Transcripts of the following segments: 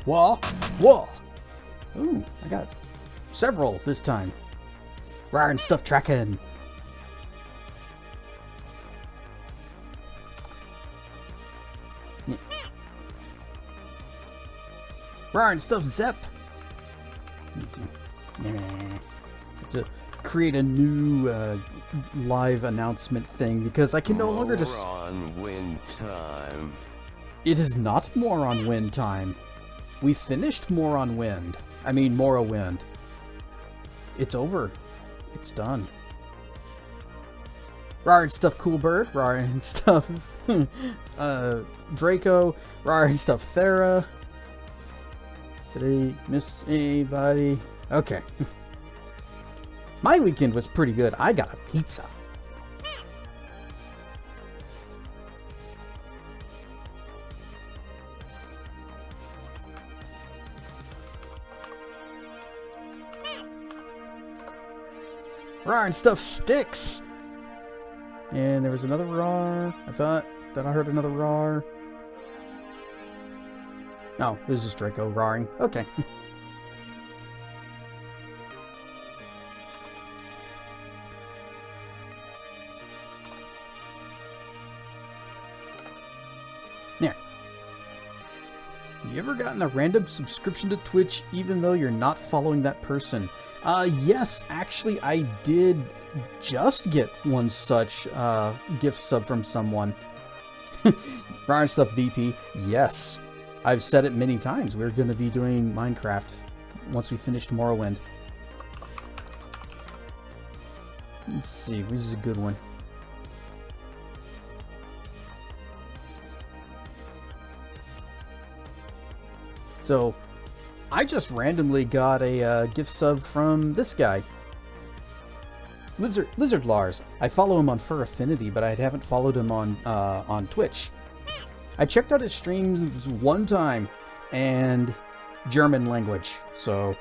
Whoa! Whoa! Ooh, I got several this time. Rar and stuff tracking. Rar and stuff zep. To create a new live announcement thing because I can no longer just. More on wind time. It is not more on wind time. We finished more on wind. I mean, Morrowind. It's over. It's done. Rar and stuff Cool Bird. Rar and stuff Draco. Rar and stuff Thera. Did I miss anybody? Okay. My weekend was pretty good. I got a pizza. Rar and stuff sticks. And there was another rar. I thought that I heard another rar. No, it was just Draco roaring. Okay. There. Have you ever gotten a random subscription to Twitch even though you're not following that person? Yes, actually I did just get one such gift sub from someone. Ryan Stuff BP, yes. I've said it many times. We're going to be doing Minecraft once we finish Morrowind. Let's see, this is a good one. So, I just randomly got a gift sub from this guy. Lizard Lars. I follow him on Fur Affinity, but I haven't followed him on Twitch. I checked out his streams one time, and German language, so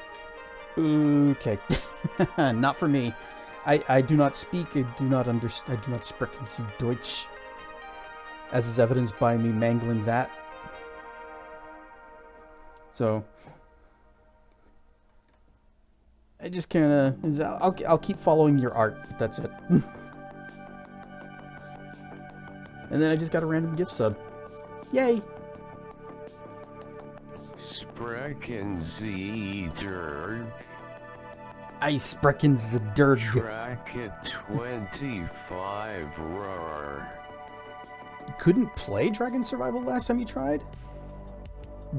okay, not for me. I do not speak, I do not understand, I do not sprechen Sie Deutsch, as is evidenced by me mangling that. So I just kind of, I'll keep following your art, but that's it. And then I just got a random gift sub. Yay! Sprechen Sie Dirk. I sprechen the Dirk. Track at 25 roar. You couldn't play Dragon Survival last time you tried?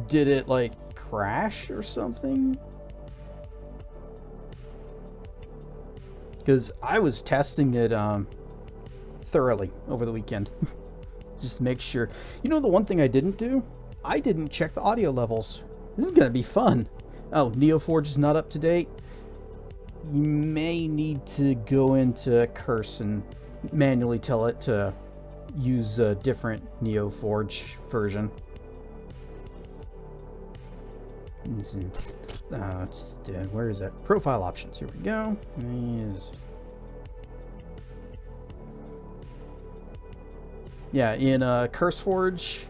Did it, like, crash or something? Because I was testing it thoroughly over the weekend. Just make sure. You know the one thing I didn't do? I didn't check the audio levels. This is going to be fun. Oh, NeoForge is not up to date. You may need to go into Curse and manually tell it to use a different NeoForge version. Where is that? Profile options. Here we go. Yeah, in CurseForge,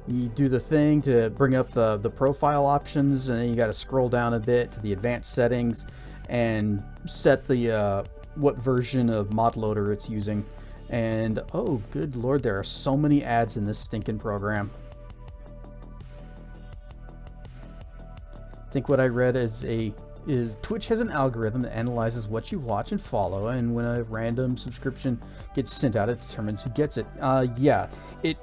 you do the thing to bring up the profile options, and then you got to scroll down a bit to the advanced settings and set the what version of mod loader it's using. And oh, good lord, there are so many ads in this stinking program. I think what I read is Twitch has an algorithm that analyzes what you watch and follow, and when a random subscription gets sent out, it determines who gets it. Yeah, it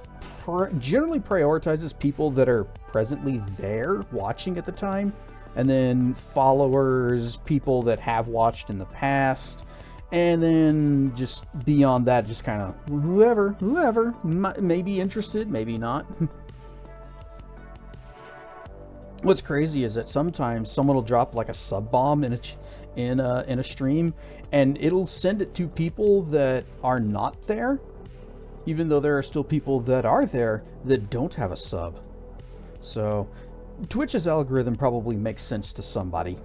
generally prioritizes people that are presently there watching at the time, and then followers, people that have watched in the past, and then just beyond that, just kind of whoever may be interested, maybe not. What's crazy is that sometimes someone will drop like a sub bomb in a stream, and it'll send it to people that are not there, even though there are still people that are there that don't have a sub. So Twitch's algorithm probably makes sense to somebody.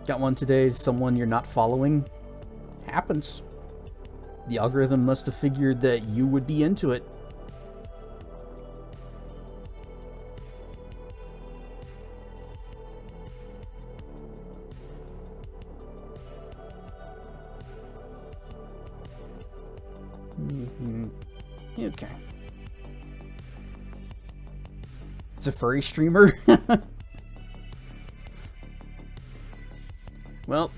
Got one today, someone you're not following. Happens. The algorithm must have figured that you would be into it. Okay. It's a furry streamer? Well,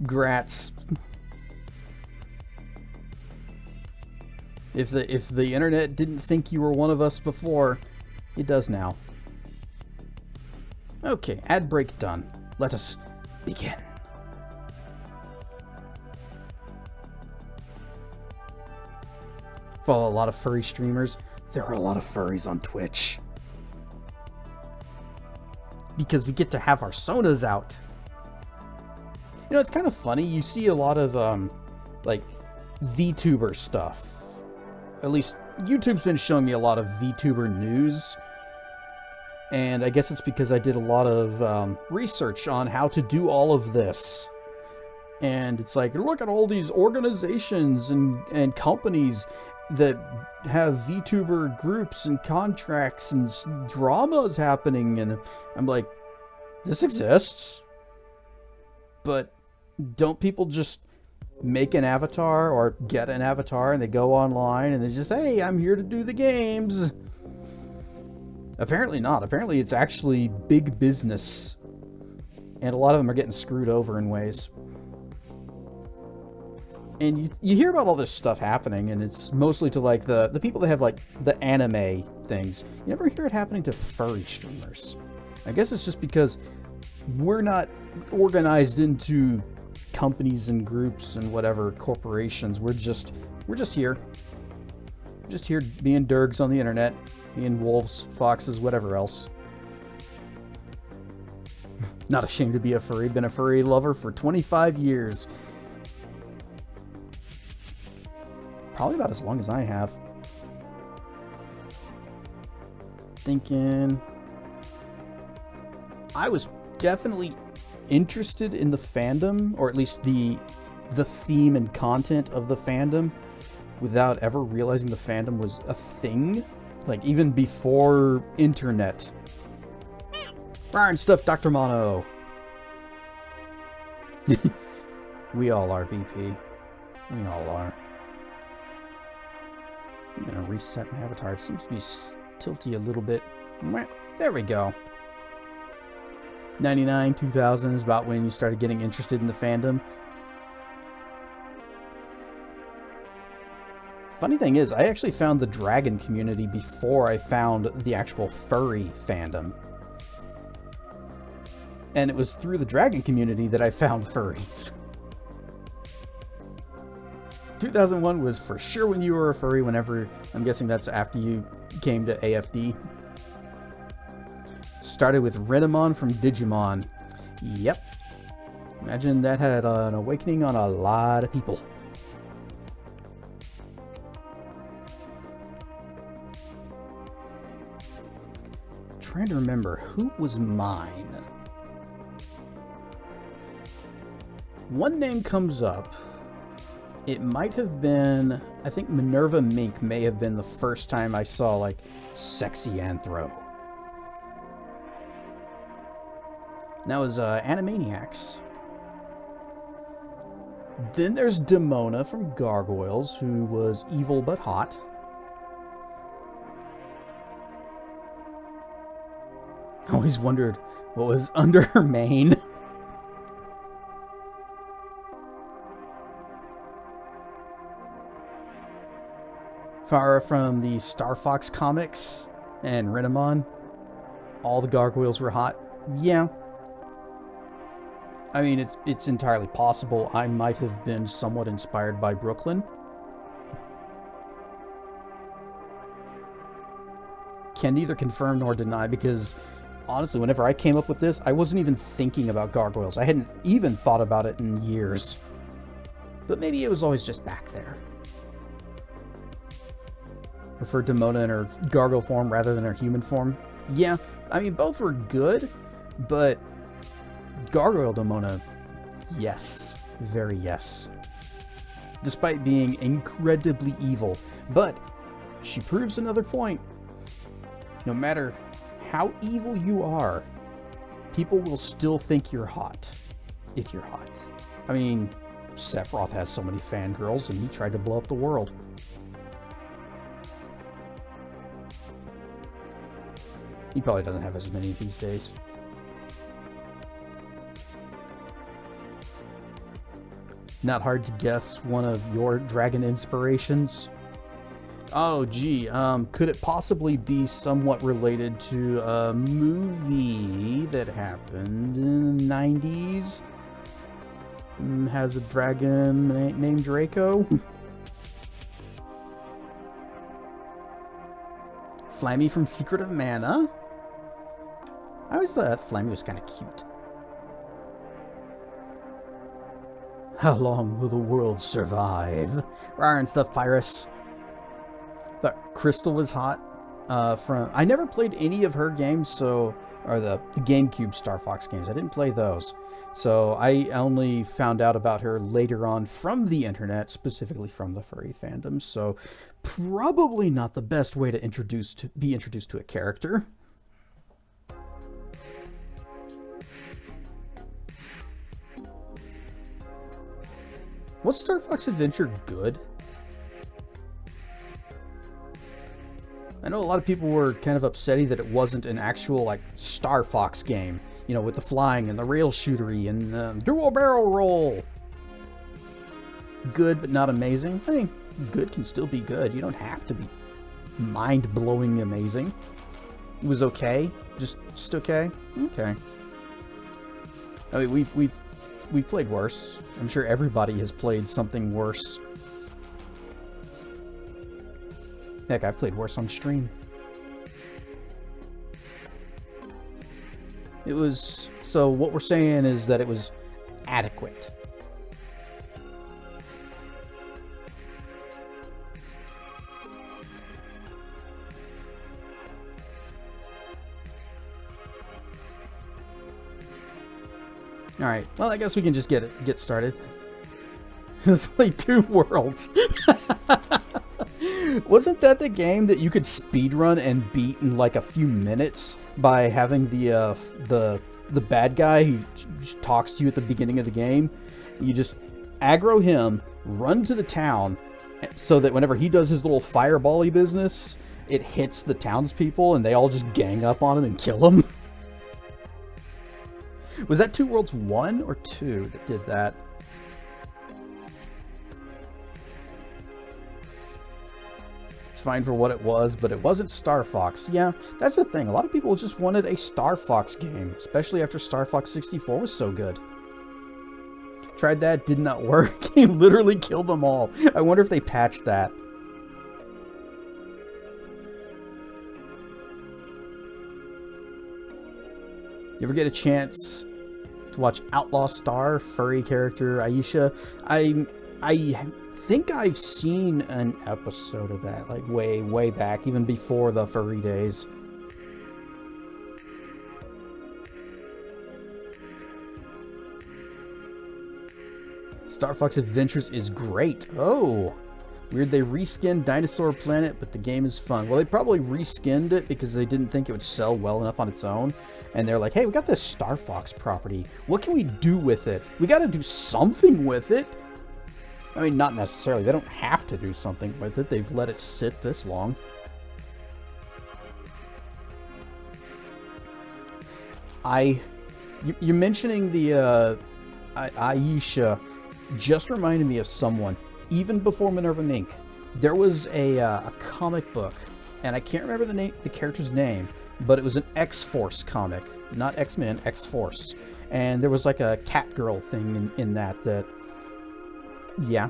grats. If the internet didn't think you were one of us before, it does now. Okay, ad break done. Let us begin. Follow a lot of furry streamers. There are a lot of furries on Twitch. Because we get to have our sonas out. You know, it's kind of funny. You see a lot of, like, VTuber stuff. At least, YouTube's been showing me a lot of VTuber news. And I guess it's because I did a lot of research on how to do all of this. And it's like, look at all these organizations and companies that have VTuber groups and contracts and dramas happening. And I'm like, this exists? But don't people just make an avatar or get an avatar and they go online and they just, hey, I'm here to do the games? Apparently not. Apparently it's actually big business. And a lot of them are getting screwed over in ways. And you hear about all this stuff happening, and it's mostly to like the people that have like the anime things. You never hear it happening to furry streamers. I guess it's just because we're not organized into companies and groups and whatever corporations. We're just here. We're just here being dergs on the internet, being wolves, foxes, whatever else. Not ashamed to be a furry. Been a furry lover for 25 years. Probably about as long as I have. Thinking I was definitely interested in the fandom, or at least the theme and content of the fandom, without ever realizing the fandom was a thing. Like, even before internet. Ryan stuff, Dr. Mono. We all are, BP. We all are. I'm gonna reset my avatar. It seems to be tilty a little bit. There we go. 99, 2000 is about when you started getting interested in the fandom. Funny thing is, I actually found the dragon community before I found the actual furry fandom. And it was through the dragon community that I found furries. 2001 was for sure when you were a furry, whenever, I'm guessing that's after you came to AFD. Started with Renamon from Digimon. Yep. Imagine that had an awakening on a lot of people. Trying to remember, who was mine? One name comes up. It might have been, I think Minerva Mink may have been the first time I saw, like, sexy anthro. That was Animaniacs. Then there's Demona from Gargoyles, who was evil but hot. I always wondered what was under her mane. Farah from the Star Fox comics and Renamon. All the gargoyles were hot. Yeah. I mean, it's entirely possible I might have been somewhat inspired by Brooklyn. Can neither confirm nor deny, because honestly, whenever I came up with this, I wasn't even thinking about gargoyles. I hadn't even thought about it in years. But maybe it was always just back there. Preferred Demona in her gargoyle form rather than her human form. Yeah, I mean, both were good, but Gargoyle Demona, yes. Very yes. Despite being incredibly evil. But she proves another point. No matter how evil you are, people will still think you're hot. If you're hot. I mean, Sephiroth has so many fangirls and he tried to blow up the world. He probably doesn't have as many these days. Not hard to guess one of your dragon inspirations. Oh, gee, could it possibly be somewhat related to a movie that happened in the 90s? Has a dragon named Draco? Flammy from Secret of Mana? I always thought Flammy was kind of cute. How long will the world survive? Rawr and stuff, Pyrus. Thought Crystal was hot. I never played any of her games, or the GameCube Star Fox games. I didn't play those. So I only found out about her later on from the internet, specifically from the furry fandom. So probably not the best way to be introduced to a character. Was Star Fox Adventure good? I know a lot of people were kind of upsetty that it wasn't an actual, like, Star Fox game. You know, with the flying and the rail shootery and the dual barrel roll. Good, but not amazing. I mean, good can still be good. You don't have to be mind-blowing amazing. It was okay. Just okay. Okay. I mean, we've played worse. I'm sure everybody has played something worse. Heck, I've played worse on stream. It was... So what we're saying is that it was adequate. Alright, well, I guess we can just get started. Let's play Two Worlds. Wasn't that the game that you could speedrun and beat in like a few minutes by having the bad guy who talks to you at the beginning of the game? You just aggro him, run to the town, so that whenever he does his little fireball-y business, it hits the townspeople and they all just gang up on him and kill him. Was that Two Worlds 1 or 2 that did that? It's fine for what it was, but it wasn't Star Fox. Yeah, that's the thing. A lot of people just wanted a Star Fox game, especially after Star Fox 64 was so good. Tried that, did not work. He literally killed them all. I wonder if they patched that. You ever get a chance to watch Outlaw Star, furry character Aisha? I think I've seen an episode of that, like way back, even before the furry days. Star Fox Adventures is great. Oh, weird they reskinned Dinosaur Planet, but the game is fun. Well, they probably reskinned it because they didn't think it would sell well enough on its own. And they're like, hey, we got this Star Fox property. What can we do with it? We got to do something with it. I mean, not necessarily. They don't have to do something with it. They've let it sit this long. You're mentioning the Aisha just reminded me of someone. Even before Minerva Mink, there was a comic book, and I can't remember the character's name, but it was an X-Force comic, not X-Men, X-Force, and there was like a Catgirl thing in that. Yeah.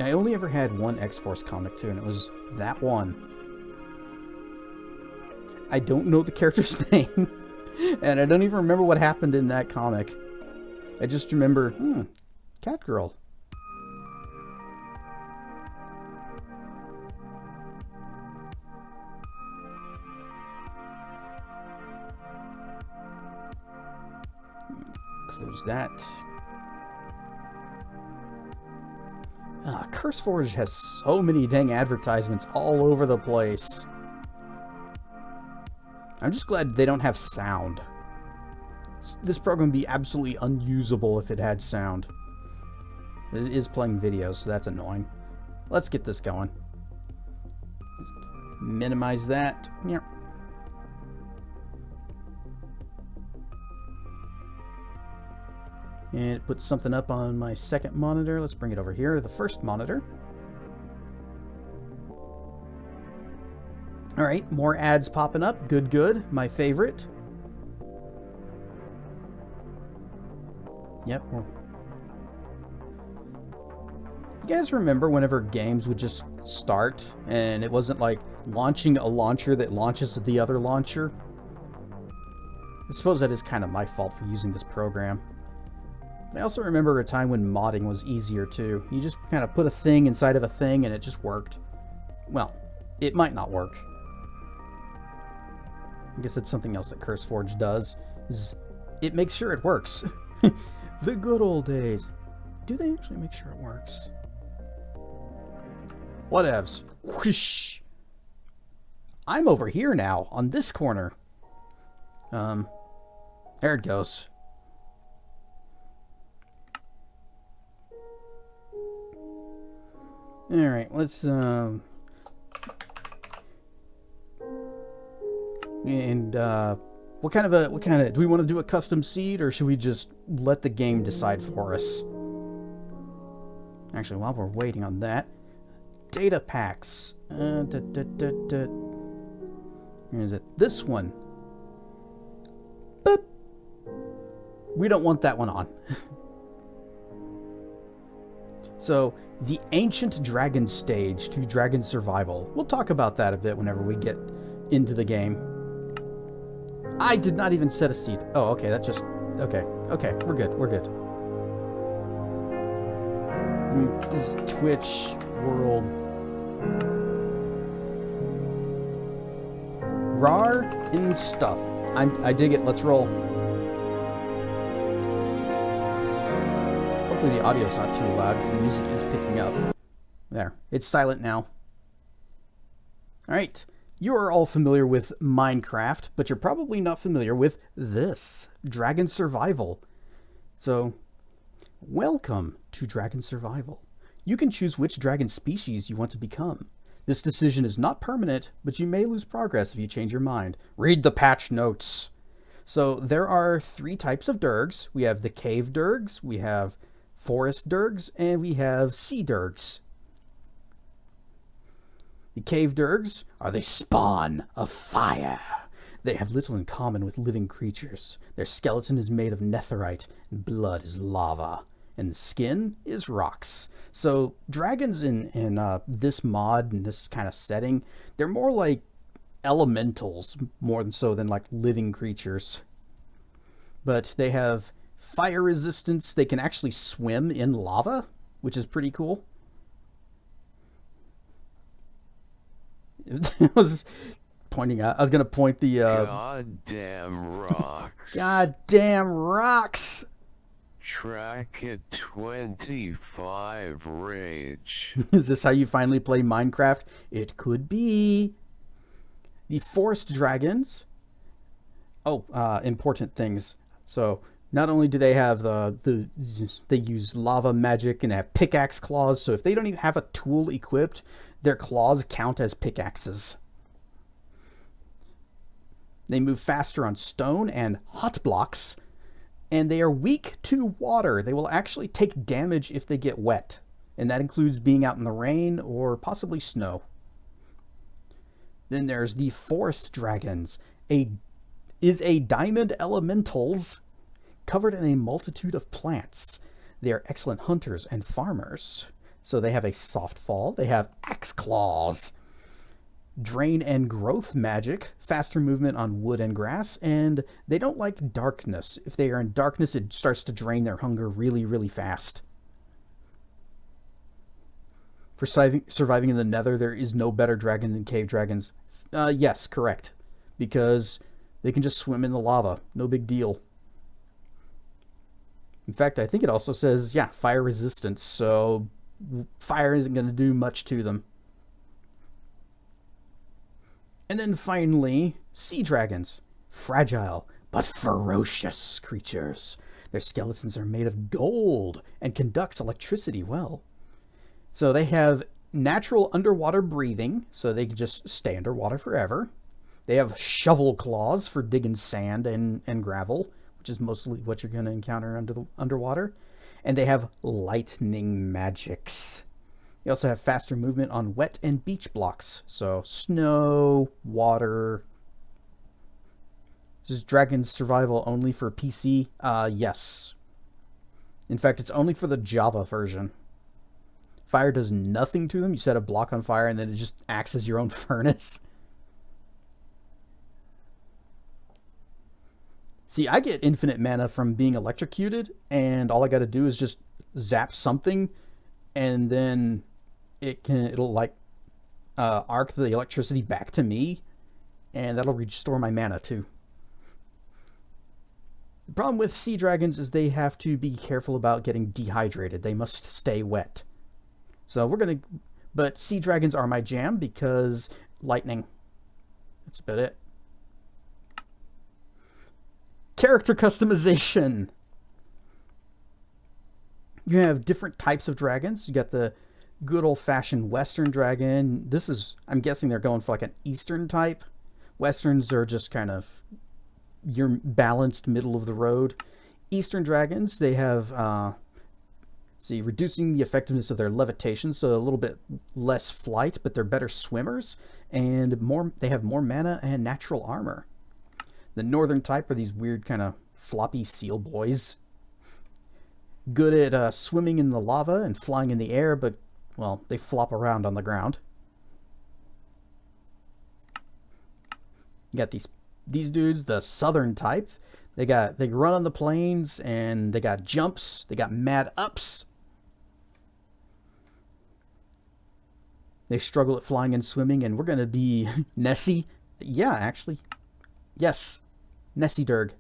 I only ever had one X-Force comic too, and it was that one. I don't know the character's name, and I don't even remember what happened in that comic. I just remember, Catgirl. Close that. CurseForge has so many dang advertisements all over the place. I'm just glad they don't have sound. This program would be absolutely unusable if it had sound. It is playing videos, so that's annoying. Let's get this going. Minimize that. Yep. And it puts something up on my second monitor. Let's bring it over here to the first monitor. Alright, more ads popping up. Good, good. My favorite. Yep. You guys remember whenever games would just start and it wasn't like launching a launcher that launches the other launcher? I suppose that is kind of my fault for using this program. I also remember a time when modding was easier too. You just kind of put a thing inside of a thing and it just worked. Well, it might not work. I guess that's something else that CurseForge does, is it makes sure it works. The good old days. Do they actually make sure it works? Whatevs. Whoosh. I'm over here now, on this corner. There it goes. Alright, let's, and, what kind of, do we want to do a custom seed, or should we just let the game decide for us? Actually, while we're waiting on that, data packs. Here is it. This one. Boop. We don't want that one on. So, the Ancient Dragon stage to Dragon Survival. We'll talk about that a bit whenever we get into the game. I did not even set a seed. Oh, okay, that just... Okay, we're good, we're good. This is Twitch World. Rar and stuff. I dig it, let's roll. Hopefully the audio's not too loud because the music is picking up. There, it's silent now. Alright, you are all familiar with Minecraft, but you're probably not familiar with this, Dragon Survival. So, welcome to Dragon Survival. You can choose which dragon species you want to become. This decision is not permanent, but you may lose progress if you change your mind. Read the patch notes. So, there are 3 types of Durgs. We have the Cave Durgs, we have Forest Durgs, and we have Sea Durgs. The Cave Durgs are the spawn of fire. They have little in common with living creatures. Their skeleton is made of netherite, and blood is lava, and skin is rocks. So dragons in this mod, in this kind of setting, they're more like elementals, more than so than like living creatures. But they have fire resistance. They can actually swim in lava, which is pretty cool. I was pointing out. I was gonna point the. Goddamn rocks. Goddamn rocks. Track at 25 rage. Is this how you finally play Minecraft? It could be. The forest dragons. Oh, important things. So not only do they have they use lava magic and have pickaxe claws. So if they don't even have a tool equipped, their claws count as pickaxes. They move faster on stone and hot blocks, and they are weak to water. They will actually take damage if they get wet, and that includes being out in the rain or possibly snow. Then there's the forest dragons. A diamond elementals covered in a multitude of plants. They are excellent hunters and farmers. So they have a soft fall. They have axe claws, drain and growth magic, faster movement on wood and grass, and they don't like darkness. If they are in darkness, it starts to drain their hunger really, really fast. For surviving in the nether, there is no better dragon than cave dragons. Yes, correct. Because they can just swim in the lava. No big deal. In fact, I think it also says, yeah, fire resistance, so fire isn't going to do much to them. And then finally, sea dragons. Fragile, but ferocious creatures. Their skeletons are made of gold and conducts electricity well. So they have natural underwater breathing, so they can just stay underwater forever. They have shovel claws for digging sand and gravel, which is mostly what you're going to encounter underwater. And they have lightning magics. They also have faster movement on wet and beach blocks. So snow, water. Is Dragon's Survival only for PC? Yes. In fact, it's only for the Java version. Fire does nothing to them. You set a block on fire and then it just acts as your own furnace. See, I get infinite mana from being electrocuted, and all I got to do is just zap something, and then it'll like arc the electricity back to me, and that'll restore my mana too. The problem with sea dragons is they have to be careful about getting dehydrated. They must stay wet. So but sea dragons are my jam because lightning. That's about it. Character customization. You have different types of dragons. You got the good old-fashioned Western dragon. This is, I'm guessing they're going for like an Eastern type. Westerns are just kind of your balanced middle of the road. Eastern dragons, they have, reducing the effectiveness of their levitation, so a little bit less flight, but they're better swimmers, and they have more mana and natural armor. The northern type are these weird kind of floppy seal boys. Good at swimming in the lava and flying in the air, but, well, they flop around on the ground. You got these dudes, the southern type. They run on the plains, and they got jumps. They got mad ups. They struggle at flying and swimming, and we're going to be Nessie. Yeah, actually. Yes. Nessie Durg.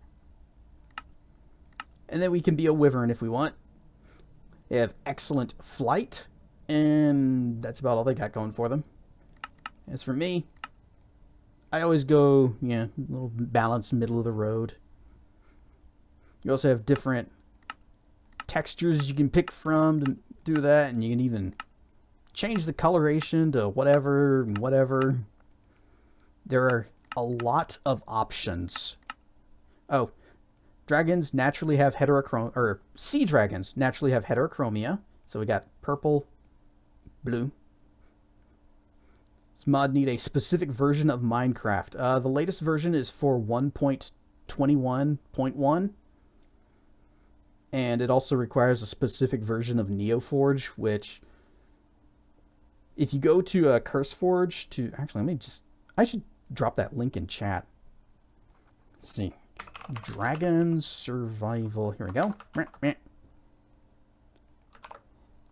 And then we can be a wyvern if we want. They have excellent flight, and that's about all they got going for them. As for me, I always go, a little balanced middle of the road. You also have different textures you can pick from to do that, and you can even change the coloration to whatever and whatever. There are a lot of options. Oh, dragons naturally have sea dragons naturally have heterochromia. So we got purple, blue. This mod need a specific version of Minecraft. The latest version is for 1.21.1. And it also requires a specific version of NeoForge, which, if you go to CurseForge actually, I should drop that link in chat. Let's see. Dragon Survival. Here we go.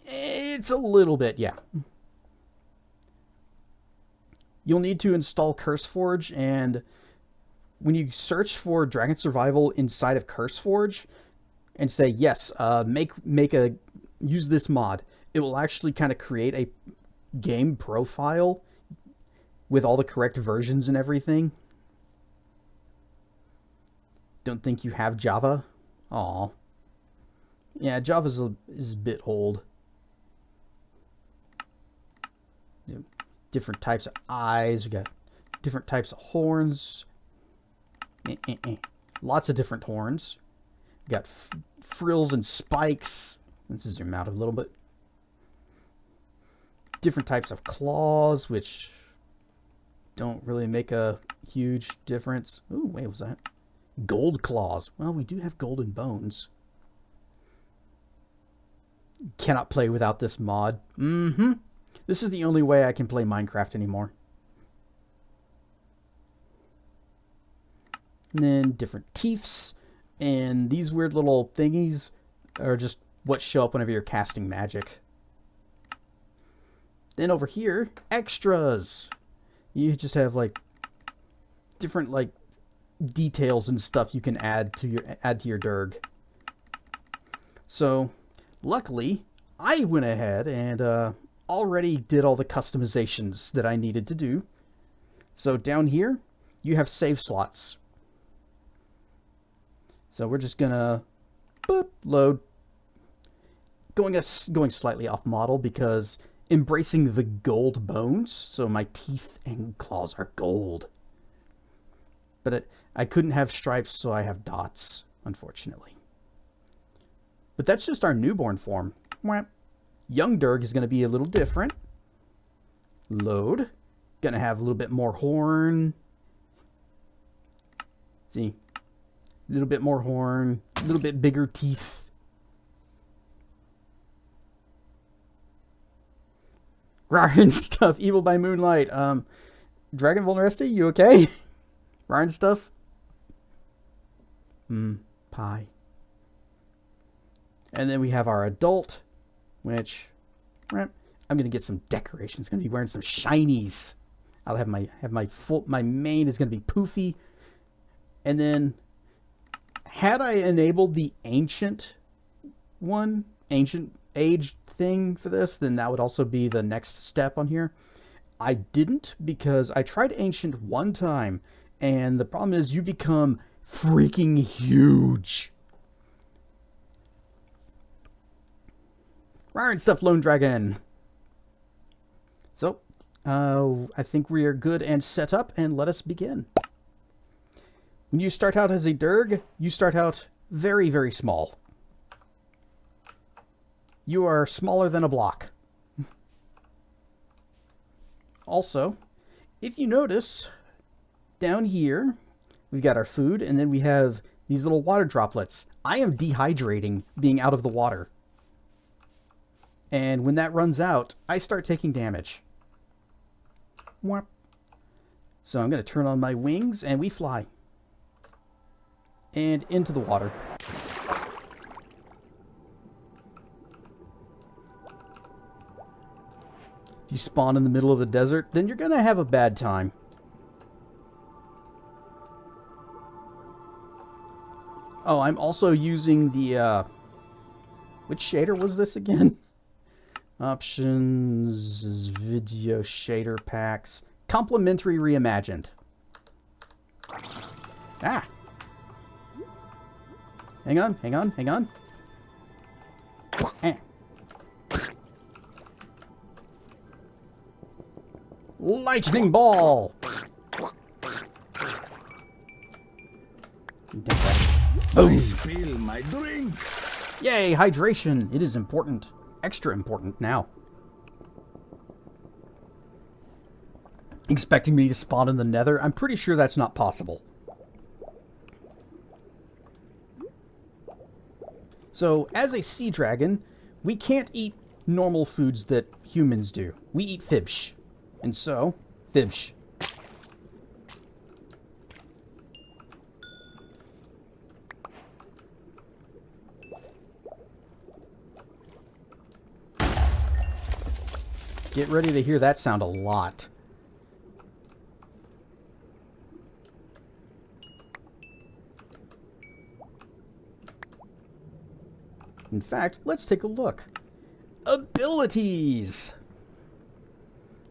It's a little bit, yeah. You'll need to install CurseForge, and when you search for Dragon Survival inside of CurseForge and say, yes, use this mod, it will actually kind of create a game profile with all the correct versions and everything. Don't think you have Java? Aw. Yeah, Java is a bit old. Different types of eyes. We got different types of horns. Lots of different horns. We got frills and spikes. Let's zoom out a little bit. Different types of claws, which don't really make a huge difference. Ooh, wait, what was that? Gold claws. Well, we do have golden bones. Cannot play without this mod. This is the only way I can play Minecraft anymore. And then different teeths. And these weird little thingies are just what show up whenever you're casting magic. Then over here, extras. You just have like different like details and stuff you can add to your Durg. So, luckily, I went ahead and already did all the customizations that I needed to do. So down here, you have save slots. So we're just gonna boop, load. Going slightly off model because embracing the gold bones. So my teeth and claws are gold. But I couldn't have stripes, so I have dots, unfortunately. But that's just our newborn form. Young Durg is going to be a little different. Load. Going to have a little bit more horn. See? A little bit more horn. A little bit bigger teeth. Ryan stuff. Evil by Moonlight. Dragon Vulneresti, you okay? Ryan stuff? Pie. And then we have our adult, which I'm gonna get some decorations. Gonna be wearing some shinies. I'll have my mane is gonna be poofy. And then had I enabled the ancient age thing for this, then that would also be the next step on here. I didn't because I tried ancient one time, and the problem is you become freaking huge. Ryan stuff, Lone Dragon. So, I think we are good and set up, and let us begin. When you start out as a Durg, you start out very, very small. You are smaller than a block. Also, if you notice, down here, we've got our food, and then we have these little water droplets. I am dehydrating being out of the water. And when that runs out, I start taking damage. So I'm going to turn on my wings, and we fly. And into the water. If you spawn in the middle of the desert, then you're going to have a bad time. Oh, I'm also using the, which shader was this again? Options, video shader packs, complementary reimagined. Ah. Hang on, hang on, hang on. Lightning ball. I spill my drink. Yay, hydration. It is important. Extra important now. Expecting me to spawn in the nether? I'm pretty sure that's not possible. So, as a sea dragon, we can't eat normal foods that humans do. We eat fish. And so, fish. Get ready to hear that sound a lot. In fact, let's take a look. Abilities!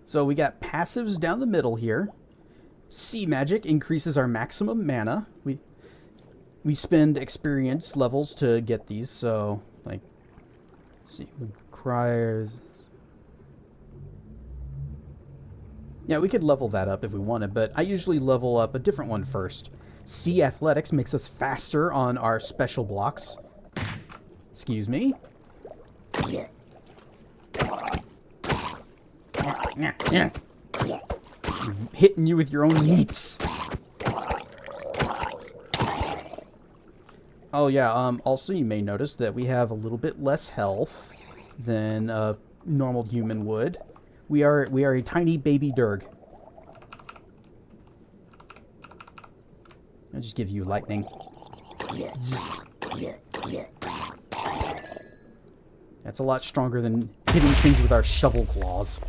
So we got passives down the middle here. Sea Magic increases our maximum mana. We spend experience levels to get these, so, like, let's see, requires... Yeah, we could level that up if we wanted, but I usually level up a different one first. Sea Athletics makes us faster on our special blocks. Excuse me. Hitting you with your own meats. Oh yeah, also you may notice that we have a little bit less health than a normal human would. We are a tiny baby Durg. I'll just give you lightning. That's a lot stronger than hitting things with our shovel claws.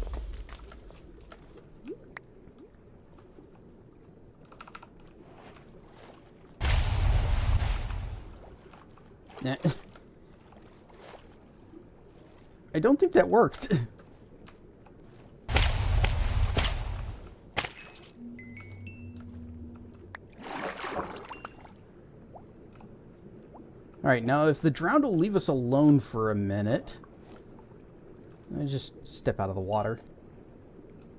I don't think that worked. Alright, now if the drowned will leave us alone for a minute, I just step out of the water.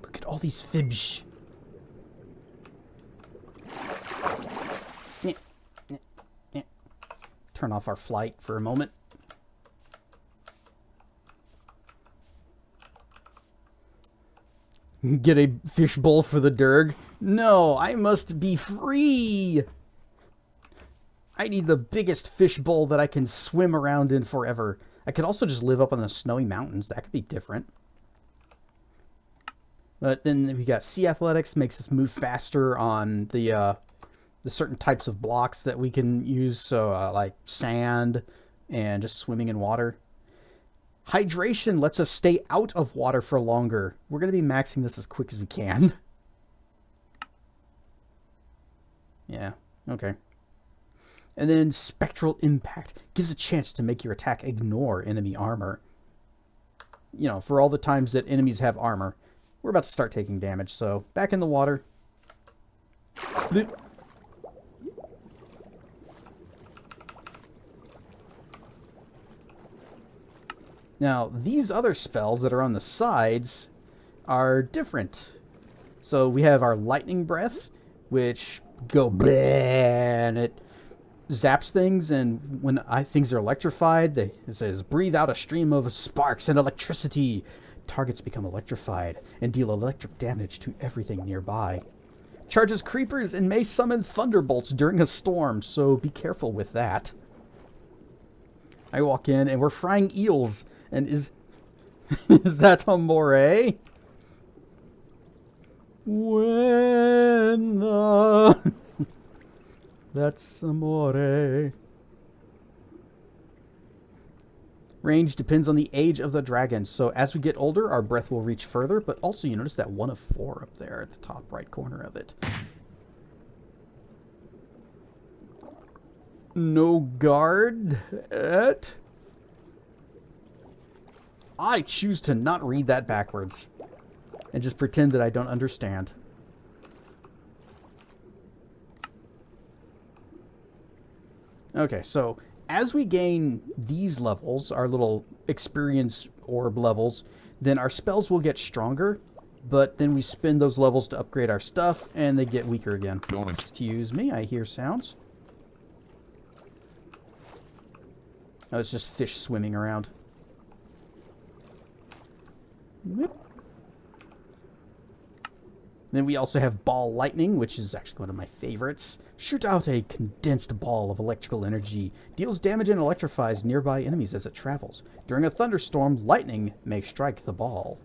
Look at all these fish. Turn off our flight for a moment. Get a fishbowl for the Durg. No, I must be free. I need the biggest fishbowl that I can swim around in forever. I could also just live up on the snowy mountains. That could be different. But then we got sea athletics, makes us move faster on the certain types of blocks that we can use. So like sand and just swimming in water. Hydration lets us stay out of water for longer. We're going to be maxing this as quick as we can. Yeah, okay. And then Spectral Impact gives a chance to make your attack ignore enemy armor. You know, for all the times that enemies have armor. We're about to start taking damage, so back in the water. Split. Now, these other spells that are on the sides are different. So we have our Lightning Breath, which go bleh, and it zaps things, and when things are electrified, it says, breathe out a stream of sparks and electricity. Targets become electrified and deal electric damage to everything nearby. Charges creepers and may summon thunderbolts during a storm, so be careful with that. I walk in, and we're frying eels. And is that Amore? When the... That's Amore. Range depends on the age of the dragon. So as we get older, our breath will reach further. But also you notice that 1 of 4 up there at the top right corner of it. No guard at... I choose to not read that backwards and just pretend that I don't understand. Okay, so as we gain these levels, our little experience orb levels, then our spells will get stronger, but then we spend those levels to upgrade our stuff and they get weaker again. Excuse me, I hear sounds. Oh, it's just fish swimming around. Whip. Then we also have Ball Lightning, which is actually one of my favorites. Shoot out a condensed ball of electrical energy. Deals damage and electrifies nearby enemies as it travels. During a thunderstorm, lightning may strike the ball.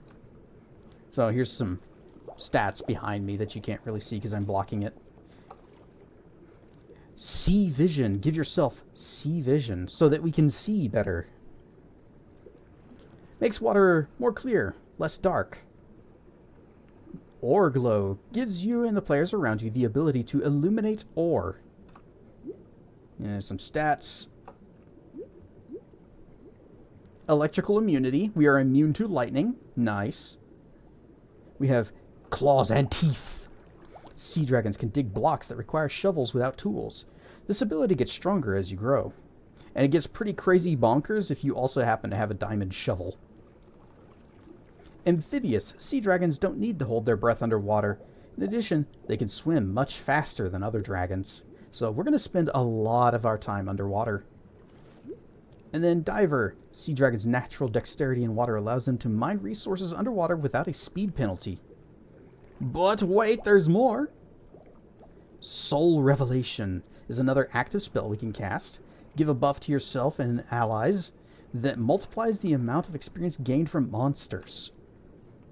So here's some stats behind me that you can't really see because I'm blocking it. Sea Vision. Give yourself Sea Vision so that we can see better. Makes water more clear. Less dark. Ore Glow gives you and the players around you the ability to illuminate ore. And there's some stats. Electrical immunity. We are immune to lightning. Nice. We have Claws and Teeth. Sea dragons can dig blocks that require shovels without tools. This ability gets stronger as you grow. And it gets pretty crazy bonkers if you also happen to have a diamond shovel. Amphibious. Sea dragons don't need to hold their breath underwater. In addition, they can swim much faster than other dragons. So we're going to spend a lot of our time underwater. And then Diver. Sea dragons' natural dexterity in water allows them to mine resources underwater without a speed penalty. But wait, there's more. Soul Revelation is another active spell we can cast. Give a buff to yourself and allies that multiplies the amount of experience gained from monsters.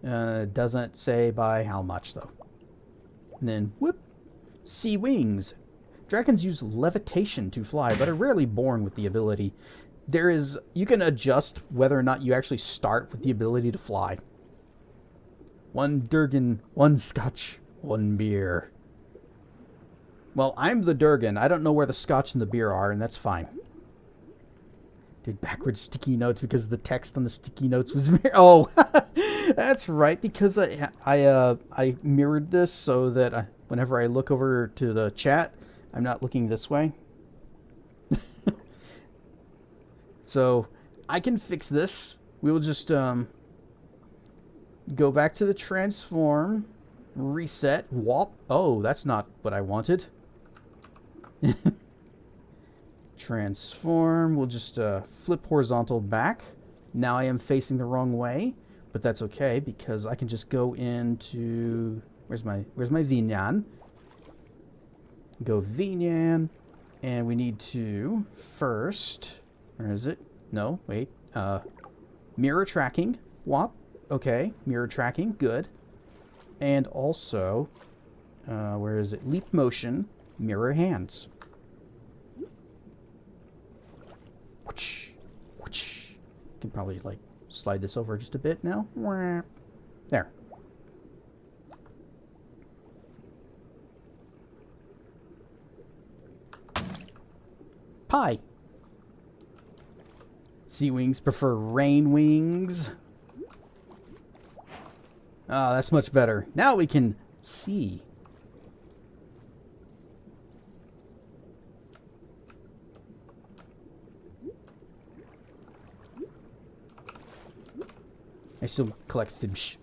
Doesn't say by how much, though. And then, whoop. Sea Wings. Dragons use levitation to fly, but are rarely born with the ability. You can adjust whether or not you actually start with the ability to fly. 1 Durgan, 1 Scotch, 1 beer. Well, I'm the Durgan. I don't know where the Scotch and the beer are, and that's fine. Did backwards sticky notes because the text on the sticky notes was oh, that's right, because I mirrored this so that whenever I look over to the chat, I'm not looking this way. So I can fix this. We'll just go back to the transform, reset, whop. Oh, that's not what I wanted. Transform. We'll just flip horizontal back. Now I am facing the wrong way, but that's okay because I can just go into where's my Vinyan? Go Vinyan, and we need to first. Where is it? No, wait. Mirror tracking. Whop. Okay, mirror tracking. Good. And also, where is it? Leap motion. Mirror hands. Can probably like slide this over just a bit now. There. Pie. Sea wings prefer rain wings. Ah, that's much better. Now we can see. I still collect fish.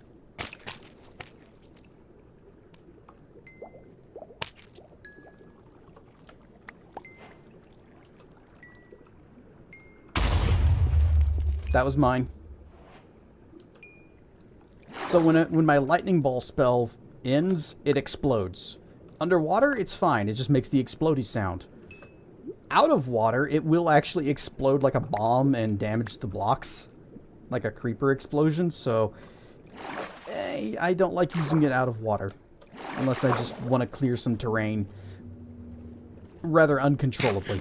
That was mine. So when my lightning ball spell ends, it explodes. Underwater, it's fine. It just makes the explodey sound. Out of water, it will actually explode like a bomb and damage the blocks. Like a creeper explosion, so I don't like using it out of water. Unless I just want to clear some terrain rather uncontrollably.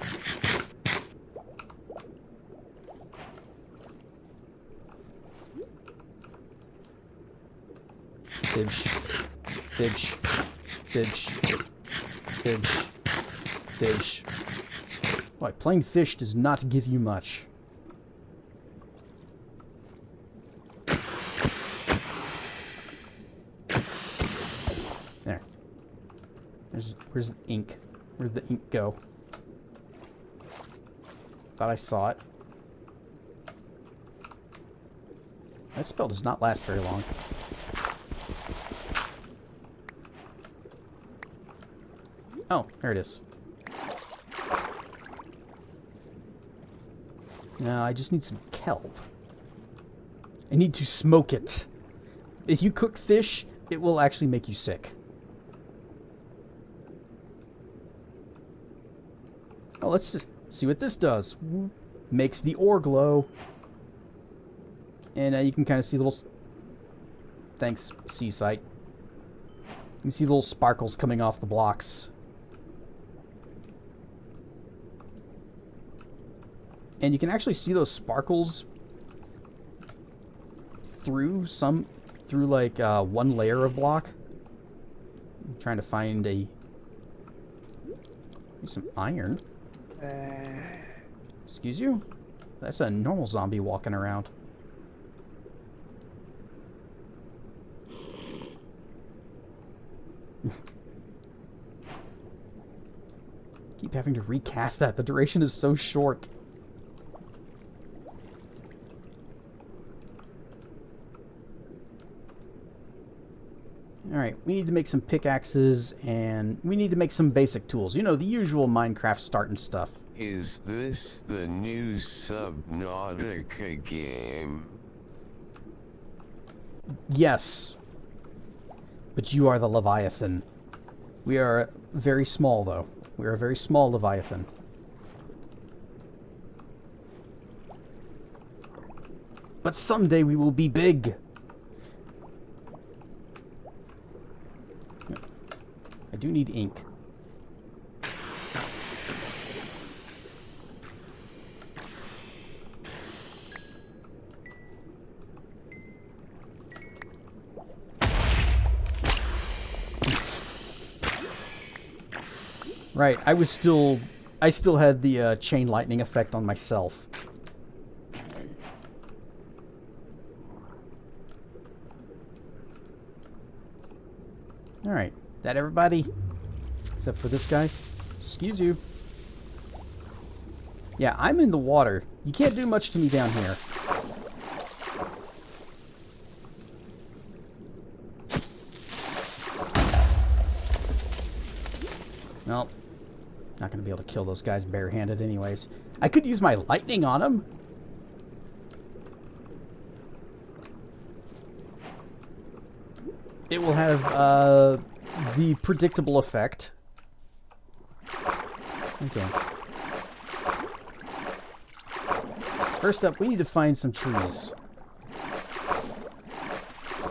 Fibsh. Fibsh. Fibsh. Fibsh. Fibsh. Why, playing fish does not give you much. There. Where's the ink? Where'd the ink go? Thought I saw it. That spell does not last very long. Oh, there it is. Now, I just need some kelp. I need to smoke it. If you cook fish, it will actually make you sick. Oh, let's see what this does. Makes the ore glow. And you can kind of see little... Thanks, Seasite. You can see little sparkles coming off the blocks. And you can actually see those sparkles through like one layer of block. I'm trying to find some iron. Excuse you? That's a normal zombie walking around. Keep having to recast that. The duration is so short. Alright, we need to make some pickaxes, and we need to make some basic tools. You know, the usual Minecraft starting stuff. Is this the new Subnautica game? Yes. But you are the Leviathan. We are very small, though. We are a very small Leviathan. But someday we will be big. I do need ink. Right, I still had the chain lightning effect on myself. Alright. That everybody? Except for this guy. Excuse you. Yeah, I'm in the water. You can't do much to me down here. Nope. Not going to be able to kill those guys barehanded anyways. I could use my lightning on them. It will have the predictable effect. Okay. First up, we need to find some trees.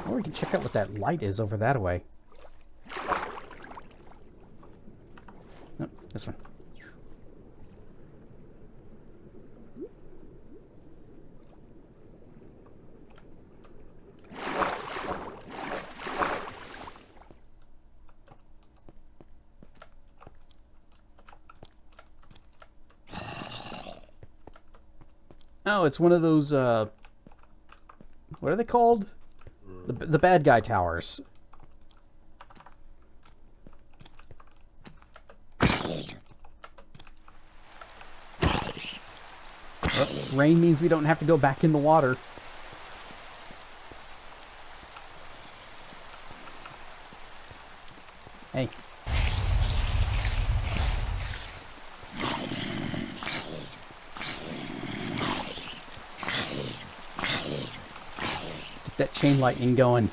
Or we can check out what that light is over that way. Nope, this one. Oh, it's one of those, what are they called? The bad guy towers. Oh, rain means we don't have to go back in the water. Hey. Get that chain lightning going.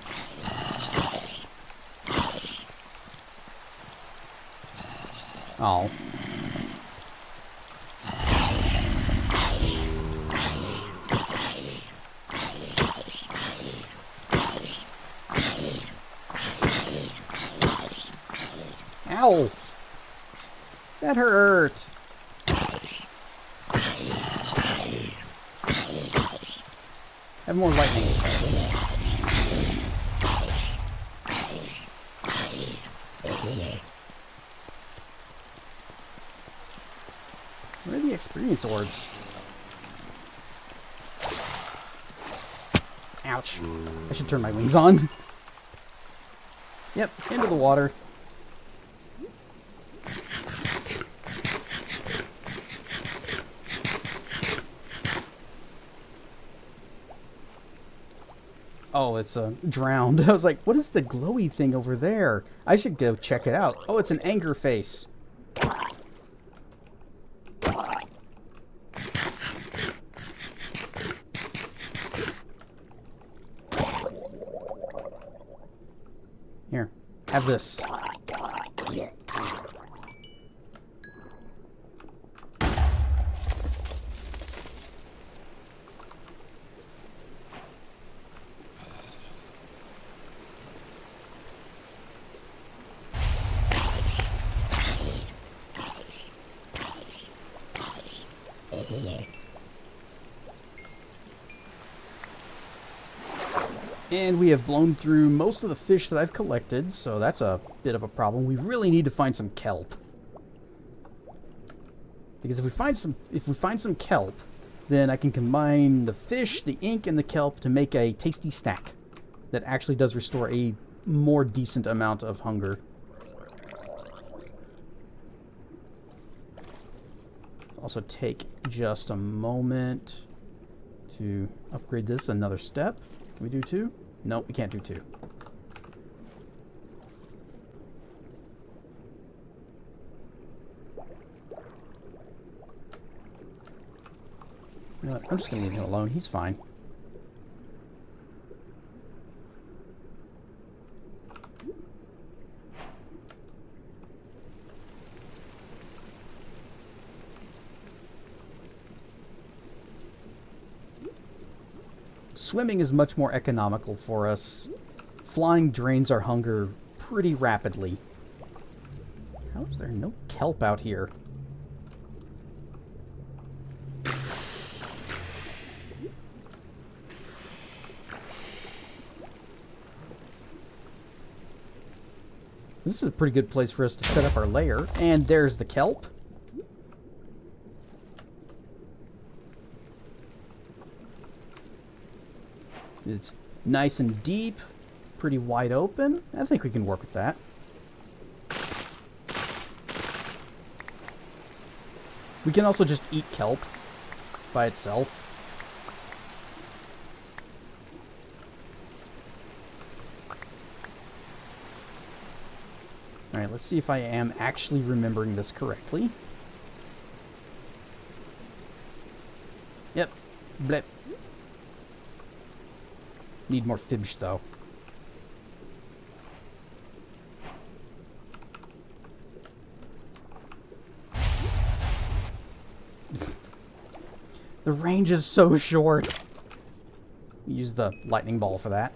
Oh. Ow! That hurt! Have more lightning. Where are the experience orbs? Ouch. I should turn my wings on. Yep, into the water. Oh, it's drowned. I was like, what is the glowy thing over there? I should go check it out. Oh, it's an anger face. Here, have this. And we have blown through most of the fish that I've collected, so that's a bit of a problem. We really need to find some kelp. Because if we find some kelp, then I can combine the fish, the ink, and the kelp to make a tasty snack that actually does restore a more decent amount of hunger. Let's also take just a moment to upgrade this another step. Can we do 2? No, we can't do 2. You know what? I'm just going to leave him alone. He's fine. Swimming is much more economical for us. Flying drains our hunger pretty rapidly. How is there no kelp out here? This is a pretty good place for us to set up our lair. And there's the kelp. It's nice and deep, pretty wide open. I think we can work with that. We can also just eat kelp by itself. Alright, let's see if I am actually remembering this correctly. Yep. Blip. Need more fibs, though. The range is so short. Use the lightning ball for that.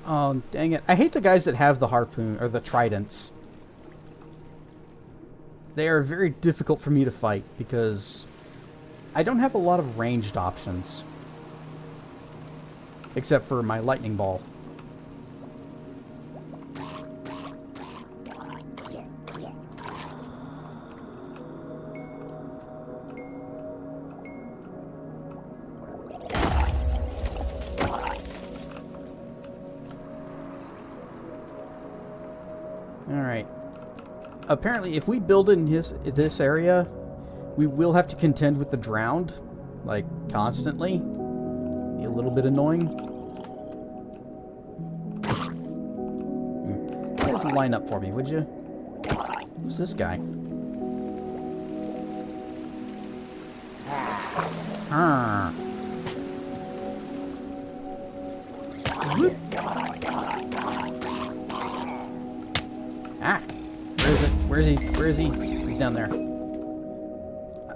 Oh, dang it. I hate the guys that have the harpoon, or the tridents. They are very difficult for me to fight, because I don't have a lot of ranged options. Except for my lightning ball. Alright. Apparently, if we build in this area, we will have to contend with the drowned, like, constantly. Be a little bit annoying. Just line up for me, would you? Who's this guy? Whoop. Ah! Where is it? Where is he? Where is he? He's down there.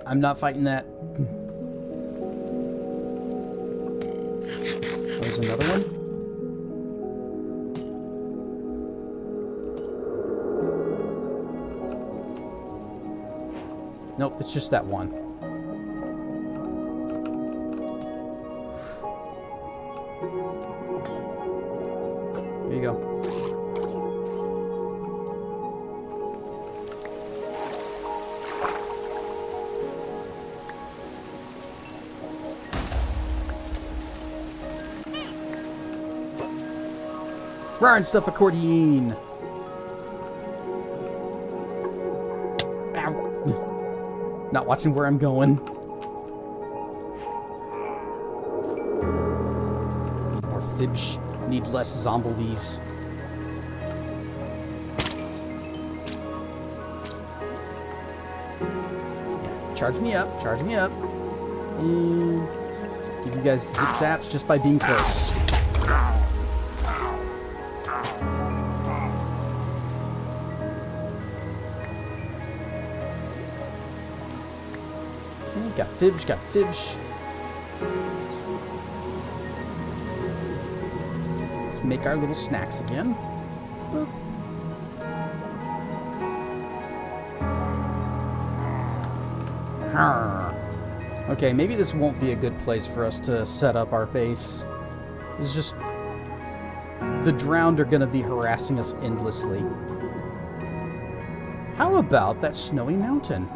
I'm not fighting that. Oh, there's another one? Nope, it's just that one. Here you go. Rar and stuff accordion. Ow. Not watching where I'm going. Need more fibs. Need less zombies. Yeah, charge me up. Charge me up. And give you guys zip zaps just by being close. Got fibs, got fibs. Let's make our little snacks again. Boop. Okay, maybe this won't be a good place for us to set up our base. It's just... the drowned are gonna be harassing us endlessly. How about that snowy mountain?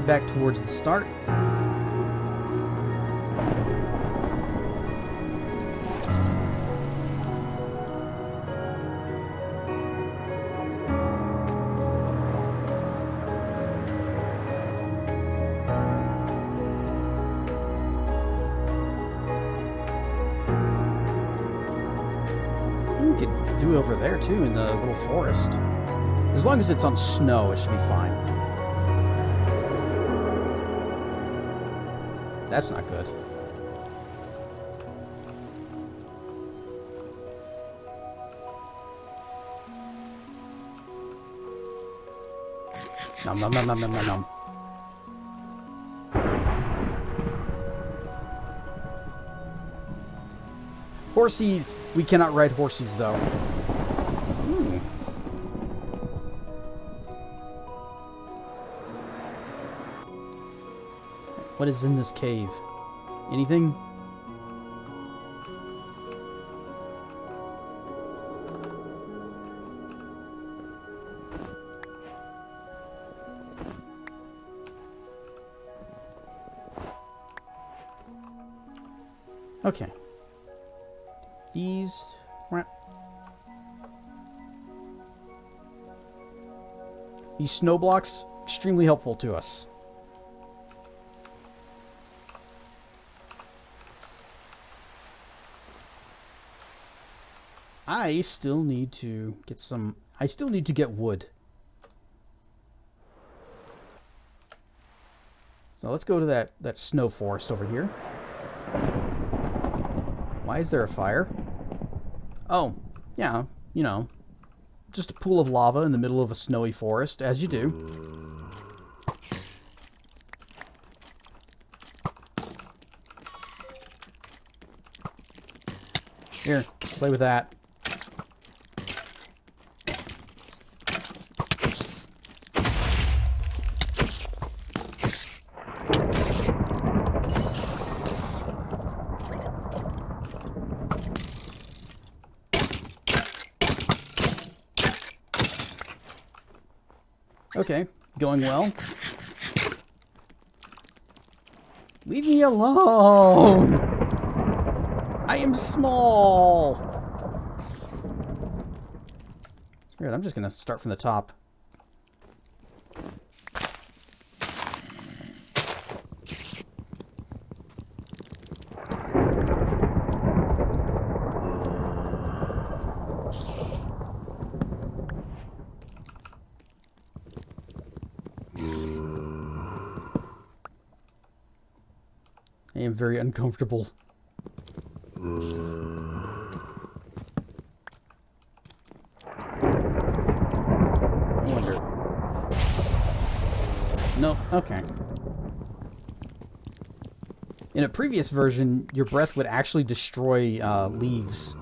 Back towards the start. We could do it over there too in the little forest. As long as it's on snow, it should be fine. That's not good. Nom nom nom nom nom nom nom. Horsies! We cannot ride horsies, though. Ooh. What is in this cave? Anything? Okay. These... These snow blocks, extremely helpful to us. I still need to get some... I still need to get wood. So let's go to that snow forest over here. Why is there a fire? Oh, yeah, you know, just a pool of lava in the middle of a snowy forest, as you do. Here, play with that. Okay, going well. Leave me alone! I am small! Good, I'm just gonna start from the top. I am very uncomfortable. I wonder. No, okay. In a previous version, your breath would actually destroy leaves.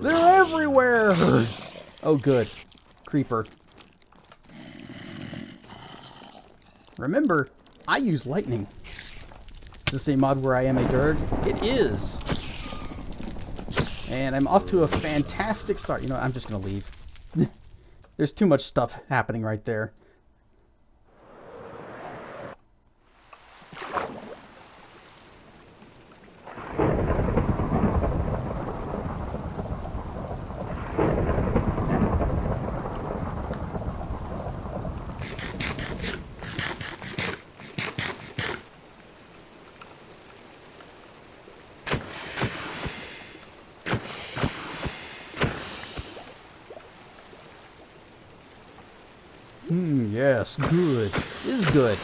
They're everywhere! Oh, good. Creeper. Remember, I use lightning. Is this a mod where I am a Durg? It is! And I'm off to a fantastic start. You know, I'm just gonna leave. There's too much stuff happening right there. Yes, good. This is good.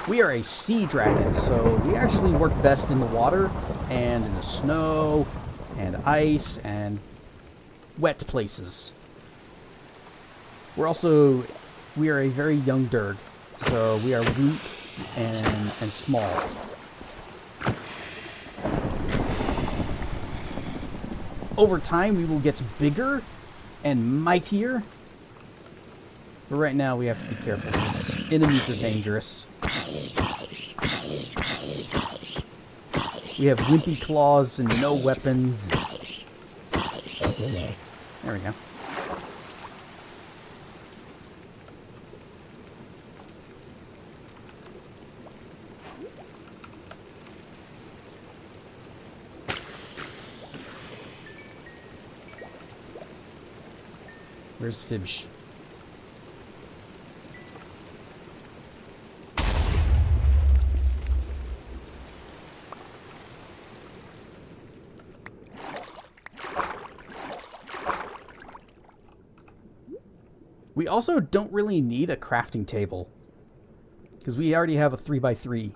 We are a sea dragon, so we actually work best in the water and in the snow and ice and wet places. We are a very young Durg, so we are weak and small. Over time, we will get bigger and mightier. But right now, we have to be careful because enemies are dangerous. We have wimpy claws and no weapons. There we go. Where's Fibsh? We also don't really need a crafting table because we already have a 3x3.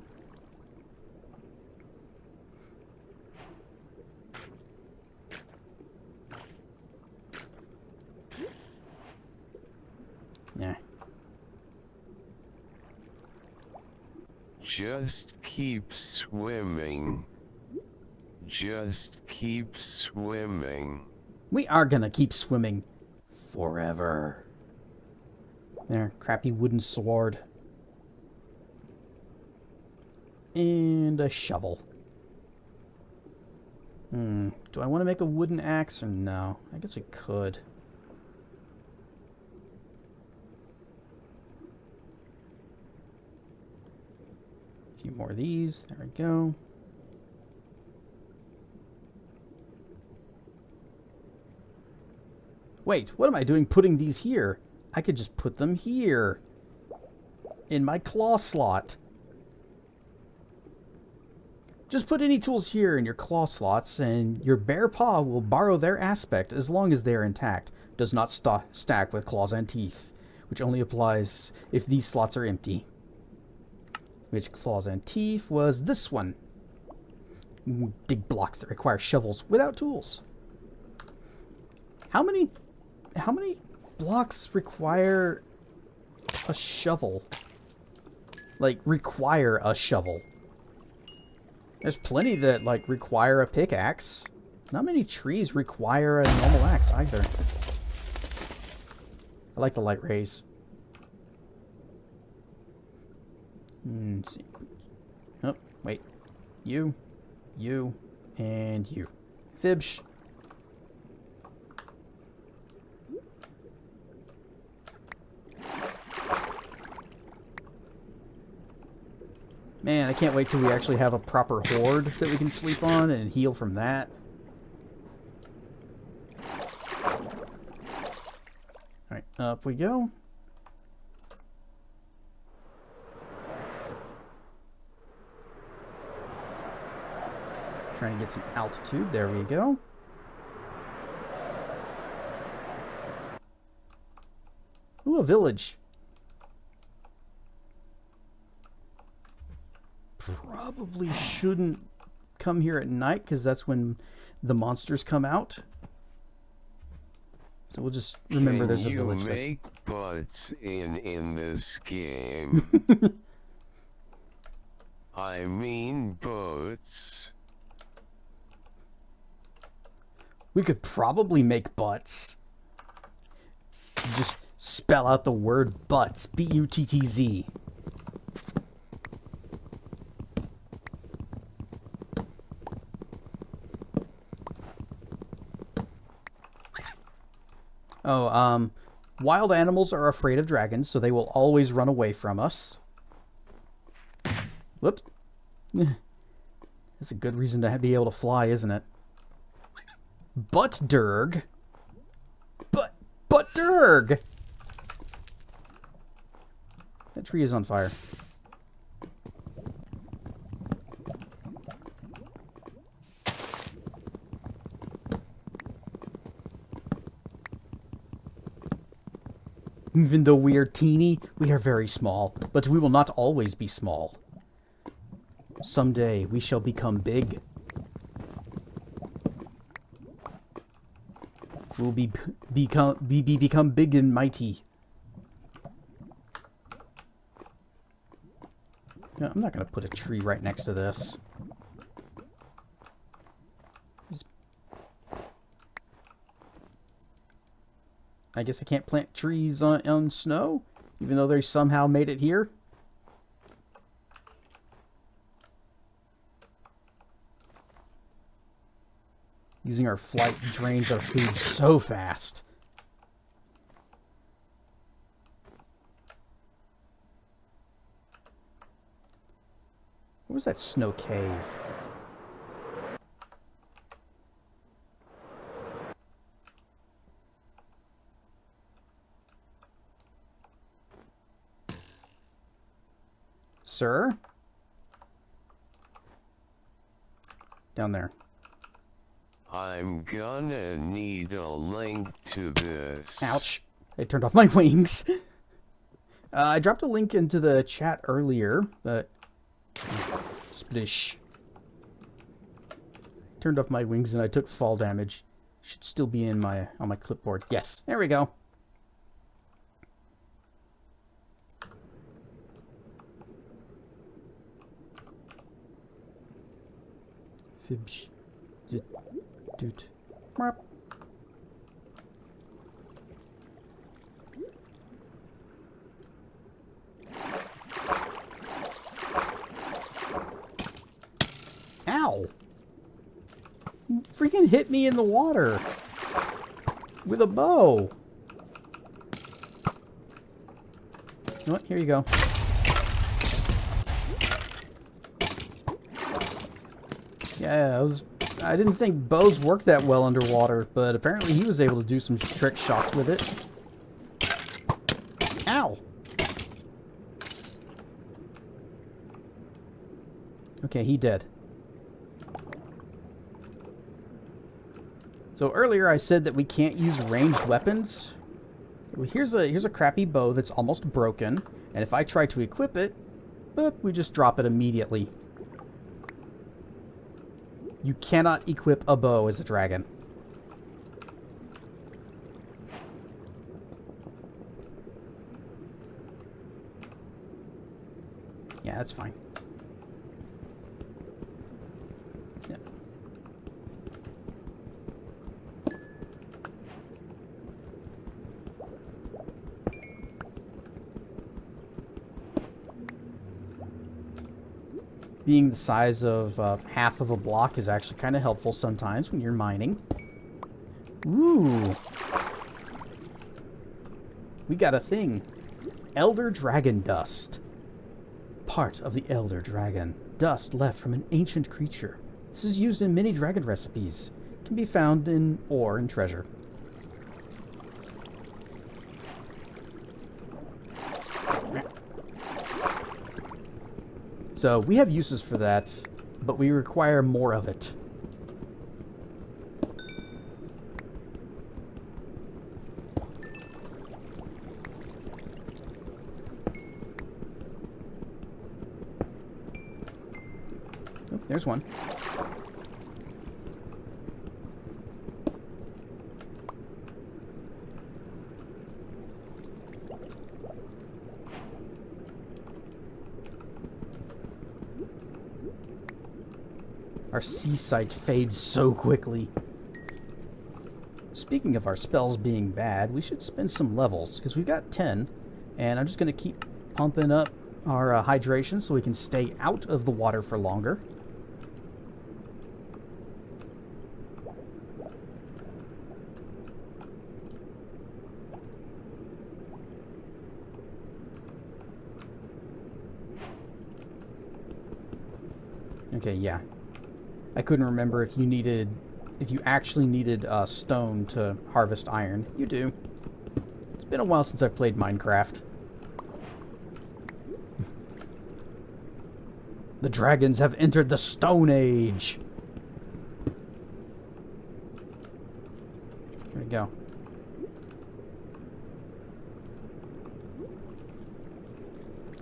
Just keep swimming. Just keep swimming. We are gonna keep swimming forever. There, crappy wooden sword. And a shovel. Do I want to make a wooden axe or no? I guess we could. A few more of these. There we go. Wait, what am I doing putting these here? I could just put them here. In my claw slot. Just put any tools here in your claw slots, and your bare paw will borrow their aspect as long as they are intact. Does not stack with claws and teeth, which only applies if these slots are empty. Which claws and teeth was this one. Dig blocks that require shovels without tools. How many blocks require a shovel? Like, require a shovel. There's plenty that, like, require a pickaxe. Not many trees require a normal axe, either. I like the light rays. Oh, wait. You, and you. Fibsh. Man, I can't wait till we actually have a proper horde that we can sleep on and heal from that. Alright, up we go. Trying to get some altitude. There we go. Ooh, a village. Probably shouldn't come here at night because that's when the monsters come out. So we'll just remember there's a village there. Can you make butts in this game? I mean boats. We could probably make butts. Just spell out the word butts. B-U-T-T-Z. Oh, wild animals are afraid of dragons, so they will always run away from us. Whoops. That's a good reason to be able to fly, isn't it? Butt-durg. Butt-durg! That tree is on fire. Even though we are teeny, we are very small, but we will not always be small. Someday we shall become big. We'll become big and mighty. No, I'm not going to put a tree right next to this. I guess I can't plant trees on snow, even though they somehow made it here. Using our flight drains our food so fast. What was that snow cave? Sir? Down there. I'm gonna need a link to this. Ouch. I turned off my wings. I dropped a link into the chat earlier, but... Splish. Turned off my wings and I took fall damage. Should still be in my on my clipboard. Yes, there we go. Fibsh. Doot. Doot. Merp. Ow! You freaking hit me in the water with a bow. You know what? Here you go. Yeah, I didn't think bows worked that well underwater, but apparently he was able to do some trick shots with it. Ow! Okay, he dead. So earlier I said that we can't use ranged weapons. So here's a crappy bow that's almost broken, and if I try to equip it, we just drop it immediately. You cannot equip a bow as a dragon. Yeah, that's fine. Yeah. Being the size of half of a block is actually kind of helpful sometimes when you're mining. Ooh. We got a thing. Elder Dragon Dust. Part of the Elder Dragon. Dust left from an ancient creature. This is used in many dragon recipes. It can be found in ore and treasure. So we have uses for that, but we require more of it. Oh, there's one. Our sea sight fades so quickly. Speaking of our spells being bad, we should spend some levels, because we've got 10, and I'm just going to keep pumping up our hydration so we can stay out of the water for longer. Okay, yeah. I couldn't remember if you actually needed stone to harvest iron. You do. It's been a while since I've played Minecraft. The dragons have entered the Stone Age. There we go.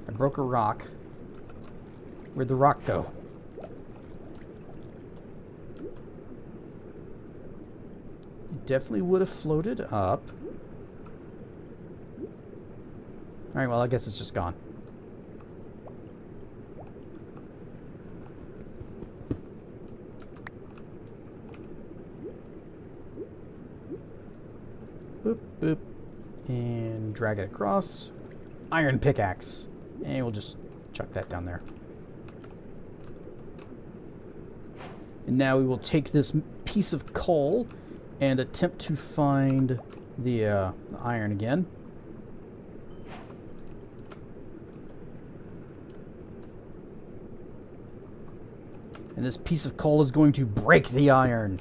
I broke a rock. Where'd the rock go? Definitely would have floated up. Alright, well, I guess it's just gone. Boop, boop. And drag it across. Iron pickaxe. And we'll just chuck that down there. And now we will take this piece of coal and attempt to find the iron again. And this piece of coal is going to break the iron.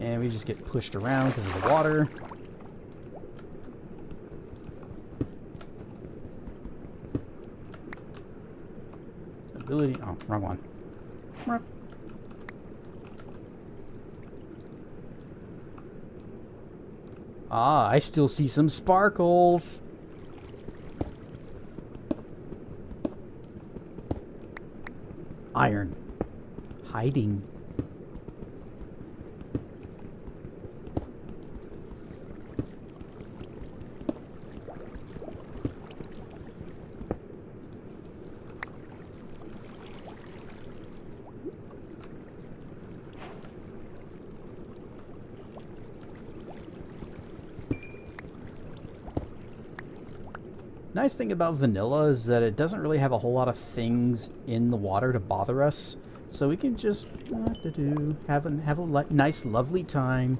And we just get pushed around because of the water. Ability. Oh, wrong one. Ah, I still see some sparkles. Iron. Hiding. Nice thing about vanilla is that it doesn't really have a whole lot of things in the water to bother us. So we can just have a nice, lovely time.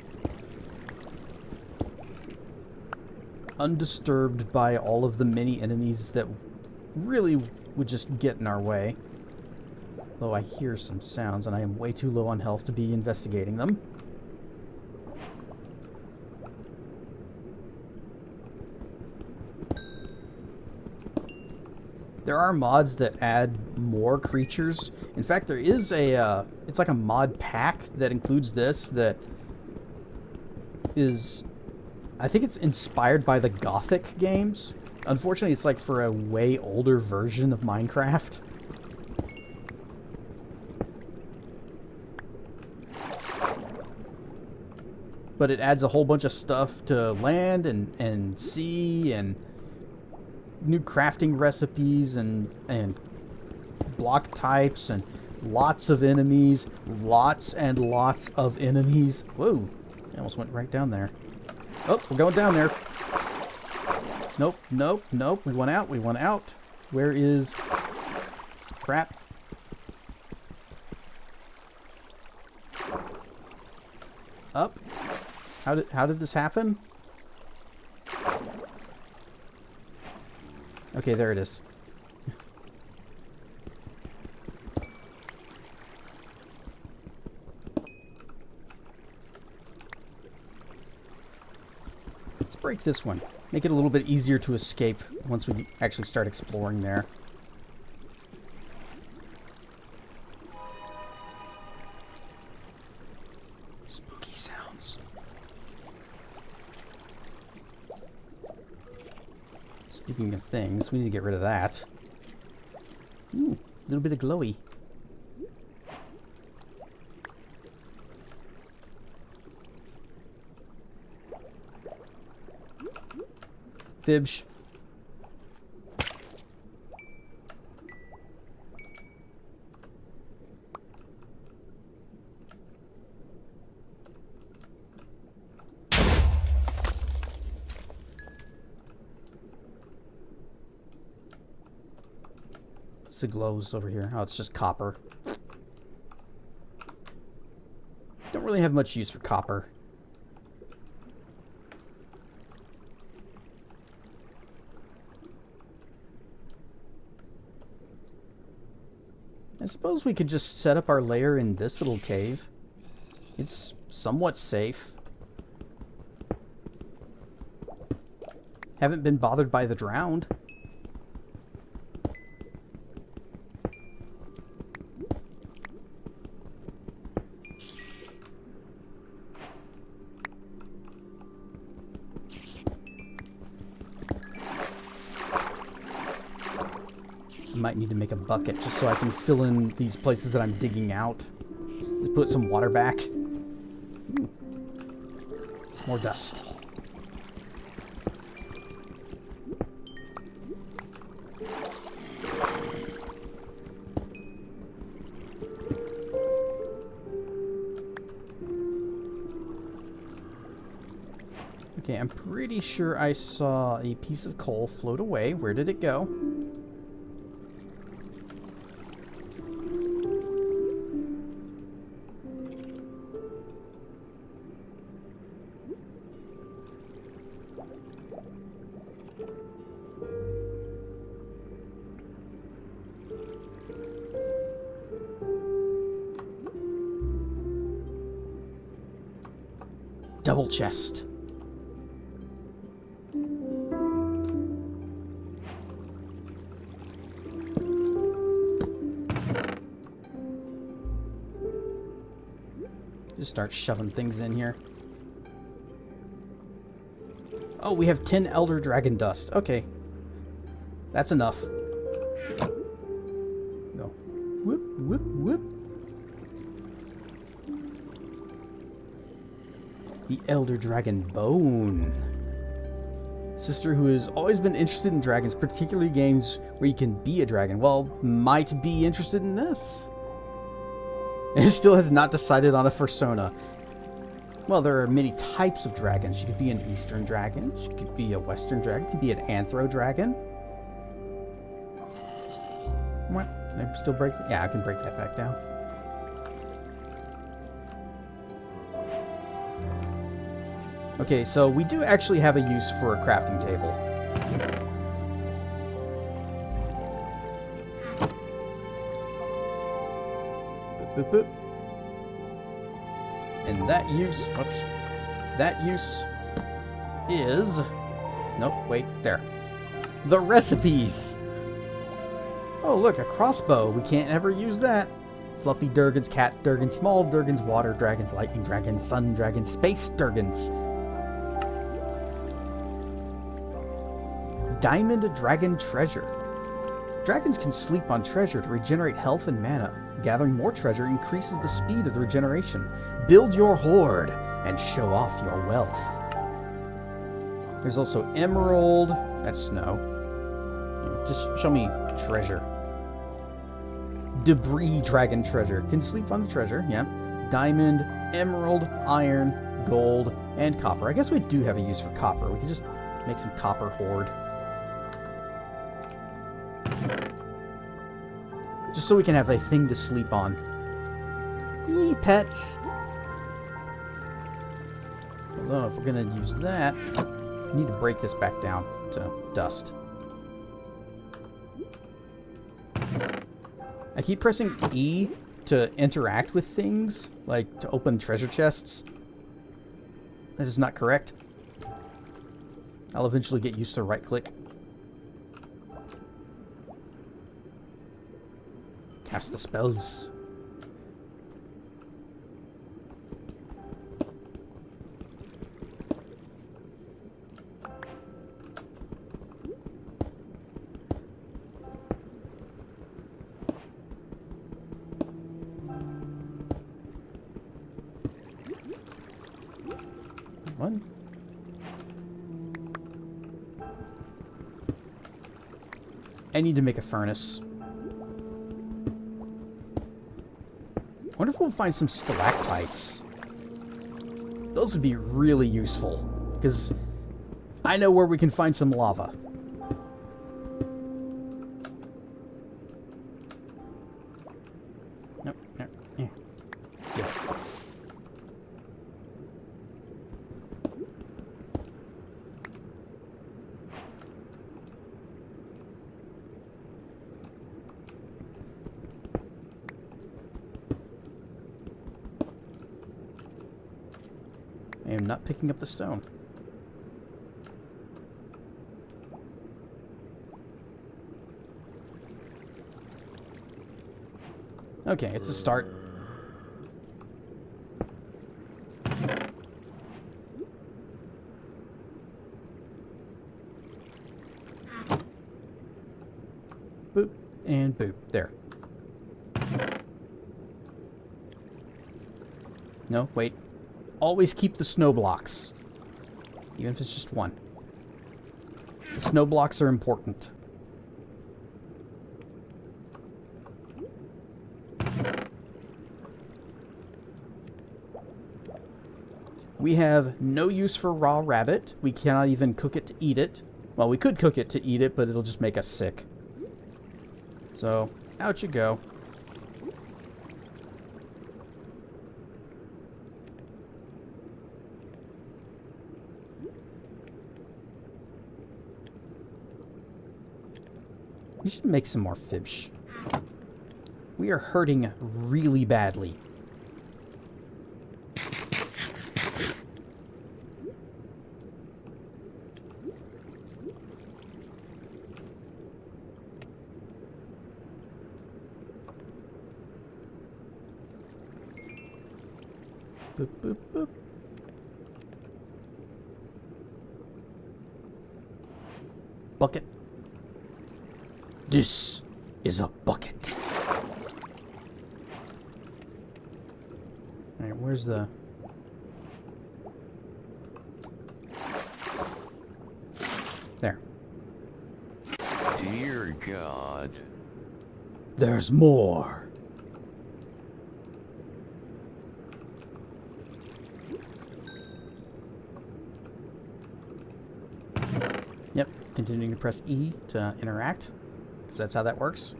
Undisturbed by all of the many enemies that really would just get in our way. Though I hear some sounds and I am way too low on health to be investigating them. There are mods that add more creatures. In fact, there is a, it's like a mod pack that includes this that is, I think it's inspired by the Gothic games. Unfortunately, it's like for a way older version of Minecraft. But it adds a whole bunch of stuff to land and sea and new crafting recipes and block types and lots of enemies. Lots and lots of enemies. Whoa, I almost went right down there. Oh, we're going down there. Nope, nope, nope. We went out, we went out. Where is... Crap. Up. How did this happen? Okay, there it is. Let's break this one. Make it a little bit easier to escape once we actually start exploring there. Spooky sounds. Speaking of things, we need to get rid of that. Ooh, a little bit of glowy. Fibsh. It glows over here. Oh, it's just copper. Don't really have much use for copper. I suppose we could just set up our lair in this little cave. It's somewhat safe. Haven't been bothered by the drowned. Might need to make a bucket just so I can fill in these places that I'm digging out. Just put some water back. Ooh. More dust. Okay, I'm pretty sure I saw a piece of coal float away. Where did it go? Double chest. Just start shoving things in here. Oh, we have 10 Elder Dragon Dust. Okay. That's enough. No. Whoop, whoop, whoop. The Elder Dragon Bone. Sister who has always been interested in dragons, particularly games where you can be a dragon, well, might be interested in this. And still has not decided on a persona. Well, there are many types of dragons. You could be an Eastern dragon. You could be a Western dragon. You could be an Anthro dragon. Can I still break? Yeah, I can break that back down. Okay, so we do actually have a use for a crafting table. Boop, boop, boop. And that use, whoops, that use is, nope, wait, there. The recipes. Oh, look, a crossbow. We can't ever use that. Fluffy Durgans, cat Durgans, small Durgans, water dragons, lightning dragons, sun dragons, space Durgans. Diamond Dragon Treasure. Dragons can sleep on treasure to regenerate health and mana. Gathering more treasure increases the speed of the regeneration. Build your hoard and show off your wealth. There's also Emerald. That's snow. Just show me treasure. Debris Dragon Treasure. Can sleep on the treasure, yeah. Diamond, emerald, iron, gold, and copper. I guess we do have a use for copper. We can just make some copper hoard. Just so we can have a thing to sleep on. Eee, pets. Although, if we're going to use that, we need to break this back down to dust. I keep pressing E to interact with things, like to open treasure chests. That is not correct. I'll eventually get used to right-click. Cast the spells. One. I need to make a furnace. I wonder if we'll find some stalactites. Those would be really useful, because I know where we can find some lava. Nope, nope, yeah. Yeah. I am not picking up the stone. Okay, it's a start. Boop and boop. There. No, wait. Always keep the snow blocks. Even if it's just one. The snow blocks are important. We have no use for raw rabbit. We cannot even cook it to eat it. Well, we could cook it to eat it, but it'll just make us sick. So, out you go. We should make some more fish. We are hurting really badly. Boop, boop, boop. Bucket. This is a bucket. Alright, where's the... There. Dear God. There's more. Yep, continuing to press E to interact. That's how that works.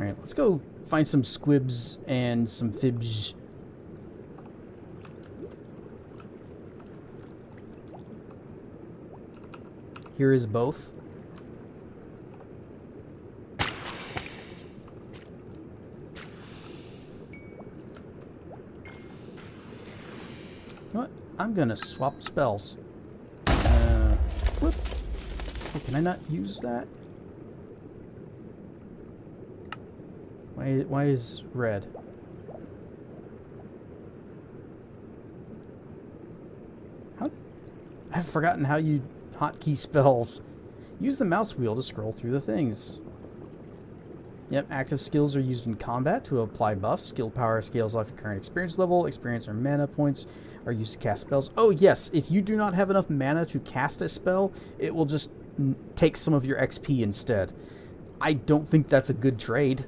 Alright, let's go find some squibs and some fibs. Here is both. You know what? I'm gonna swap spells. Whoop. Oh, can I not use that? Why is red? How? I've forgotten how you hotkey spells. Use the mouse wheel to scroll through the things. Yep, active skills are used in combat to apply buffs. Skill power scales off your current experience level. Experience or mana points are used to cast spells. Oh yes, if you do not have enough mana to cast a spell, it will just take some of your XP instead. I don't think that's a good trade.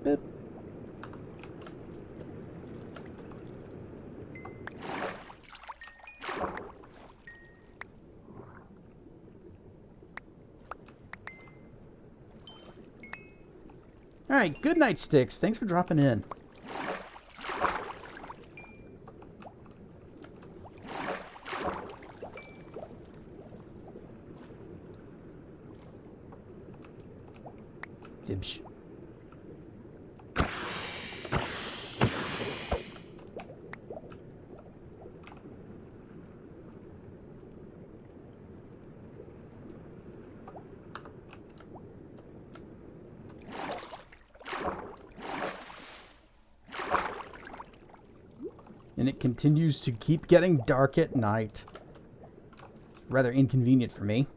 Boop. Alright, good night, Sticks. Thanks for dropping in. Dibsh. And it continues to keep getting dark at night. Rather inconvenient for me.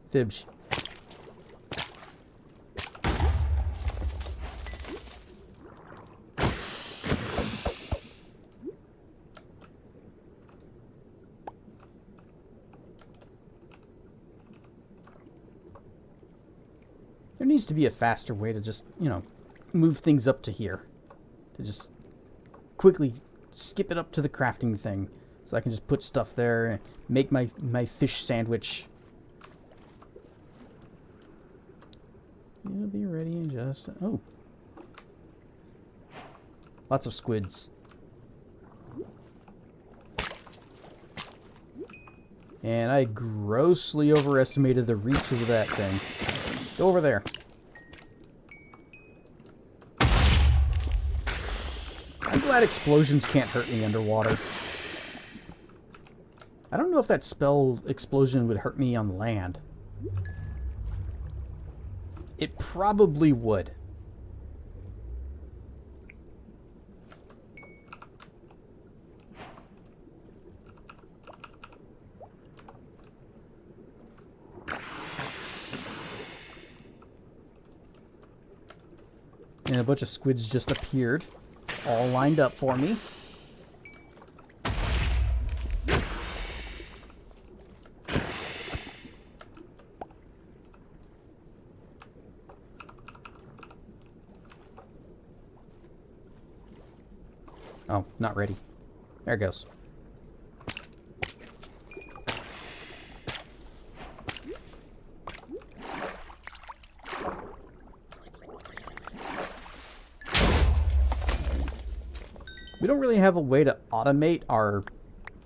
Fibs. There needs to be a faster way to just, you know, move things up to here. To just quickly skip it up to the crafting thing. So I can just put stuff there and make my fish sandwich. It'll be ready in just... Oh. Lots of squids. And I grossly overestimated the reach of that thing. Go over there. I'm glad explosions can't hurt me underwater. I don't know if that spell explosion would hurt me on land. It probably would. And a bunch of squids just appeared, all lined up for me. Oh, not ready. There it goes. We don't really have a way to automate our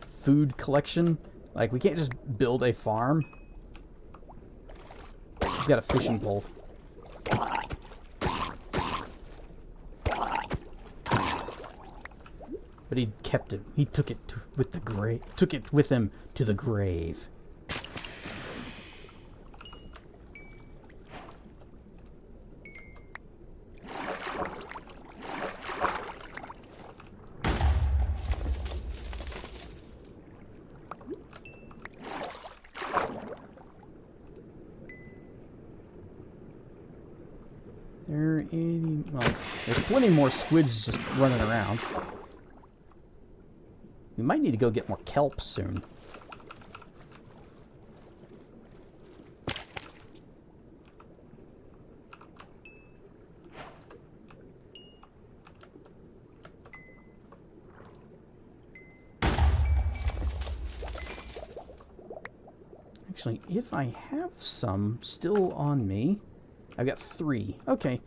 food collection. Like, we can't just build a farm. He's got a fishing pole. But he kept it. He took it with the grave. Took it with him to the grave. Well, there's plenty more squids just running around. We might need to go get more kelp soon. Actually, if I have some still on me... I've got 3. Okay.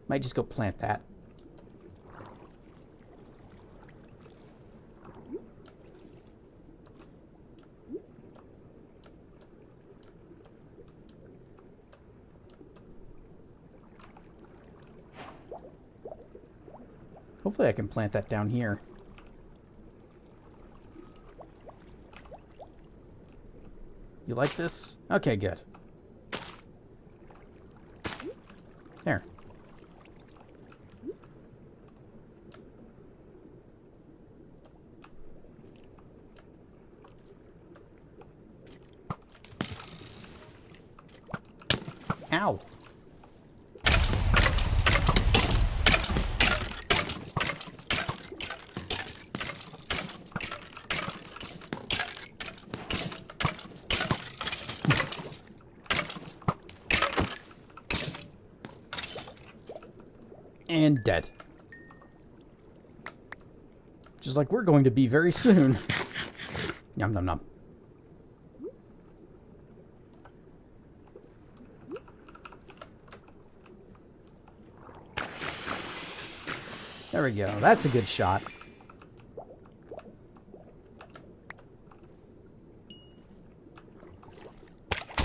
Might just go plant that. Hopefully I can plant that down here. You like this? Okay, good. There. Ow. And dead. Just like we're going to be very soon. Yum nom nom. There we go. That's a good shot.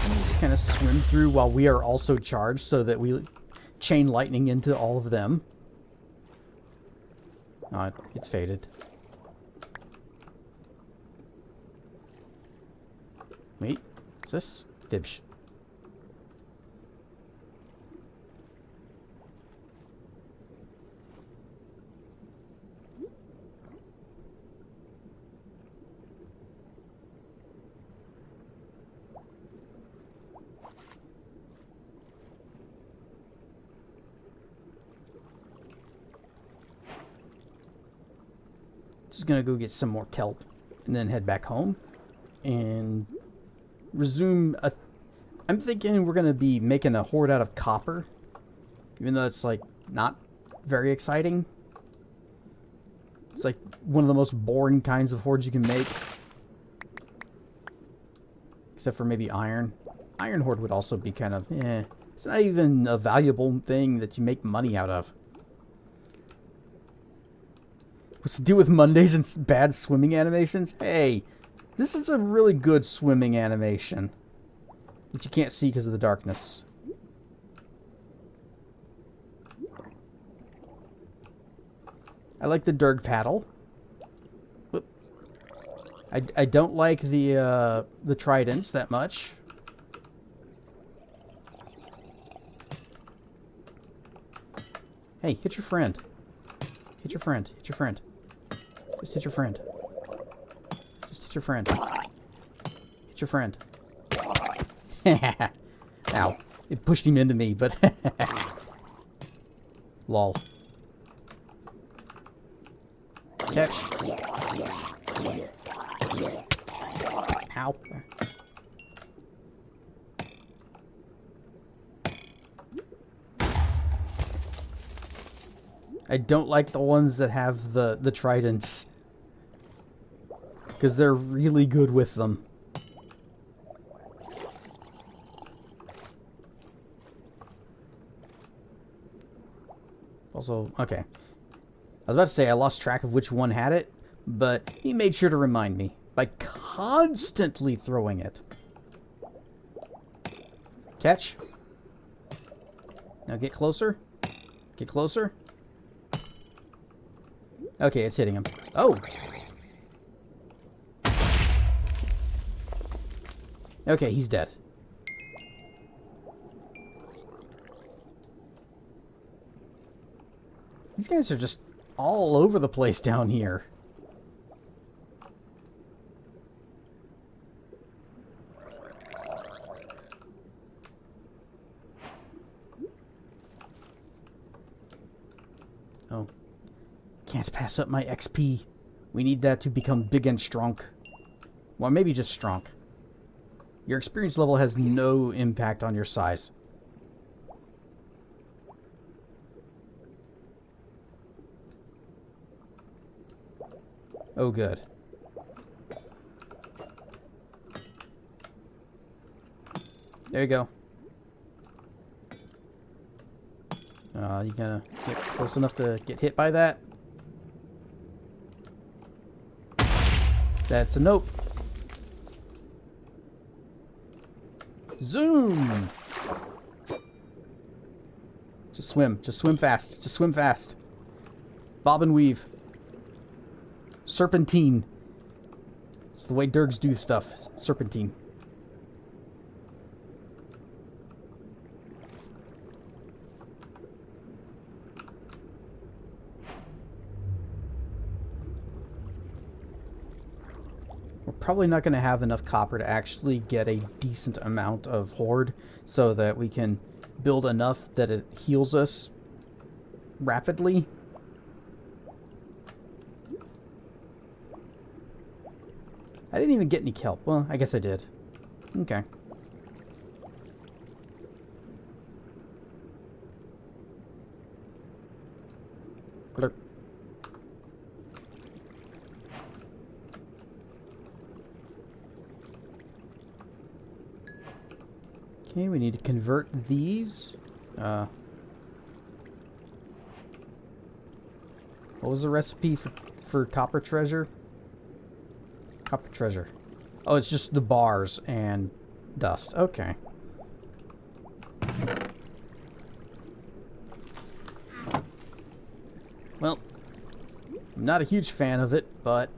Just kind of swim through while we are also charged so that we chain lightning into all of them. Oh, it's faded. Wait, what's this? Fibsh. Just gonna go get some more kelp and then head back home and resume a... I'm thinking we're gonna be making a horde out of copper, even though it's like not very exciting. It's like one of the most boring kinds of hordes you can make, except for maybe iron. Iron horde would also be kind of it's not even a valuable thing that you make money out of. What's to do with Mondays and bad swimming animations? Hey, this is a really good swimming animation that you can't see because of the darkness. I like the Derg paddle. Whoop. I don't like the tridents that much. Hey, hit your friend. Hit your friend. Hit your friend. Just hit your friend. Just hit your friend. Hit your friend. Ow. It pushed him into me, but... Lol. Catch. Ow. I don't like the ones that have the tridents, because they're really good with them. Also, okay. I was about to say I lost track of which one had it, but he made sure to remind me by constantly throwing it. Catch. Now get closer. Get closer. Okay, it's hitting him. Oh! Okay, he's dead. These guys are just all over the place down here. Oh. Can't pass up my XP. We need that to become big and strong. Well, maybe just strong. Your experience level has no impact on your size. Oh, good. There you go. You gonna get close enough to get hit by that? That's a nope. Zoom! Just swim. Just swim fast. Just swim fast. Bob and weave. Serpentine. It's the way Durgs do stuff. Serpentine. We're probably not going to have enough copper to actually get a decent amount of horde so that we can build enough that it heals us rapidly. I didn't even get any kelp. Well, I guess I did. Okay. Blurp. Okay, we need to convert these. What was the recipe for copper treasure? Copper treasure. Oh, it's just the bars and dust. Okay. Well, I'm not a huge fan of it, but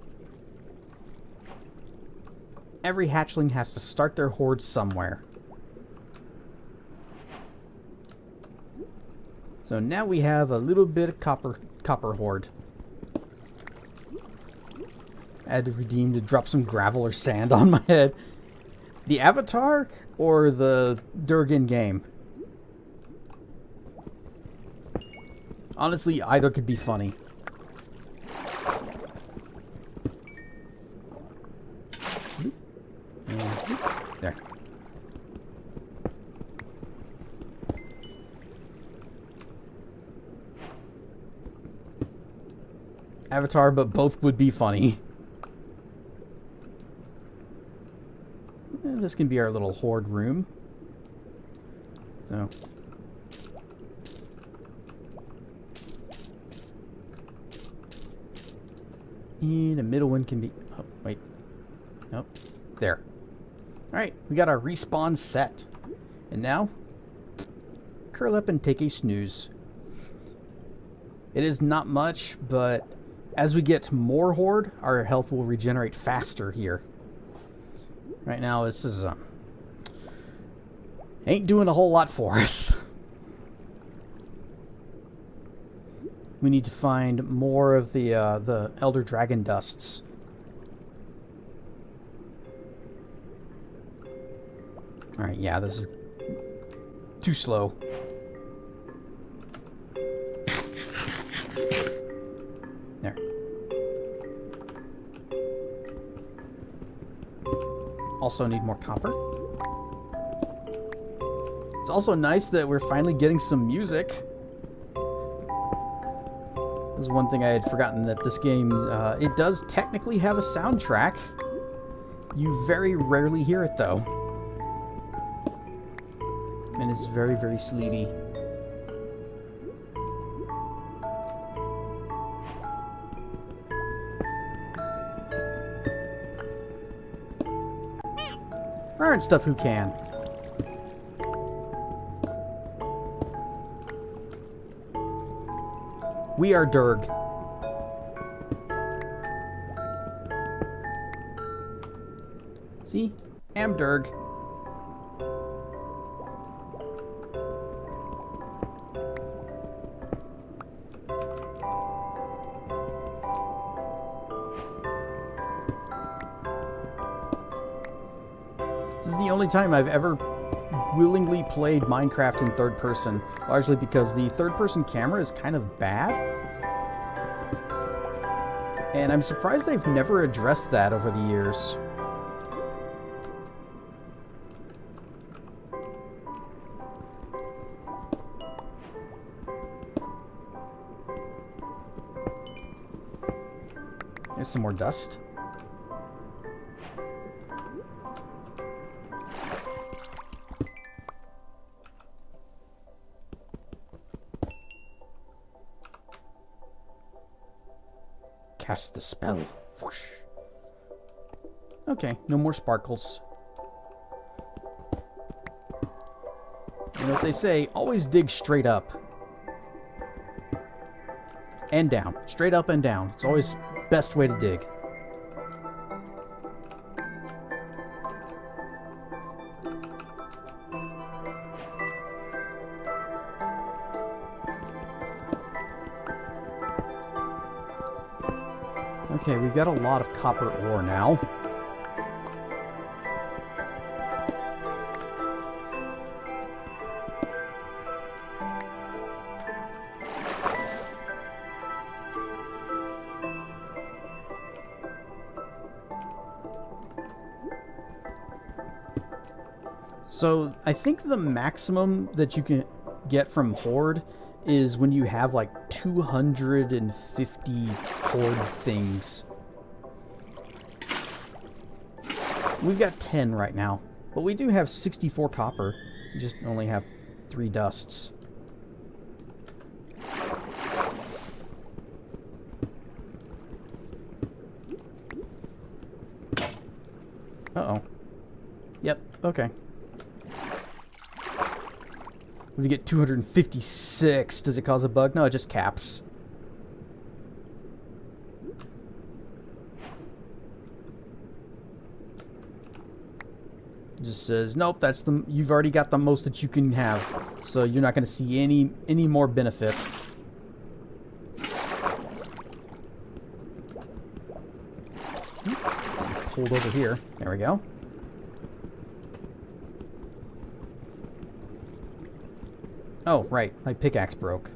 every hatchling has to start their horde somewhere. So now we have a little bit of copper horde. I had to redeem to drop some gravel or sand on my head. The avatar or the Durgan game? Honestly, either could be funny. And there. Avatar, but both would be funny. This can be our little horde room. So. And the middle one can be... Oh, wait. Nope. There. Alright, we got our respawn set. And now, curl up and take a snooze. It is not much, but as we get more horde, our health will regenerate faster here. Right now, this is ain't doing a whole lot for us. We need to find more of the Elder Dragon dusts. All right, yeah, this is too slow. There. Also need more copper. It's also nice that we're finally getting some music. This is one thing I had forgotten, that this game, it does technically have a soundtrack. You very rarely hear it though. And it's very, very sleepy. Aren't stuff who can. We are Durg. See? Am Durg. This is the only time I've ever willingly played Minecraft in third person, largely because the third person camera is kind of bad. And I'm surprised they've never addressed that over the years. There's some more dust. cast the spell. Whoosh. Okay, no more sparkles. You know what they say, always dig straight up. And down. Straight up and down. It's always best way to dig. Okay, we've got a lot of copper ore now. So, I think the maximum that you can get from Horde is when you have like 250 Horde things. We've got 10 right now, but we do have 64 copper. We just only have 3 dusts. Uh-oh. Yep, okay. If you get 256, does it cause a bug? No, it just caps. It just says, nope, that's the you've already got the most that you can have, so you're not going to see any more benefit. Pulled over here. There we go. Oh, right. My pickaxe broke.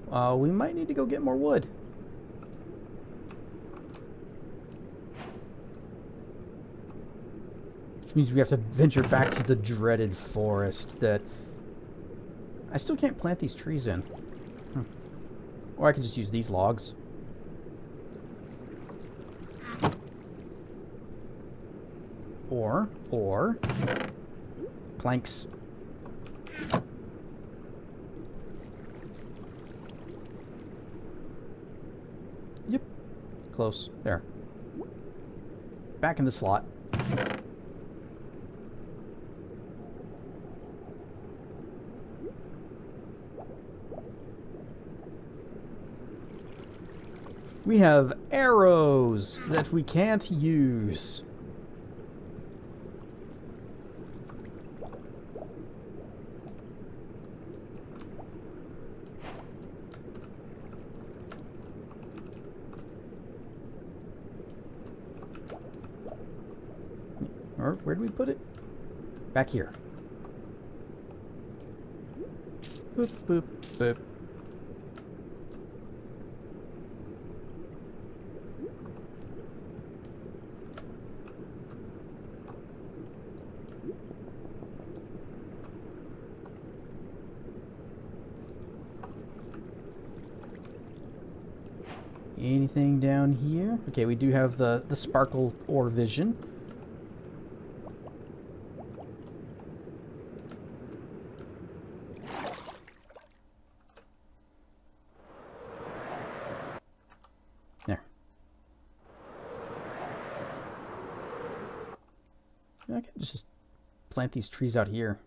We might need to go get more wood. Which means we have to venture back to the dreaded forest that... I still can't plant these trees in. Or I can just use these logs. Or... planks. Yep. Close. There. Back in the slot. We have arrows that we can't use. Or where do we put it? Back here. Boop, boop, boop. Anything down here? Okay, we do have the sparkle ore vision. There. I can just plant these trees out here.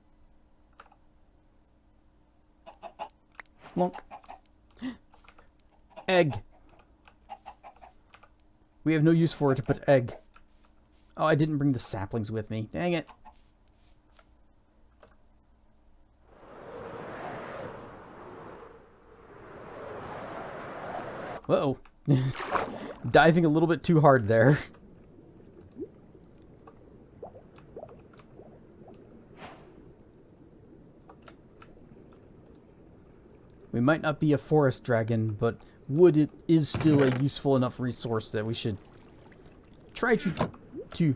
Plonk. Egg. We have no use for it but egg. Oh, I didn't bring the saplings with me. Dang it. Uh-oh. Diving a little bit too hard there. We might not be a forest dragon, but wood is still a useful enough resource that we should try to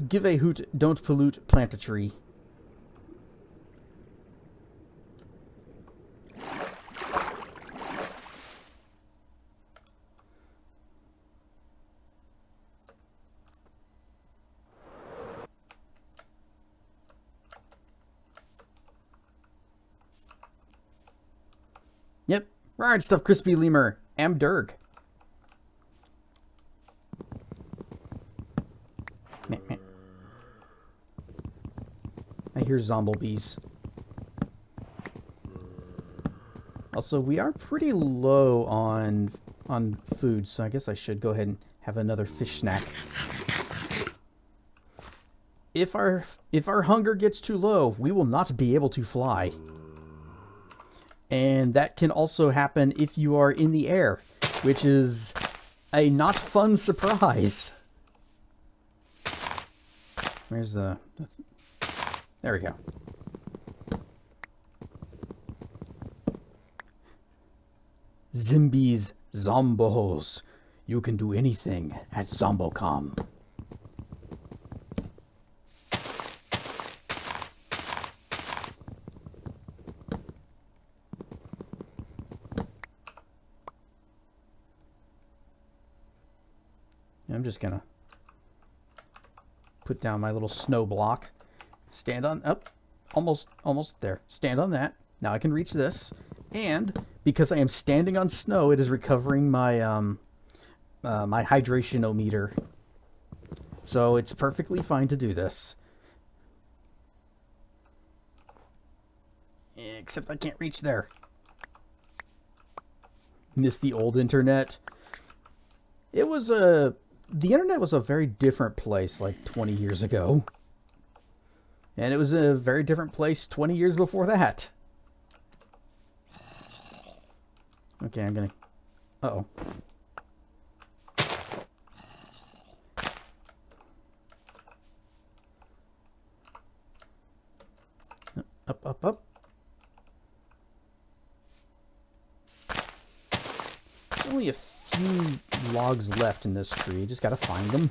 give a hoot, don't pollute, plant a tree. Yep. Right stuff, crispy lemur. Am Durg. Meh, meh. I hear zomblebees. Also, we are pretty low on food, so I guess I should go ahead and have another fish snack. If our hunger gets too low, we will not be able to fly. And that can also happen if you are in the air, which is a not fun surprise. Where's the... There we go. Zombies, zombos. You can do anything at Zombocom. I'm just gonna put down my little snow block. Stand on up, almost there. Stand on that. Now I can reach this, and because I am standing on snow, it is recovering my my hydration-o-meter. So it's perfectly fine to do this. Except I can't reach there. Miss the old internet. It was the internet was a very different place like 20 years ago. And it was a very different place 20 years before that. Okay, I'm gonna... Uh-oh. Up, up, up. There's only a few logs left in this tree. Just gotta find them.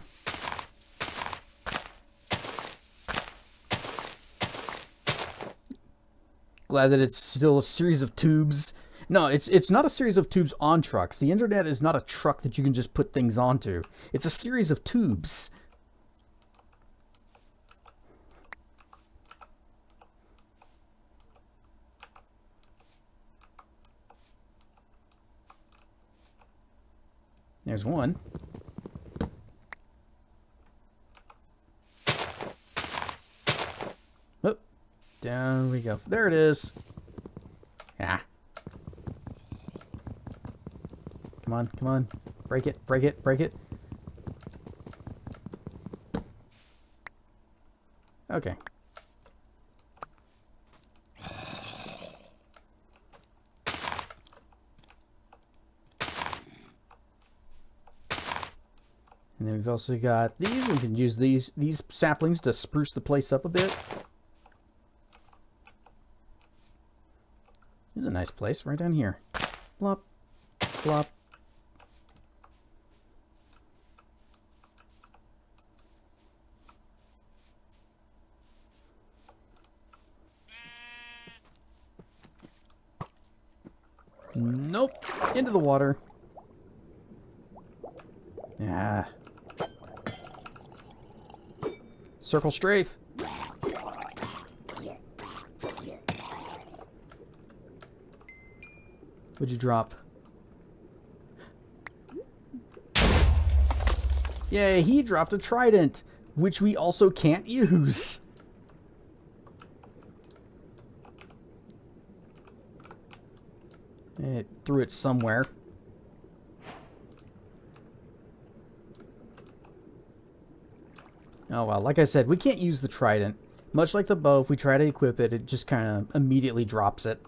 Glad that it's still a series of tubes. No, it's not a series of tubes on trucks. The internet is not a truck that you can just put things onto. It's a series of tubes. There's one. Oh, down we go. There it is. Ah. Come on, come on. Break it, break it, break it. Okay. And then we've also got these. We can use these saplings to spruce the place up a bit. This is a nice place right down here. Plop, plop. Nope. Into the water. Yeah. Circle strafe. What'd you drop? Yay, he dropped a trident, which we also can't use. It threw it somewhere. Oh well, like I said, we can't use the trident. Much like the bow, if we try to equip it, it just kind of immediately drops it.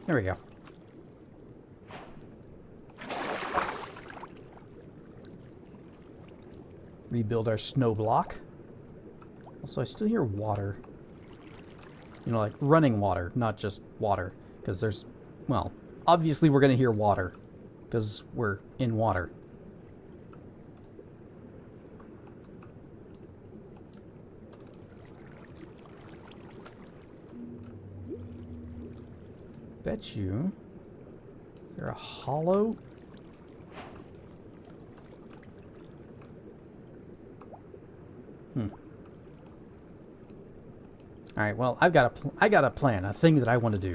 There we go. Rebuild our snow block. Also, I still hear water. You know, like running water, not just water. Because there's, well, obviously we're going to hear water. Because we're in water. Bet you... Is there a hollow? Alright, well, I got a plan, a thing that I want to do.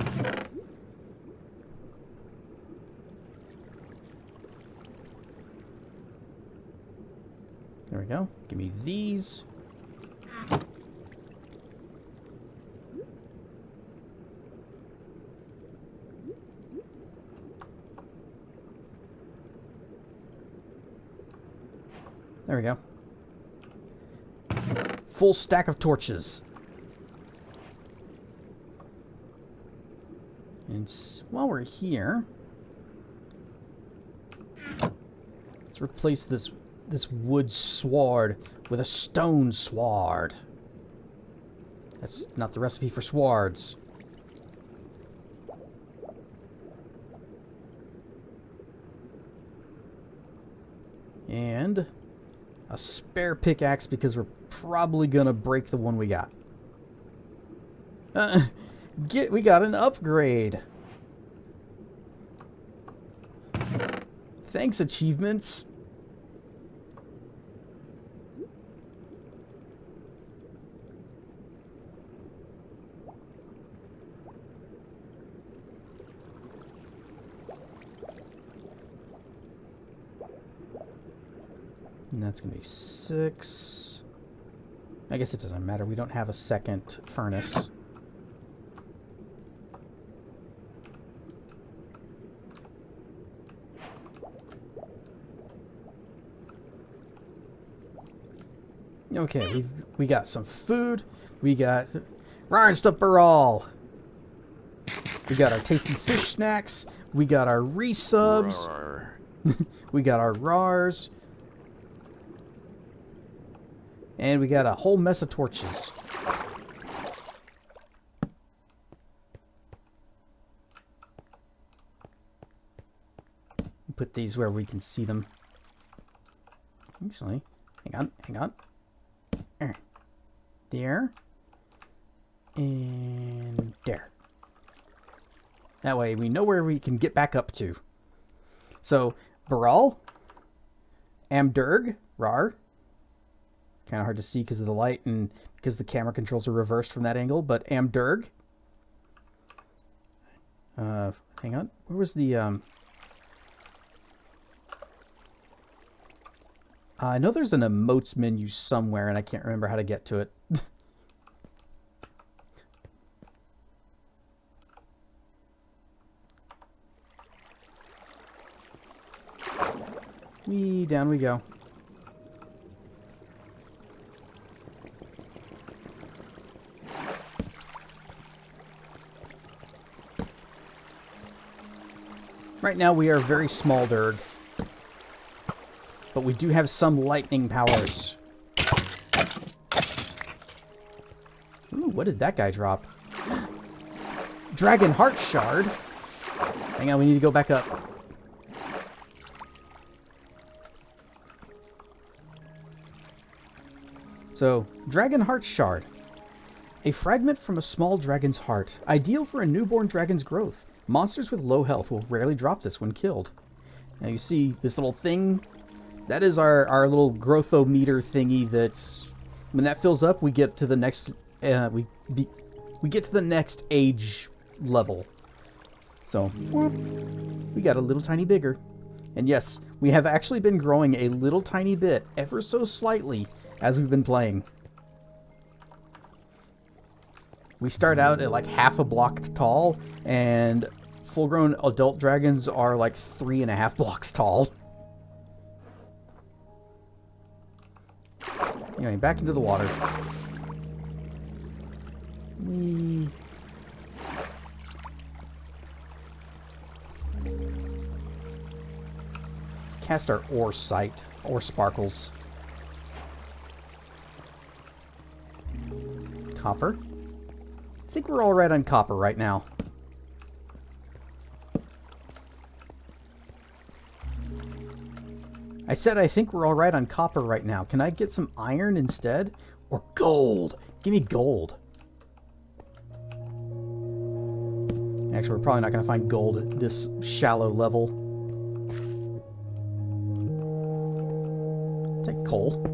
There we go. Give me these. There we go. Full stack of torches. And while we're here, let's replace this wood sword with a stone sword. That's not the recipe for swords. And a spare pickaxe because we're probably gonna break the one we got. We got an upgrade. Thanks, achievements. And that's going to be 6. I guess it doesn't matter. We don't have a second furnace. Okay, we got some food. We got rar stuff barrel. We got our tasty fish snacks. We got our resubs. We got our rars. And we got a whole mess of torches. Put these where we can see them. Actually, hang on. There. And there. That way we know where we can get back up to. So, Baral, Amdurg, Rar. Kind of hard to see because of the light and because the camera controls are reversed from that angle, but Amdurg. Hang on. Where was the... I know there's an emotes menu somewhere, and I can't remember how to get to it. Down we go. Right now we are very small Durg. But we do have some lightning powers. Ooh, what did that guy drop? Dragon Heart Shard. Hang on, we need to go back up. So, Dragon Heart Shard. A fragment from a small dragon's heart. Ideal for a newborn dragon's growth. Monsters with low health will rarely drop this when killed. Now you see this little thing? That is our little growthometer thingy that's... When that fills up, we get to the next... we get to the next age level. So, we got a little tiny bigger. And yes, we have actually been growing a little tiny bit, ever so slightly, as we've been playing. We start out at like half a block tall, and full-grown adult dragons are like 3.5 blocks tall. Anyway, back into the water. Let's cast our ore sight, ore sparkles. Copper. I think we're all right on copper right now. I said I think we're all right on copper right now. Can I get some iron instead? Or gold? Give me gold. Actually, we're probably not going to find gold at this shallow level. Take coal.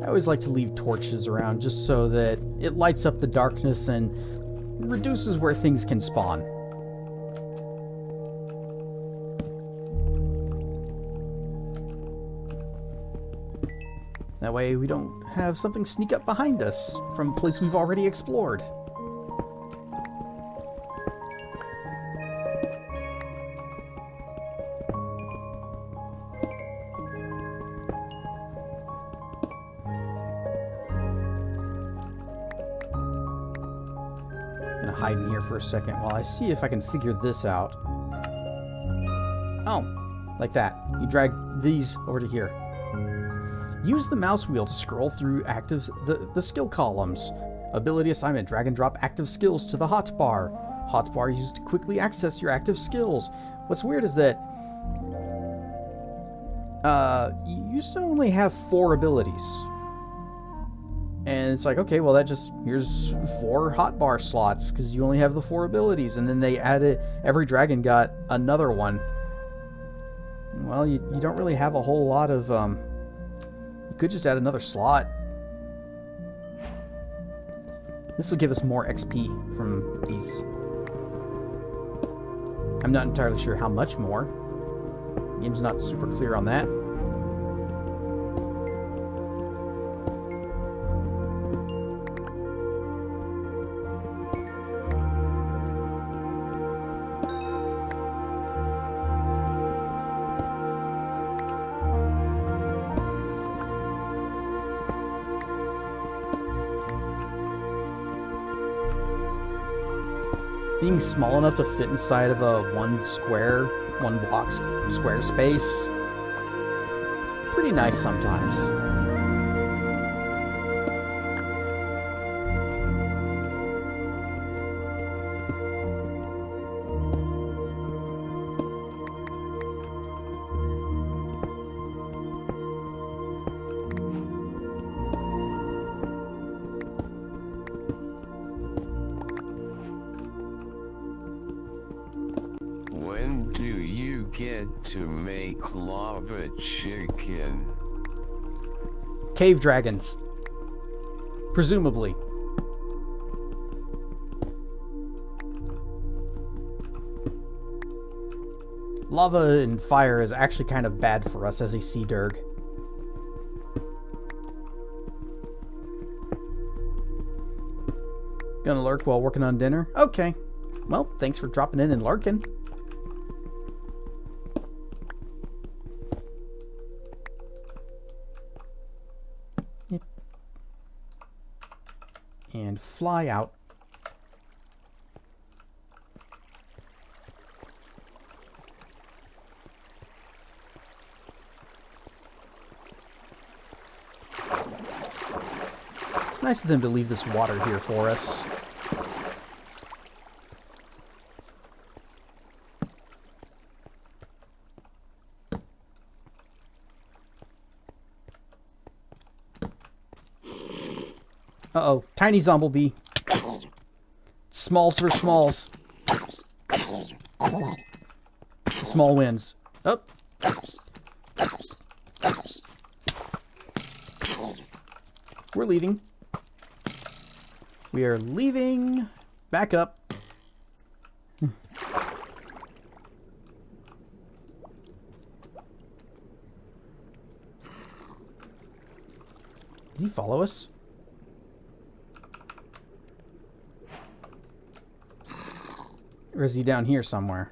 I always like to leave torches around just so that it lights up the darkness and reduces where things can spawn. That way we don't have something sneak up behind us from a place we've already explored. I'm gonna hide in here for a second while I see if I can figure this out. Oh, like that. You drag these over to here. Use the mouse wheel to scroll through the skill columns. Ability assignment. Drag and drop active skills to the hotbar. Hotbar used to quickly access your active skills. What's weird is that you used to only have 4 abilities. And it's like, okay, well, here's 4 hotbar slots because you only have the 4 abilities. And then they added, every dragon got another one. Well, you don't really have a whole lot of, you could just add another slot. This will give us more XP from these. I'm not entirely sure how much more. The game's not super clear on that. Being small enough to fit inside of a one block square space, pretty nice sometimes. When do you get to make lava chicken? Cave dragons. Presumably. Lava and fire is actually kind of bad for us as a sea dirg. Gonna lurk while working on dinner? Okay. Well, thanks for dropping in and lurking. And fly out. It's nice of them to leave this water here for us. Uh-oh, tiny zomblebee. Smalls for smalls. Small wins. Oh. We're leaving. We are leaving. Back up. Did he follow us? Or is he down here somewhere?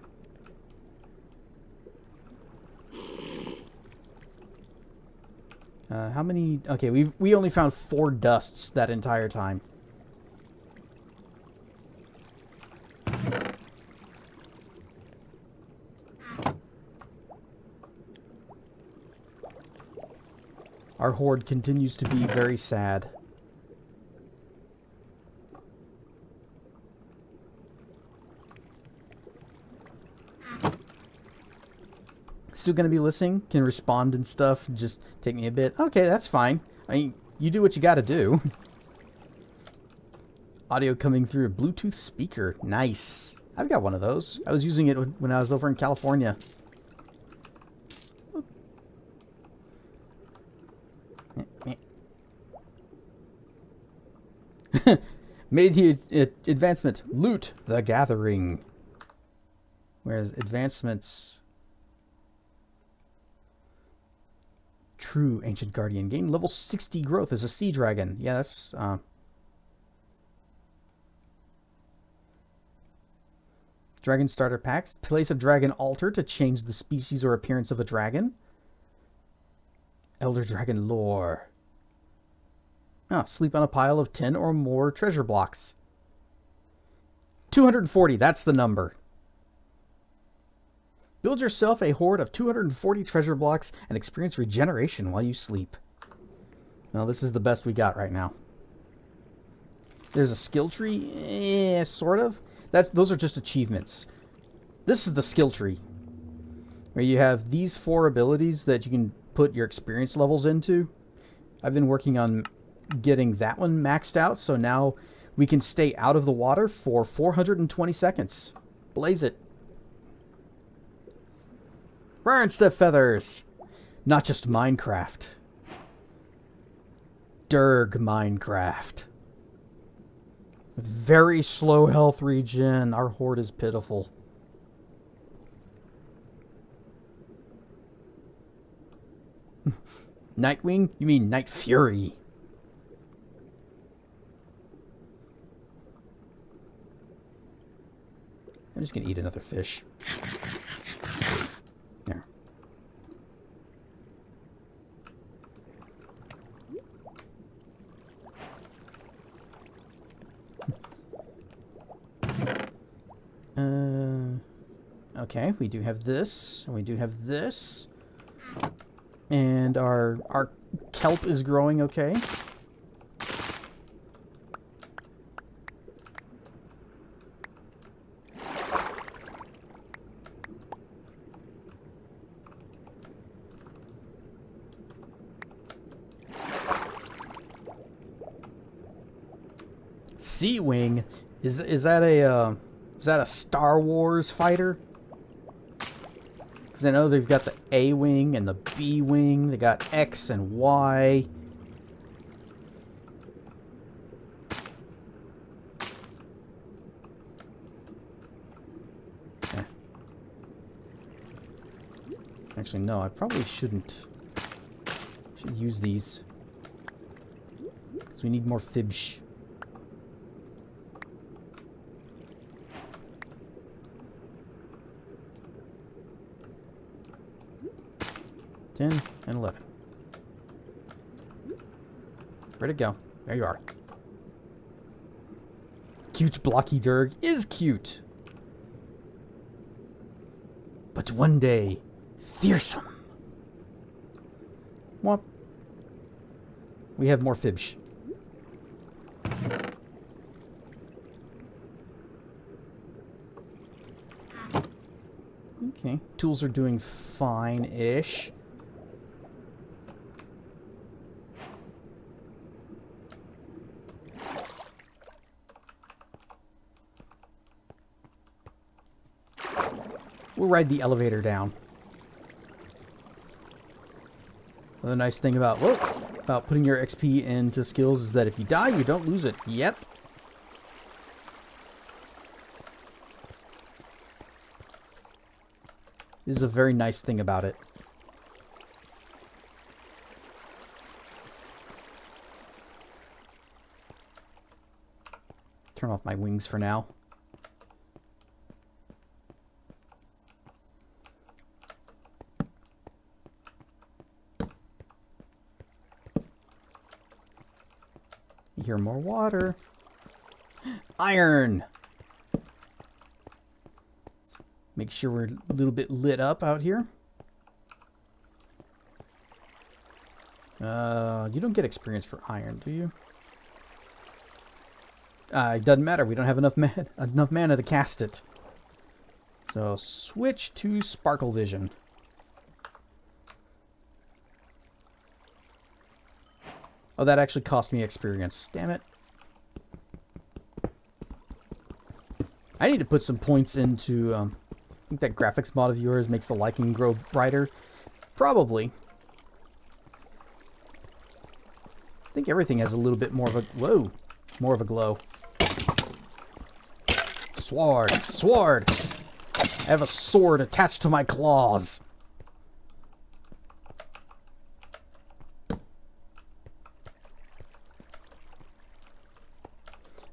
How many? Okay, we only found 4 dusts that entire time. Our horde continues to be very sad. Still gonna be listening, can respond and stuff, just take me a bit. Okay, that's fine. I mean, you do what you gotta do. Audio coming through a Bluetooth speaker. Nice. I've got one of those. I was using it when I was over in California. Made the advancement. Loot the gathering. Whereas advancements... True Ancient Guardian. Gain level 60 growth as a sea dragon. Yeah, that's... Dragon starter packs. Place a dragon altar to change the species or appearance of a dragon. Elder Dragon lore. Oh, sleep on a pile of 10 or more treasure blocks. 240, that's the number. Build yourself a hoard of 240 treasure blocks and experience regeneration while you sleep. Well, this is the best we got right now. There's a skill tree, sort of. Those are just achievements. This is the skill tree, where you have these 4 abilities that you can put your experience levels into. I've been working on getting that one maxed out, so now we can stay out of the water for 420 seconds. Blaze it. Burn stiff feathers. Not just Minecraft. Derg Minecraft. With very slow health regen. Our horde is pitiful. Nightwing? You mean Night Fury. I'm just going to eat another fish. There. Okay, we do have this, and we do have this. And our kelp is growing okay. Sea-Wing? Is that a Star Wars fighter? Because I know they've got the A-Wing and the B-Wing. They got X and Y. Eh. Actually, no, I probably shouldn't. Should use these. Because we need more fibsh. And 11. Where'd it go? There you are. Cute blocky Durg is cute. But one day, fearsome. What? We have more fibsh. Okay, tools are doing fine-ish. We'll ride the elevator down. The nice thing about putting your XP into skills is that if you die, you don't lose it. Yep. This is a very nice thing about it. Turn off my wings for now. Hear more water. Iron! Make sure we're a little bit lit up out here. You don't get experience for iron, do you? It doesn't matter. We don't have enough mana to cast it. So switch to Sparkle Vision. Oh, that actually cost me experience. Damn it. I need to put some points into... I think that graphics mod of yours makes the liking grow brighter. Probably. I think everything has a little bit more of a... Whoa! More of a glow. Sword! Sword! I have a sword attached to my claws.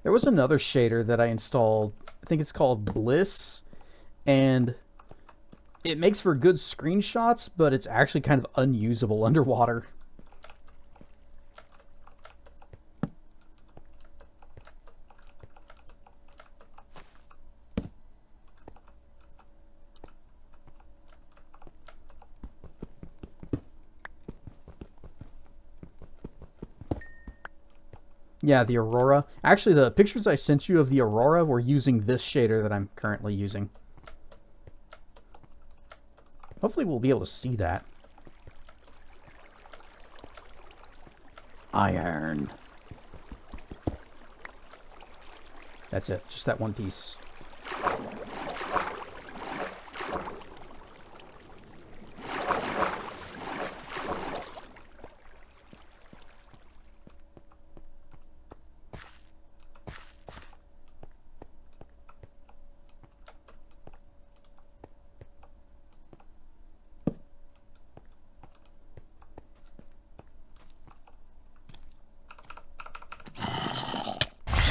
There was another shader that I installed. I think it's called Bliss. And it makes for good screenshots, but it's actually kind of unusable underwater. Yeah, the Aurora. Actually, the pictures I sent you of the Aurora were using this shader that I'm currently using. Hopefully we'll be able to see that. Iron. That's it. Just that one piece.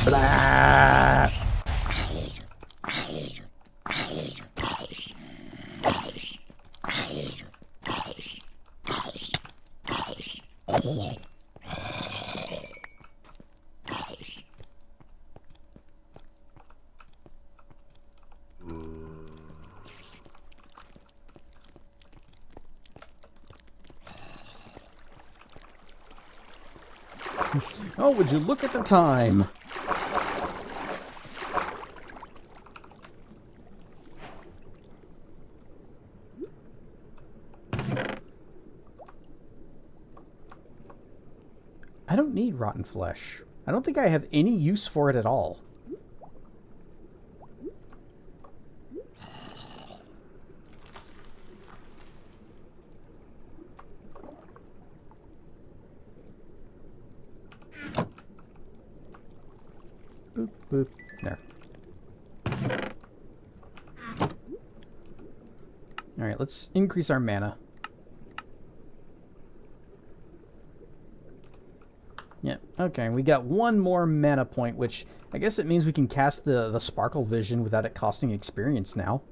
Blah. Oh, would you look at the time? I don't need rotten flesh. I don't think I have any use for it at all. Boop, boop. There. Alright, let's increase our mana. Yeah, okay, we got one more mana point, which I guess it means we can cast the Sparkle Vision without it costing experience now.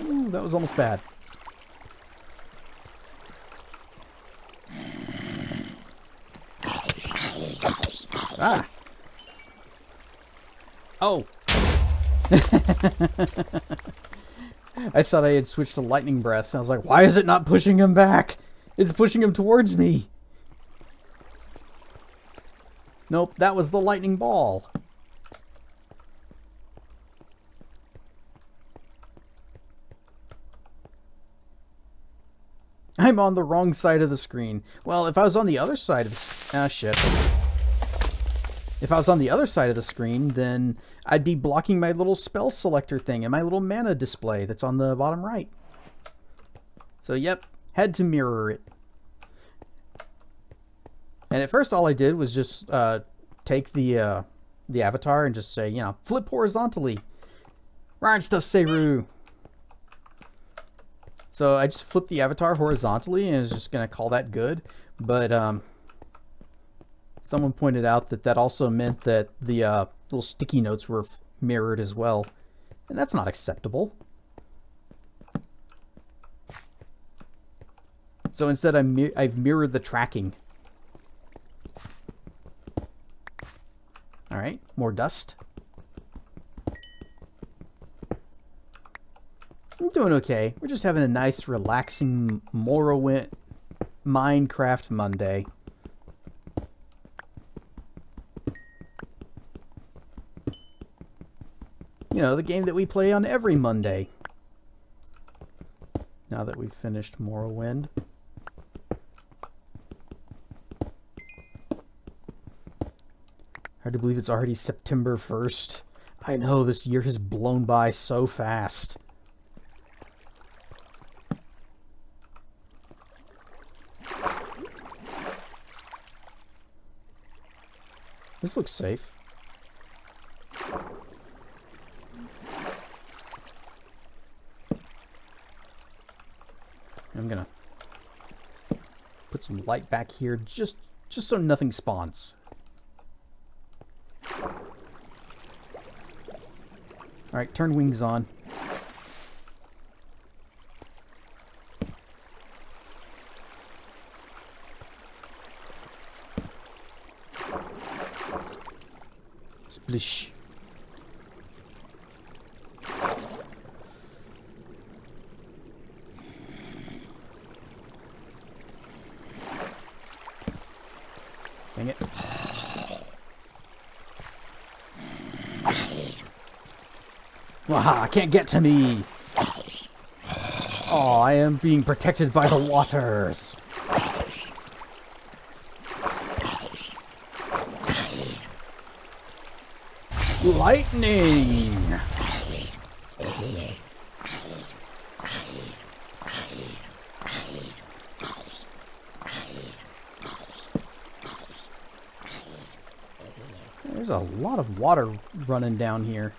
Ooh, that was almost bad. Ah! Oh! I thought I had switched to Lightning Breath. I was like, why is it not pushing him back? It's pushing him towards me. Nope, that was the Lightning Ball. I'm on the wrong side of the screen. Well, if I was on the other side of the... Ah, shit. If I was on the other side of the screen, then I'd be blocking my little spell selector thing and my little mana display that's on the bottom right. So, yep, had to mirror it. And at first, all I did was just take the avatar and just say, you know, flip horizontally. Ryan stuff, Seru. So I just flipped the avatar horizontally and was just going to call that good. But someone pointed out that that also meant that the little sticky notes were mirrored as well. And that's not acceptable. So instead I've mirrored the tracking. Alright, more dust. I'm doing okay. We're just having a nice, relaxing Morrowind Minecraft Monday. You know, the game that we play on every Monday. Now that we've finished Morrowind. Hard to believe it's already September 1st. I know, this year has blown by so fast. This looks safe. I'm gonna put some light back here just so nothing spawns. Alright, turn wings on. Splish. Dang it. Waha, can't get to me! Oh, I am being protected by the waters! Lightning! There's a lot of water running down here.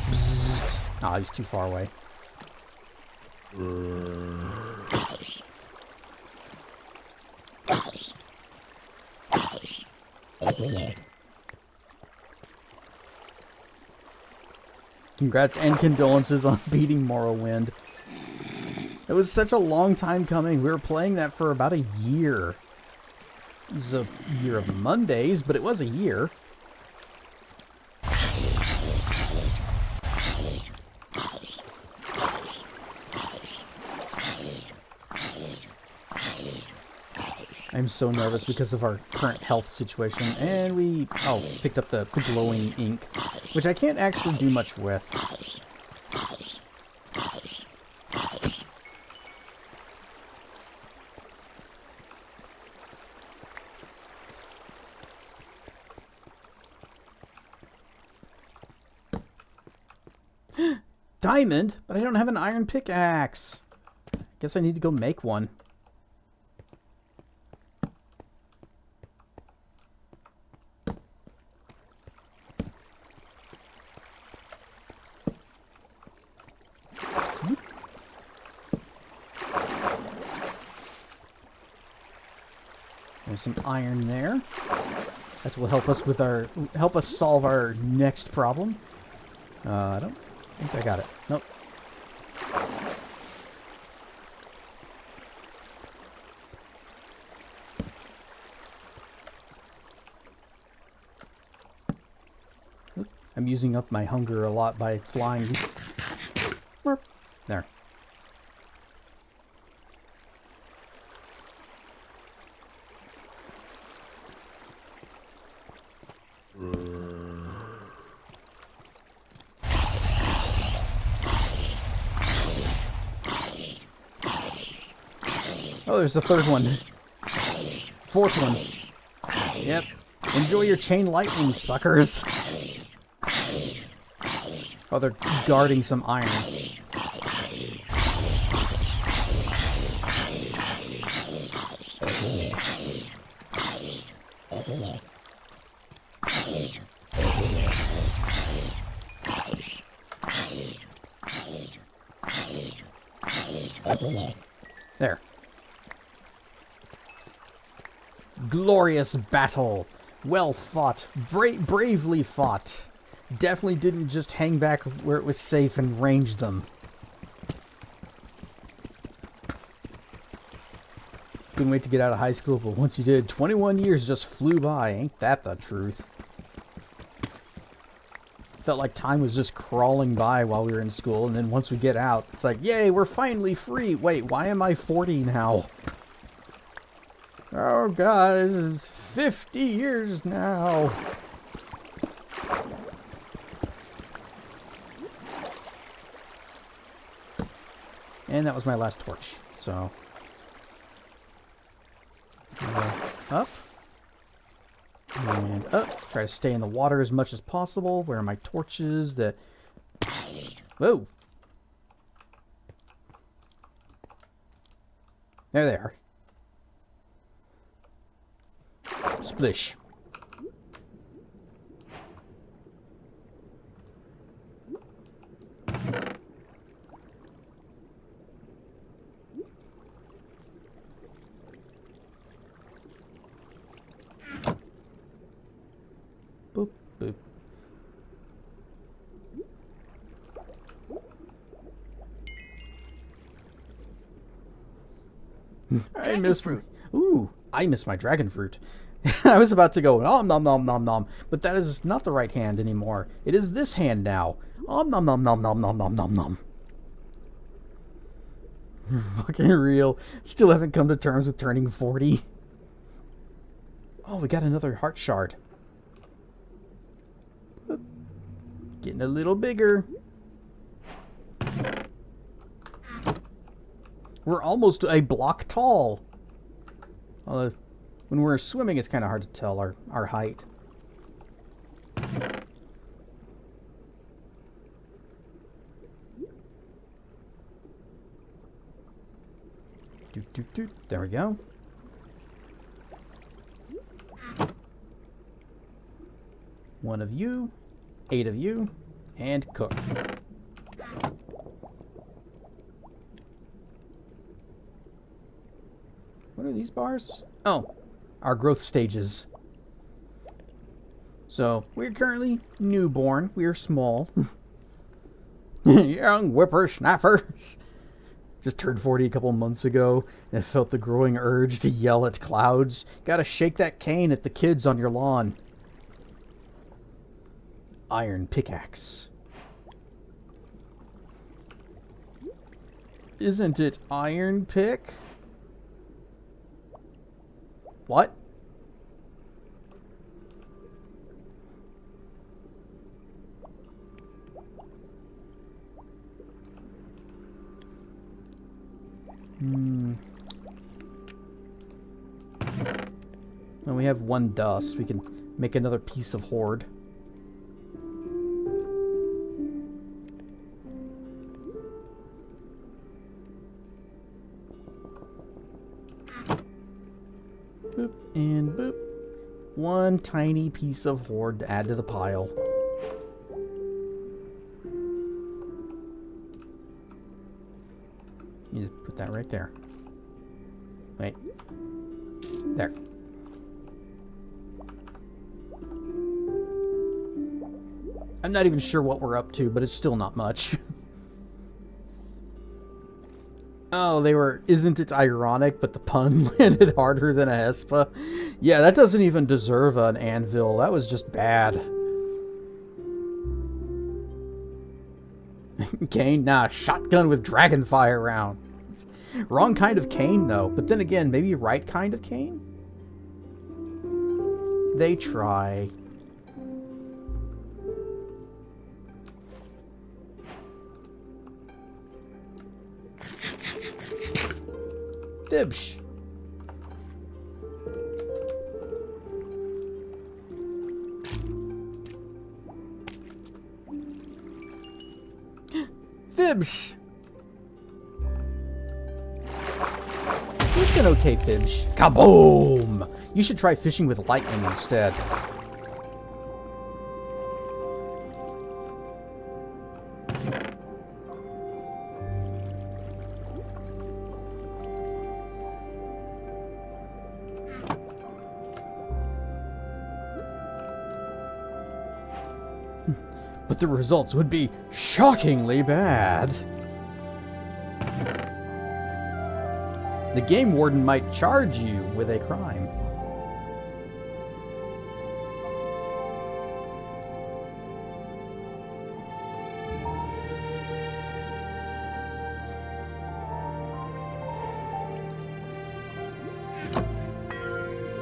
Bzzzt. Ah, he's too far away. Congrats and condolences on beating Morrowind. It was such a long time coming. We were playing that for about a year. It was a year of Mondays, but it was a year. I'm so nervous because of our current health situation. And we, picked up the glowing ink, which I can't actually do much with. Diamond? But I don't have an iron pickaxe. Guess I need to go make one. There's some iron there. That will help us with help us solve our next problem. I don't think I got it. Nope. Oop. I'm using up my hunger a lot by flying. There. Oh, there's the third one. Fourth one. Yep. Enjoy your chain lightning, suckers. Oh, they're guarding some iron. There. Glorious battle. Well fought. Bravely fought. Definitely didn't just hang back where it was safe and range them. Couldn't wait to get out of high school, but once you did, 21 years just flew by. Ain't that the truth? Felt like time was just crawling by while we were in school, and then once we get out, it's like, yay, we're finally free. Wait, why am I 40 now? Oh god, this is 50 years now. And that was my last torch. So, up. And up. Try to stay in the water as much as possible. Where are my torches that... Whoa! There they are. Splish. Boop, boop. I miss fruit. Ooh, I miss my dragon fruit. I was about to go nom nom nom nom nom, but that is not the right hand anymore. It is this hand now. Nom nom nom nom nom nom nom nom nom. Fucking real. Still haven't come to terms with turning 40. Oh, we got another heart shard. Getting a little bigger. We're almost a block tall. Although, when we're swimming, it's kind of hard to tell our height. Doot, doot, doot. There we go. One of you, 8 of you, and cook. What are these bars? Oh, our growth stages. So, we're currently newborn. We're small. Young whippersnappers. Just turned 40 a couple months ago and felt the growing urge to yell at clouds. Gotta shake that cane at the kids on your lawn. Iron pickaxe. Isn't it iron pick? What? Well, we have 1 dust. We can make another piece of hoard. Boop and boop. 1 tiny piece of hoard to add to the pile. You just put that right there. Wait. There. I'm not even sure what we're up to, but it's still not much. Oh, they were... Isn't it ironic, but the pun landed harder than a Hespa? Yeah, that doesn't even deserve an anvil. That was just bad. Cane? Nah, shotgun with dragon fire round. It's wrong kind of cane, though. But then again, maybe right kind of cane? They try. Fibsh. Fibsh. It's an okay fibsh. Kaboom! You should try fishing with lightning instead. But the results would be shockingly bad. The game warden might charge you with a crime.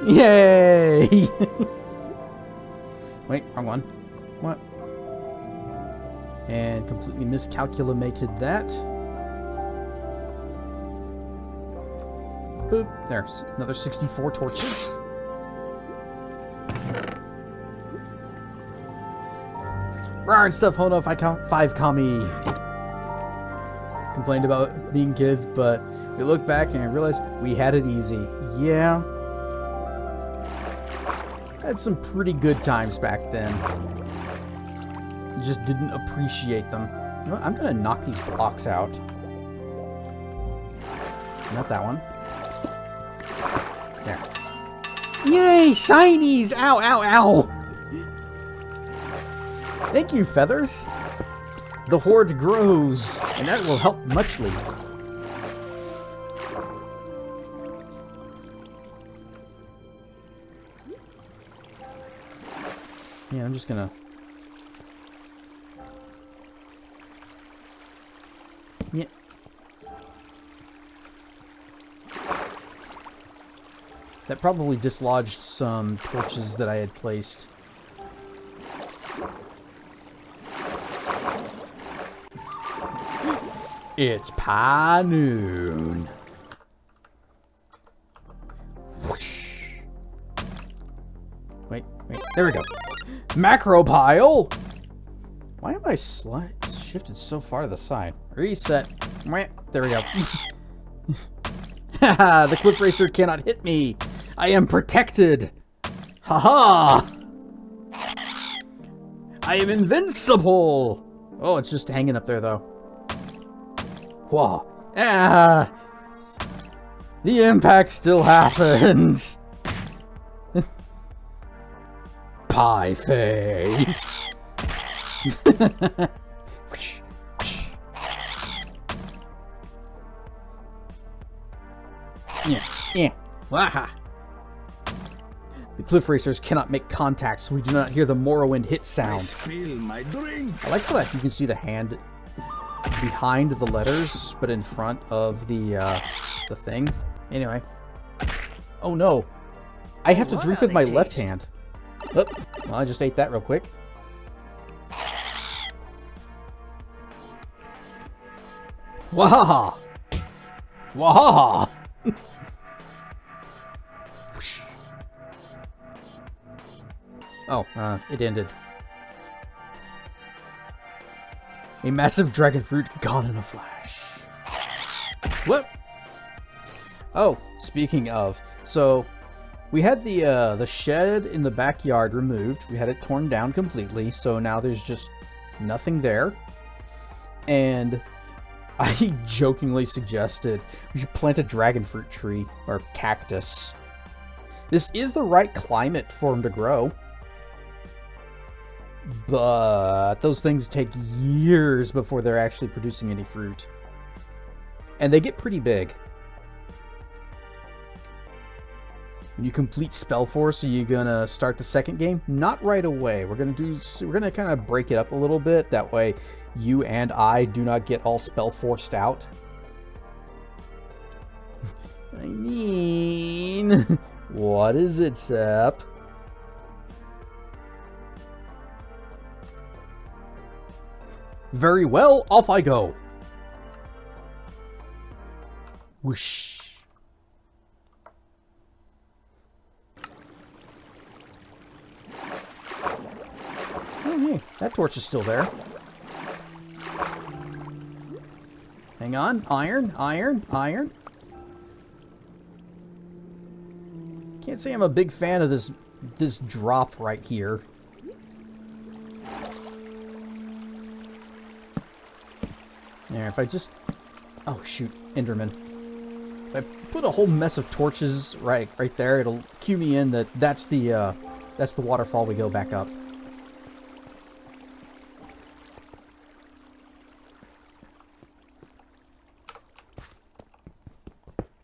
Yay! Wait, wrong one. What? And completely miscalculated that. Boop. There's another 64 torches. Rar and stuff. Hold on, 5 kami. Complained about being kids, but we look back and I realized we had it easy. Yeah. Had some pretty good times back then. Just didn't appreciate them. You know what? I'm gonna knock these blocks out. Not that one. There. Yay! Shinies! Ow, ow, ow! Thank you, Feathers. The horde grows, and that will help muchly. Yeah, I'm just gonna... Yeah. That probably dislodged some torches that I had placed. It's pie noon. Whoosh. Wait. There we go. Macro pile. Why am I shifted so far to the side? Reset. There we go. Haha, the cliff racer cannot hit me. I am protected. Haha. I am invincible. Oh, it's just hanging up there though. Whoa. Ah! The impact still happens! Pie face! Yeah. Waha! The cliff racers cannot make contact, so we do not hear the Morrowind hit I sound. spill my drink. I like how that you can see the hand behind the letters, but in front of the thing. Anyway. Oh no. I have to drink with my left hand. Oh, well, I just ate that real quick. Wahaha! Wahaha! Oh, it ended. A massive dragon fruit gone in a flash. What? Oh, speaking of, so we had the shed in the backyard removed. We had it torn down completely, so now there's just nothing there. And I jokingly suggested we should plant a dragon fruit tree or cactus. This is the right climate for them to grow. But those things take years before they're actually producing any fruit. And they get pretty big. When you complete Spellforce, are you gonna start the second game? Not right away. We're gonna kind of break it up a little bit. That way you and I do not get all Spellforced out. I mean, what is it, Sep? Very well, off I go. Whoosh. Oh, hey, that torch is still there. Hang on. Iron, iron, iron. Can't say I'm a big fan of this drop right here. There, if I just... Oh, shoot. Enderman. If I put a whole mess of torches right there, it'll cue me in that that's the waterfall we go back up.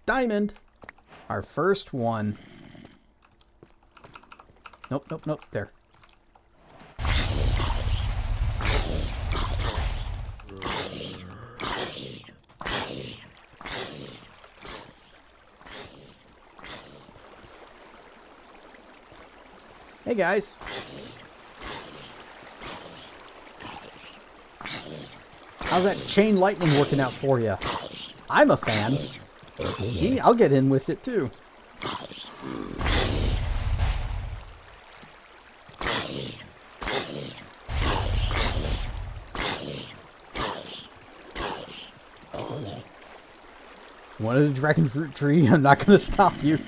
Diamond! Our first one. Nope, nope, nope. There. Hey guys. How's that chain lightning working out for you? I'm a fan. See, I'll get in with it too. Wanted a dragon fruit tree? I'm not gonna stop you.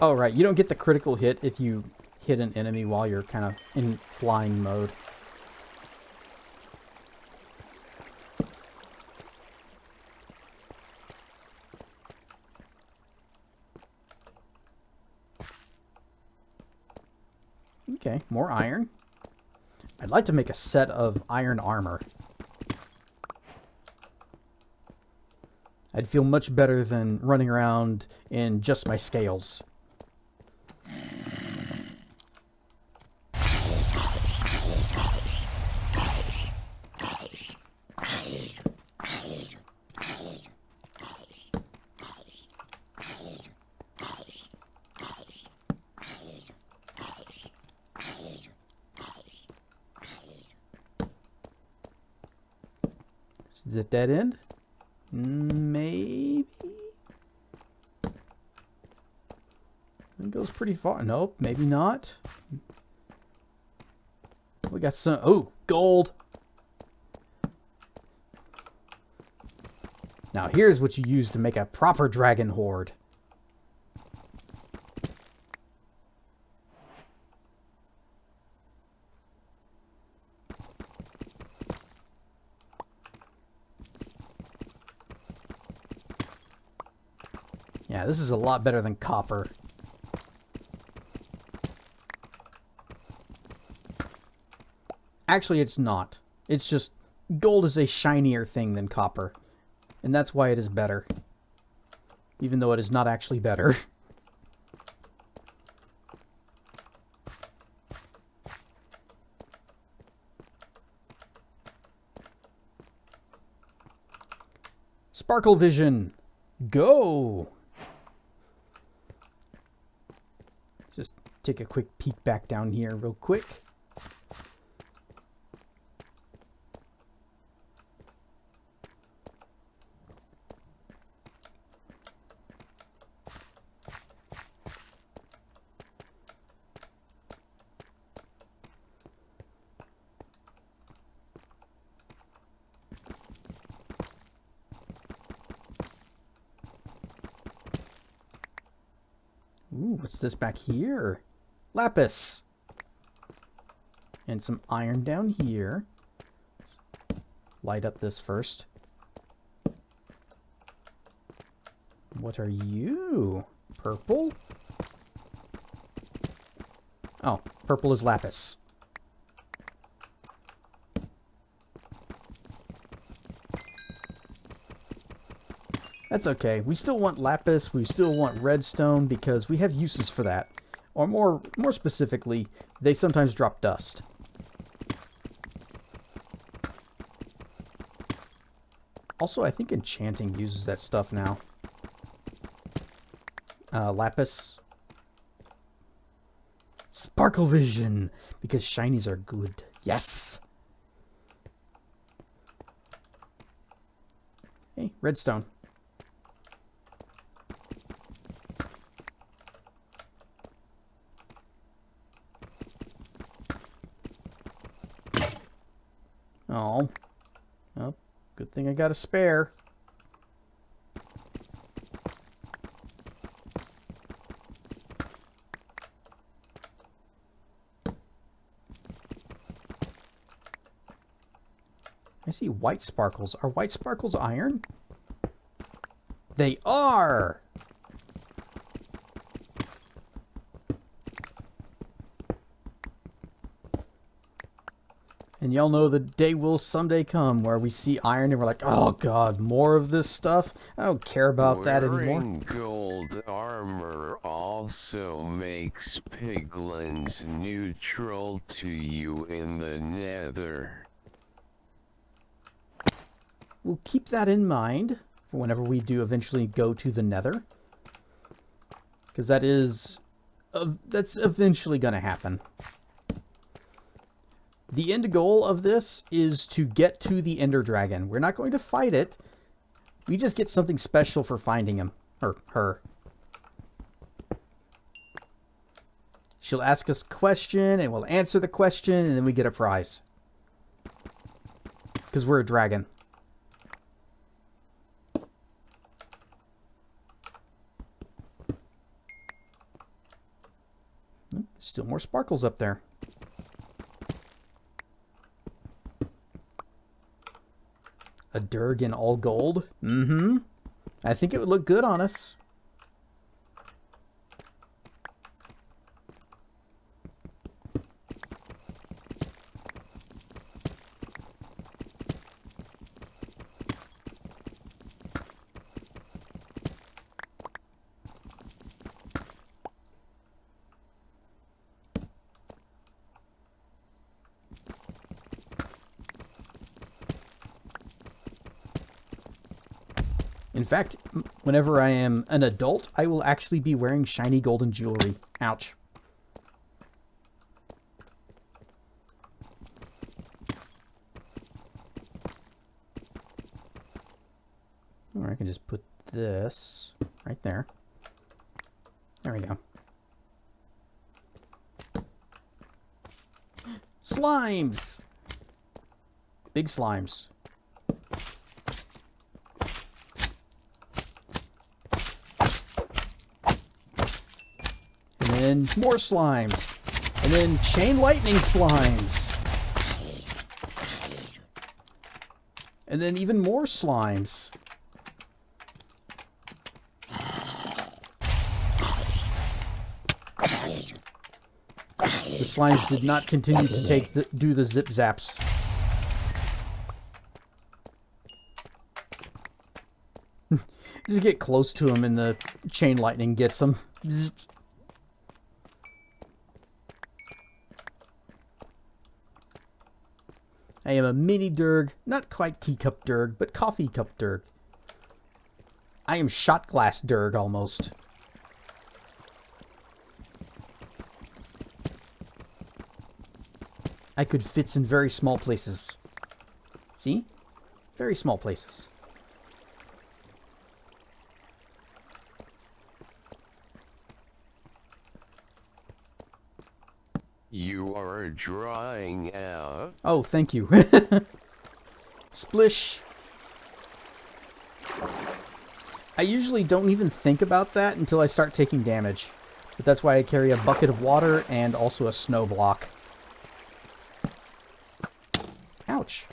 Oh, right. You don't get the critical hit if you hit an enemy while you're kind of in flying mode. Okay, more iron. I'd like to make a set of iron armor. I'd feel much better than running around in just my scales. Is it dead end? Maybe? It goes pretty far. Nope, maybe not. We got some... Oh, gold! Now here's what you use to make a proper dragon horde. Yeah, this is a lot better than copper. Actually, it's not. It's just gold is a shinier thing than copper. And that's why it is better. Even though it is not actually better. Sparkle vision. Go! Just take a quick peek back down here real quick. Ooh, what's this back here? Lapis! And some iron down here. Light up this first. What are you? Purple? Oh, purple is lapis. That's okay. We still want lapis, we still want redstone because we have uses for that. Or more specifically, they sometimes drop dust. Also, I think enchanting uses that stuff now. Lapis. Sparkle vision! Because shinies are good. Yes! Hey, redstone. Oh. Well, good thing I got a spare. I see white sparkles. Are white sparkles iron? They are! And y'all know the day will someday come where we see iron and we're like, oh god, more of this stuff? I don't care about that anymore. Wearing gold armor also makes piglins neutral to you in the nether. We'll keep that in mind for whenever we do eventually go to the nether. Because that's eventually going to happen. The end goal of this is to get to the Ender Dragon. We're not going to fight it. We just get something special for finding him. Or her. She'll ask us a question, and we'll answer the question, and then we get a prize. Because we're a dragon. Still more sparkles up there. A Durg in all gold? Mm-hmm. I think it would look good on us. In fact, whenever I am an adult, I will actually be wearing shiny golden jewelry. Ouch. Or I can just put this right there. There we go. Slimes! Big slimes. And then more slimes. And then chain lightning slimes. And then even more slimes. The slimes did not continue to do the zip zaps. Just get close to him and the chain lightning gets him. Bzzzt. I am a mini Durg, not quite teacup Durg, but coffee cup Durg. I am shot glass Durg almost. I could fit in very small places. See? Very small places. You are drying out. Oh, thank you. Splish. I usually don't even think about that until I start taking damage. But that's why I carry a bucket of water and also a snow block. Ouch.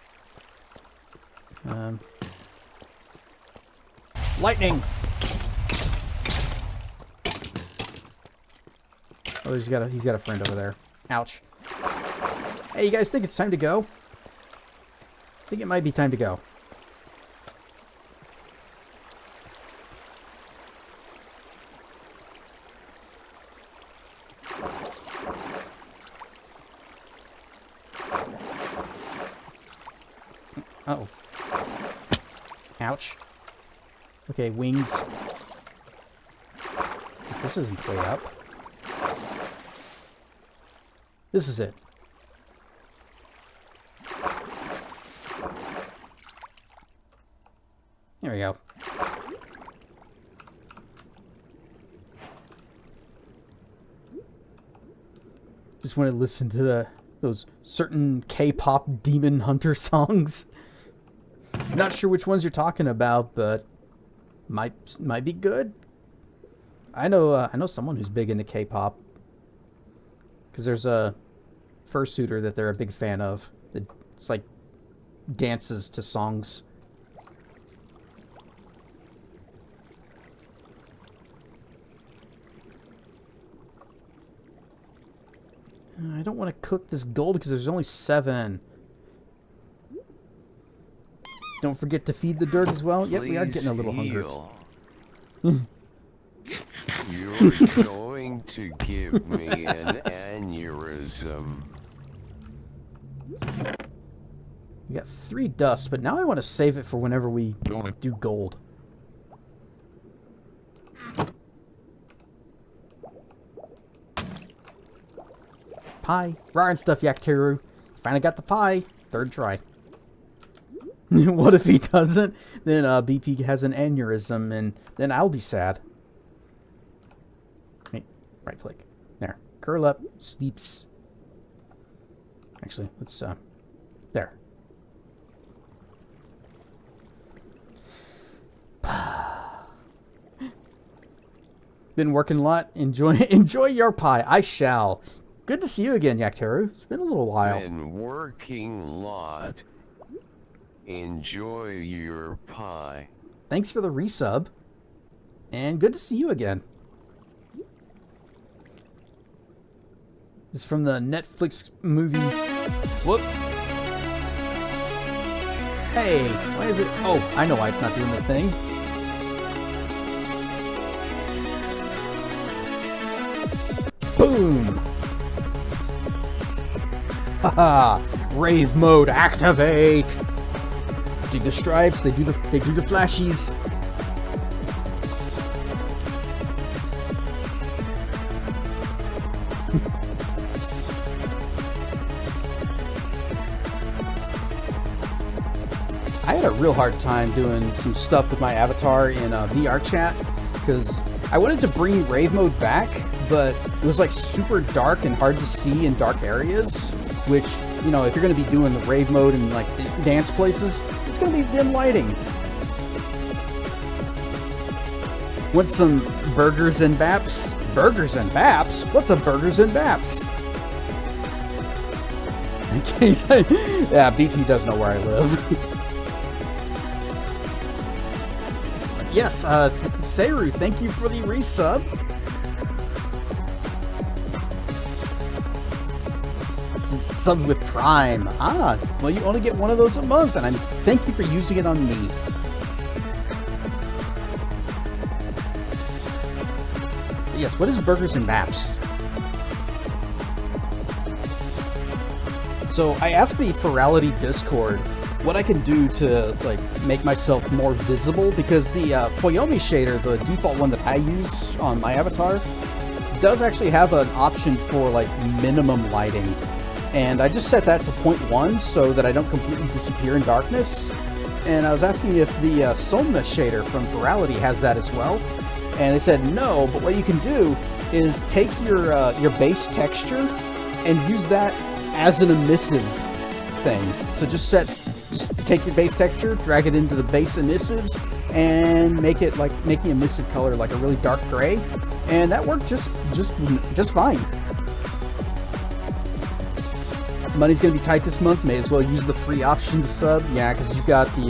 Lightning! Oh, he's got a friend over there. Ouch. Hey, you guys think it's time to go? I think it might be time to go. Uh-oh. Ouch. Okay, wings. This isn't the way up. This is it. There we go. Just want to listen to those certain K-pop demon hunter songs. Not sure which ones you're talking about, but might be good. I know someone who's big into K-pop. Because there's a fursuiter that they're a big fan of. It's like dances to songs. I don't want to cook this gold because there's only 7. Don't forget to feed the dirt as well. Yep, we are getting a little hungry. You're going to give me an aneurysm. We got 3 dust, but now I want to save it for whenever we do gold. Pie. Rar and stuff, Yakteru. finally got the pie. Third try. What if he doesn't? Then BP has an aneurysm, and then I'll be sad. Hey, right click. There. Curl up. Sleeps. Actually, let's, there. Been working a lot. Enjoy your pie. I shall. Good to see you again, Yakteru. It's been a little while. Been working a lot. Enjoy your pie. Thanks for the resub. And good to see you again. It's from the Netflix movie. Whoop. Hey, why is it? Oh, I know why it's not doing the thing. Boom. Haha. Rave mode activate. Do the stripes, they do the flashies. I had a real hard time doing some stuff with my avatar in VR chat because I wanted to bring rave mode back, but it was like super dark and hard to see in dark areas, which, you know, if you're going to be doing the rave mode in like dance places, it's going to be dim lighting. Want some burgers and baps? Burgers and baps? What's a burgers and baps? Yeah, BT does know where I live. Yes, Seru, thank you for the resub. Subs with Prime. Ah, well, you only get one of those a month, and thank you for using it on me. But yes, what is Burgers and Maps? So I asked the Ferality Discord what I can do to like make myself more visible, because the Poyomi shader, the default one that I use on my avatar, does actually have an option for like minimum lighting. And I just set that to 0.1 so that I don't completely disappear in darkness. And I was asking if the Somna shader from Virality has that as well. And they said no, but what you can do is take your base texture and use that as an emissive thing. So just take your base texture, drag it into the base emissives, and make the emissive color like a really dark gray. And that worked just fine. Money's gonna be tight this month. May as well use the free option to sub. Yeah, because you've got the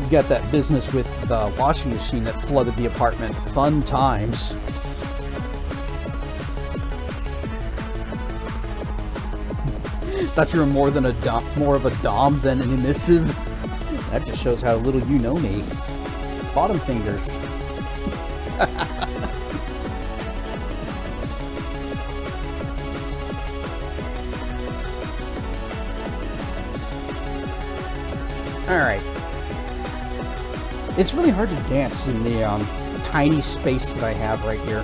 you got that business with the washing machine that flooded the apartment. Fun times. Thought you were more of a dom than an emissive. That just shows how little you know me. Bottom fingers. Alright. It's really hard to dance in the tiny space that I have right here.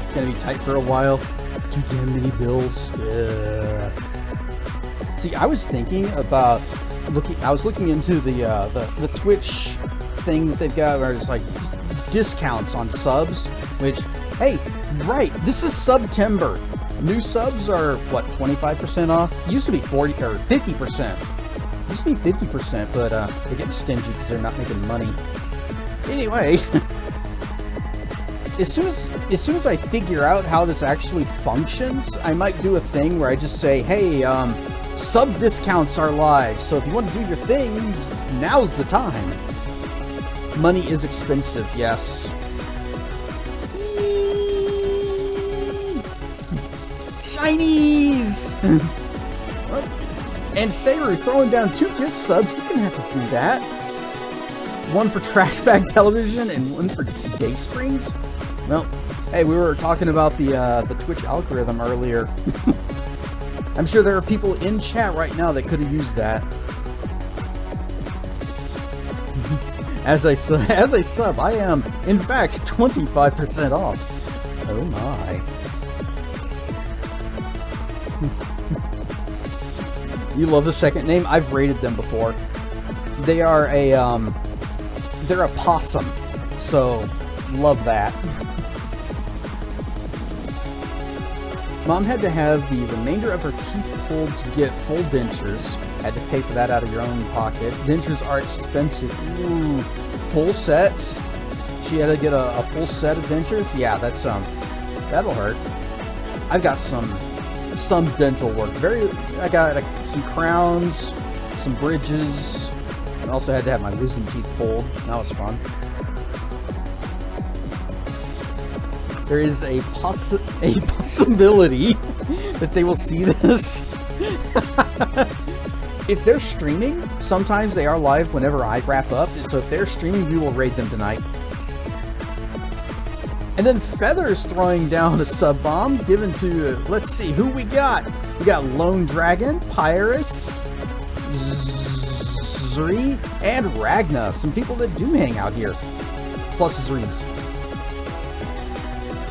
It's gonna be tight for a while. Too damn many bills. See, I was thinking about looking into the Twitch thing that they've got, where it's like discounts on subs, which, hey, right, this is September. New subs are, what, 25% off? Used to be 40 or 50%. Used to be 50%, but they're getting stingy because they're not making money. Anyway, as soon as I figure out how this actually functions, I might do a thing where I just say, hey, sub discounts are live, so if you want to do your thing, now's the time. Money is expensive, yes. Shinies! And Seru throwing down 2 gift subs. You're gonna have to do that. One for Trash Bag Television and one for Daysprings. Well, hey, we were talking about the Twitch algorithm earlier. I'm sure there are people in chat right now that could have used that. As I sub, I am, in fact, 25% off. Oh my. You love the second name? I've rated them before. They are they're a possum, so love that. Mom had to have the remainder of her teeth pulled to get full dentures. Had to pay for that out of your own pocket. Dentures are expensive. Ooh, full sets? She had to get a full set of dentures? Yeah, that's that'll hurt. I've got some dental work. I got some crowns, some bridges. I also had to have my wisdom teeth pulled. That was fun. There is a possibility that they will see this. If they're streaming, sometimes they are live whenever I wrap up. So if they're streaming, we will raid them tonight. And then Feathers throwing down a sub bomb given to, let's see, who we got. We got Lone Dragon, Pyrus, Zri, and Ragna. Some people that do hang out here. Plus Zri's.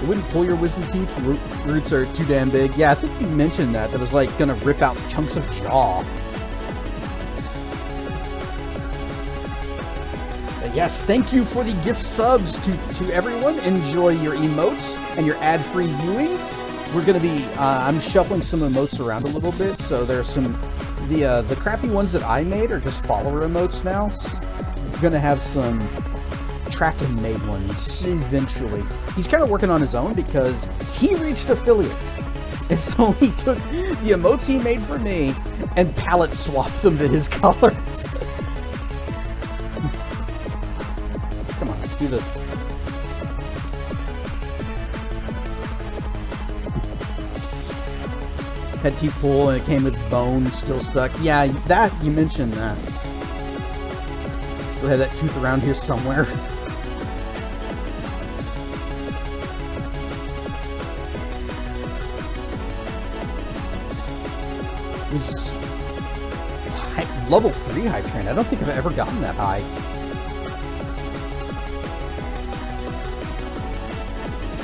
It wouldn't pull your wisdom teeth. Roots are too damn big. Yeah, I think you mentioned that. That was like gonna rip out chunks of jaw. But yes, thank you for the gift subs to everyone. Enjoy your emotes and your ad-free viewing. We're gonna be. I'm shuffling some emotes around a little bit. So there's some. The crappy ones that I made are just follower emotes now. So we're gonna have some Tracken made ones eventually. He's kind of working on his own because he reached affiliate. And so he took the emotes he made for me and palette swapped them to his colors. Come on, do the... Head teeth pull and it came with bone still stuck. Yeah, that, you mentioned that. Still had that tooth around here somewhere. Was level 3 hype train. I don't think I've ever gotten that high.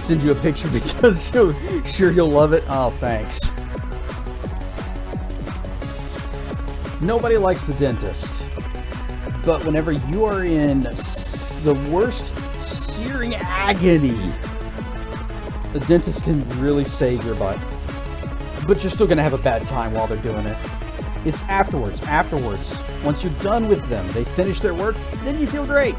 Send you a picture because sure you'll love it. Oh, thanks. Nobody likes the dentist, but whenever you are in the worst searing agony, the dentist can really save your butt. But you're still going to have a bad time while they're doing it. It's afterwards. Once you're done with them, they finish their work, then you feel great.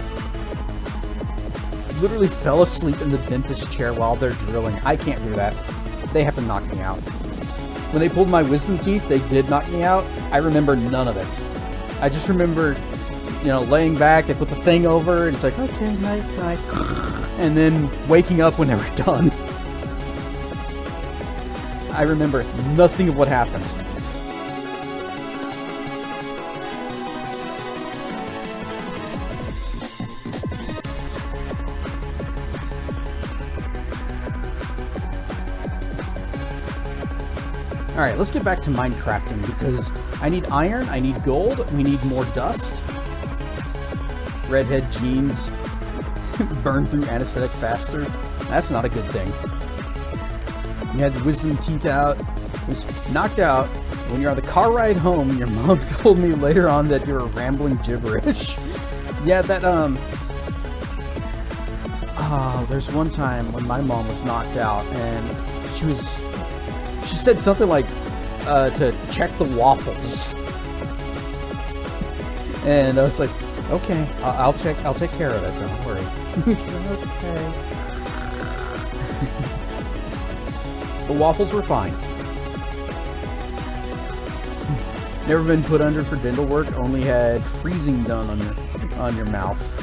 Literally fell asleep in the dentist chair while they're drilling. I can't do that. They have to knock me out. When they pulled my wisdom teeth, they did knock me out. I remember none of it. I just remember, you know, laying back, they put the thing over, and it's like, okay, night. And then waking up when they were done. I remember nothing of what happened. Alright, let's get back to Minecrafting because I need iron, I need gold, we need more dust. Redhead jeans burn through anesthetic faster. That's not a good thing. You had the wisdom teeth out, was knocked out. When you're on the car ride home, your mom told me later on that you were rambling gibberish. Yeah, that, there's one time when my mom was knocked out and she said something like, to check the waffles. And I was like, okay, I'll take care of it, don't worry. Okay. The waffles were fine. Never been put under for dental work, only had freezing done on your mouth.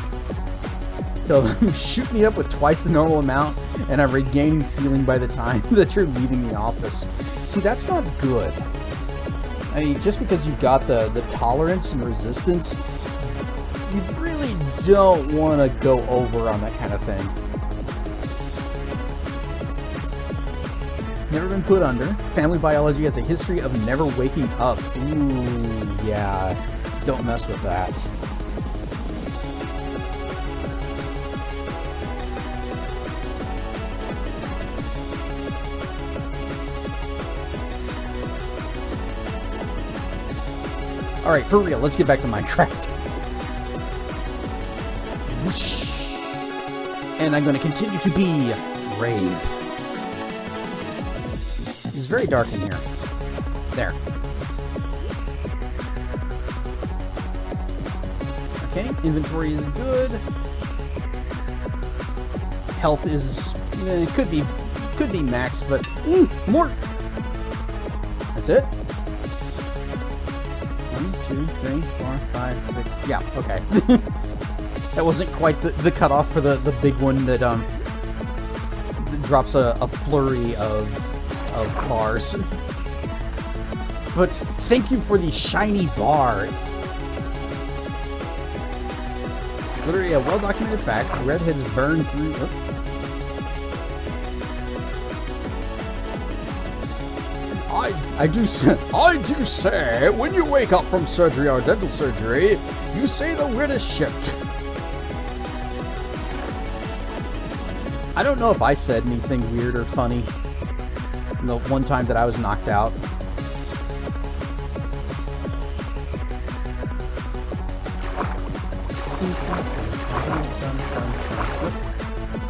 Tell them, shoot me up with twice the normal amount, and I'm regaining feeling by the time that you're leaving the office. See, that's not good. I mean, just because you've got the tolerance and resistance, you really don't want to go over on that kind of thing. Never been put under. Family biology has a history of never waking up. Ooh, yeah. Don't mess with that. Alright, for real, let's get back to Minecraft. Whoosh. And I'm going to continue to be Rave. It's very dark in here. There. Okay, inventory is good. Health is could be maxed, but more. That's it. 1, 2, 3, 4, 5, 6. Yeah, okay. That wasn't quite the cutoff for the big one that drops a flurry of bars. But thank you for the shiny bar. Literally a well-documented fact. Redheads burn through. Oh. I do say, when you wake up from surgery or dental surgery, you say the weirdest shit. I don't know if I said anything weird or funny the one time that I was knocked out.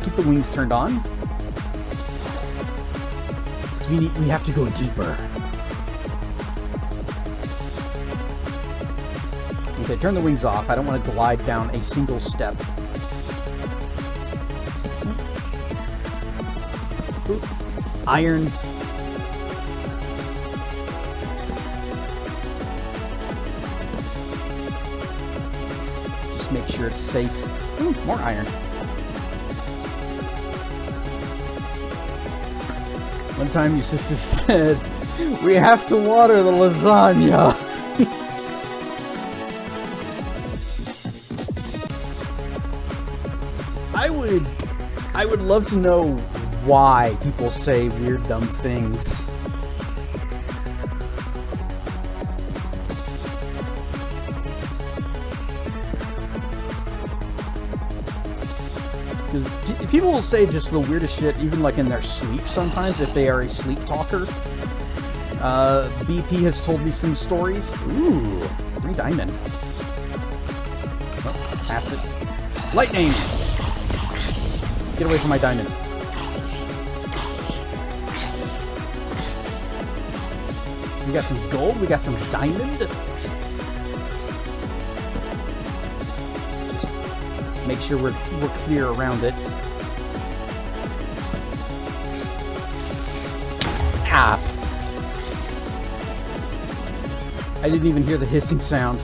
Keep the wings turned on. Because we have to go deeper. Okay, turn the wings off. I don't want to glide down a single step. Ooh. Iron. Just make sure it's safe. Ooh, more iron. One time your sister said, "We have to water the lasagna." I would love to know why people say weird, dumb things. Because people will say just the weirdest shit, even like in their sleep sometimes, if they are a sleep talker. BP has told me some stories. Ooh, 3 diamond. Oh, passed it. Lightning! Get away from my diamond. So we got some gold, we got some diamond. Just make sure we're clear around it. Ah! I didn't even hear the hissing sound.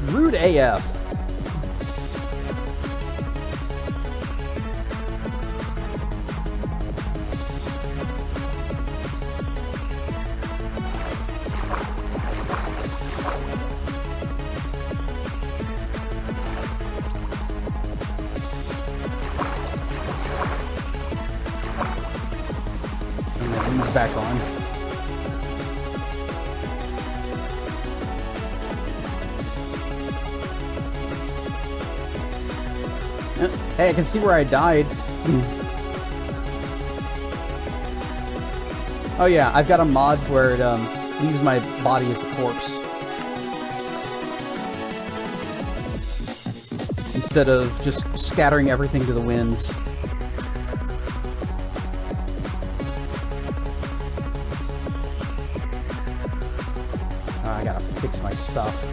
Rude AF. And the wings back on. Hey, I can see where I died. Oh yeah, I've got a mod where it leaves my body as a corpse. Instead of just scattering everything to the winds. I gotta fix my stuff.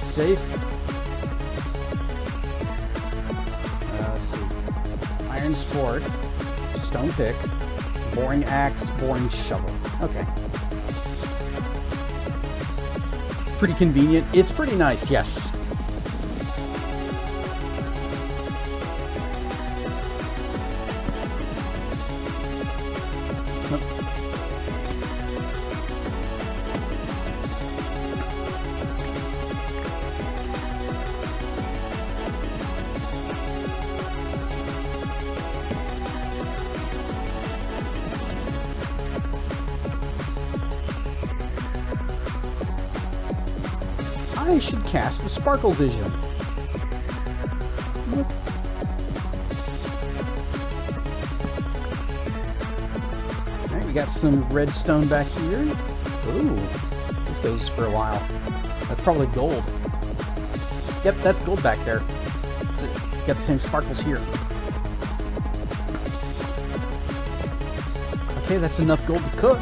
Safe. Let's see. Iron sword, stone pick, boring axe, boring shovel. Okay. It's pretty convenient. It's pretty nice, yes. I should cast the Sparkle Vision. we got some redstone back here. Ooh, this goes for a while. That's probably gold. Yep, that's gold back there. Got the same sparkles here. Okay, that's enough gold to cook.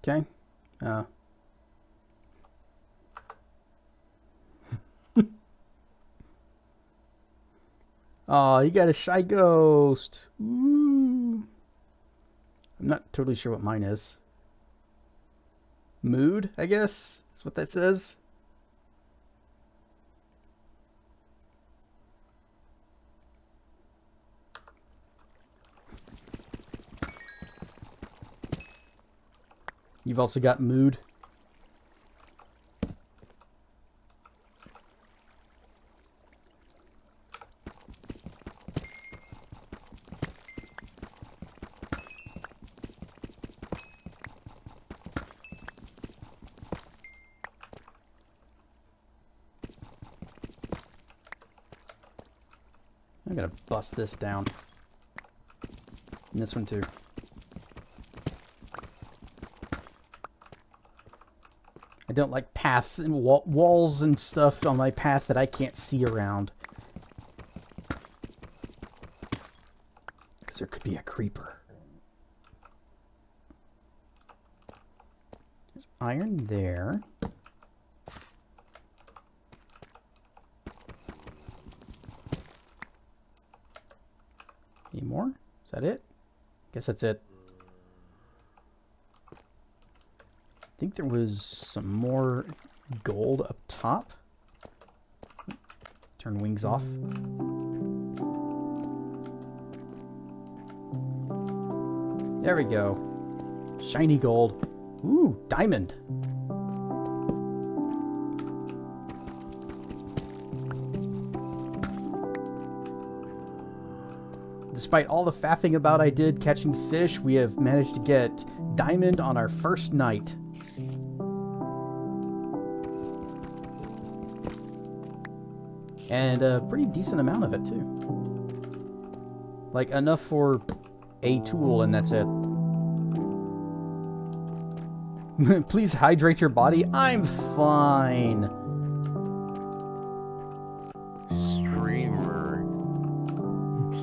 Okay. Oh, you got a shy ghost. Ooh. I'm not totally sure what mine is. Mood, I guess, is what that says. You've also got mood. I'm gonna bust this down. And this one too. I don't like path and walls and stuff on my path that I can't see around. Because there could be a creeper. There's iron there. Any more? Is that it? Guess that's it. I think there was some more gold up top. Turn wings off. There we go. Shiny gold. Ooh, diamond. Despite all the faffing about I did catching fish, we have managed to get diamond on our first night. And a pretty decent amount of it, too. Like, enough for a tool, and that's it. Please hydrate your body. I'm fine. Streamer,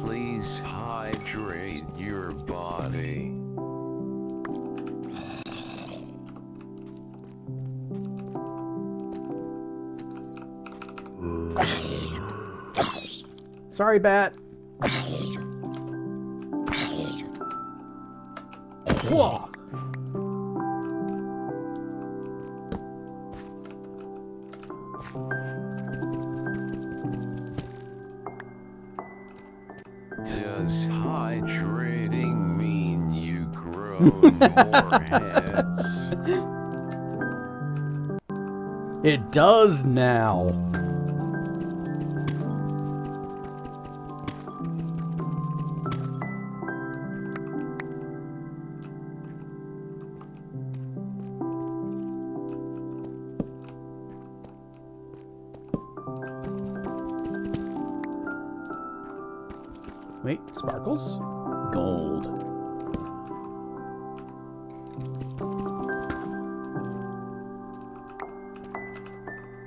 please hydrate your body. Sorry, Bat. Whoa. Does hydrating mean you grow more heads? It does now. Wait, sparkles? Gold.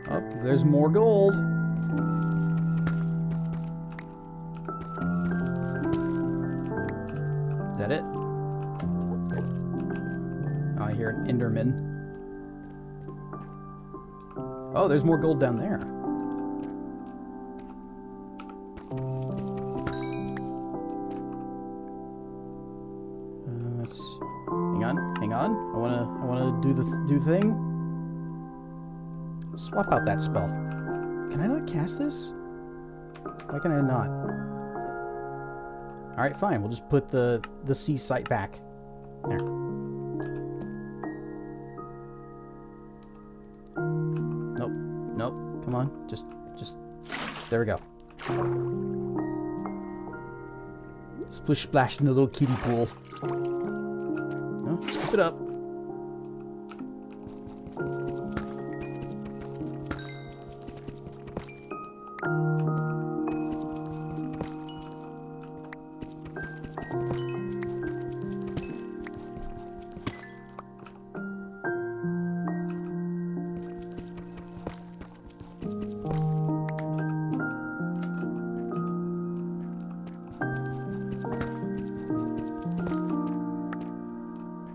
Oh, there's more gold. Is that it? Oh, I hear an Enderman. Oh, there's more gold down there. Hang on. I wanna do the thing. Swap out that spell. Can I not cast this? Why can I not? All right, fine. We'll just put the sea sight back. There. Nope. Come on. Just. There we go. Splish splash in the little kiddie pool. Oh, scoop it up.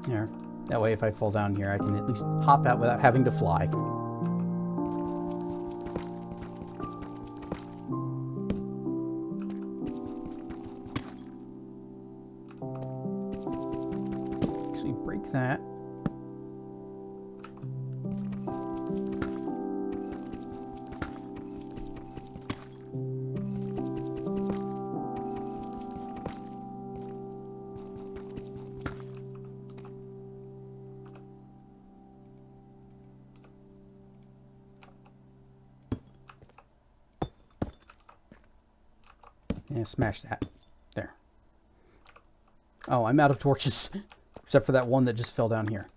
There. That way, if I fall down here, I can at least hop out without having to fly. Actually, break that. Yeah, smash that. There. Oh, I'm out of torches. Except for that one that just fell down here.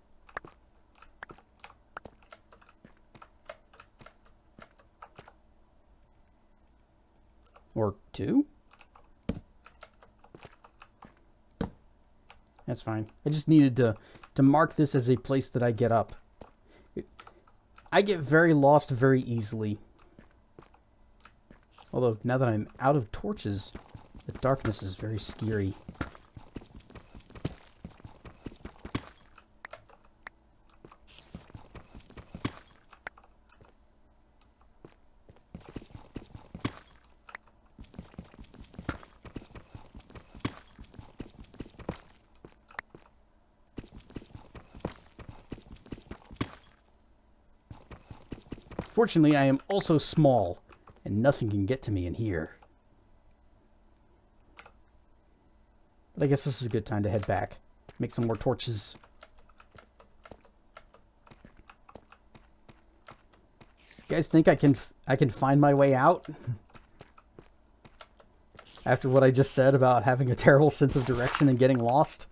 Or two? That's fine. I just needed to mark this as a place that I get up. I get very lost very easily. Although, now that I'm out of torches, the darkness is very scary. Fortunately, I am also small, and nothing can get to me in here. But I guess this is a good time to head back. Make some more torches. You guys think I can find my way out? After what I just said about having a terrible sense of direction and getting lost?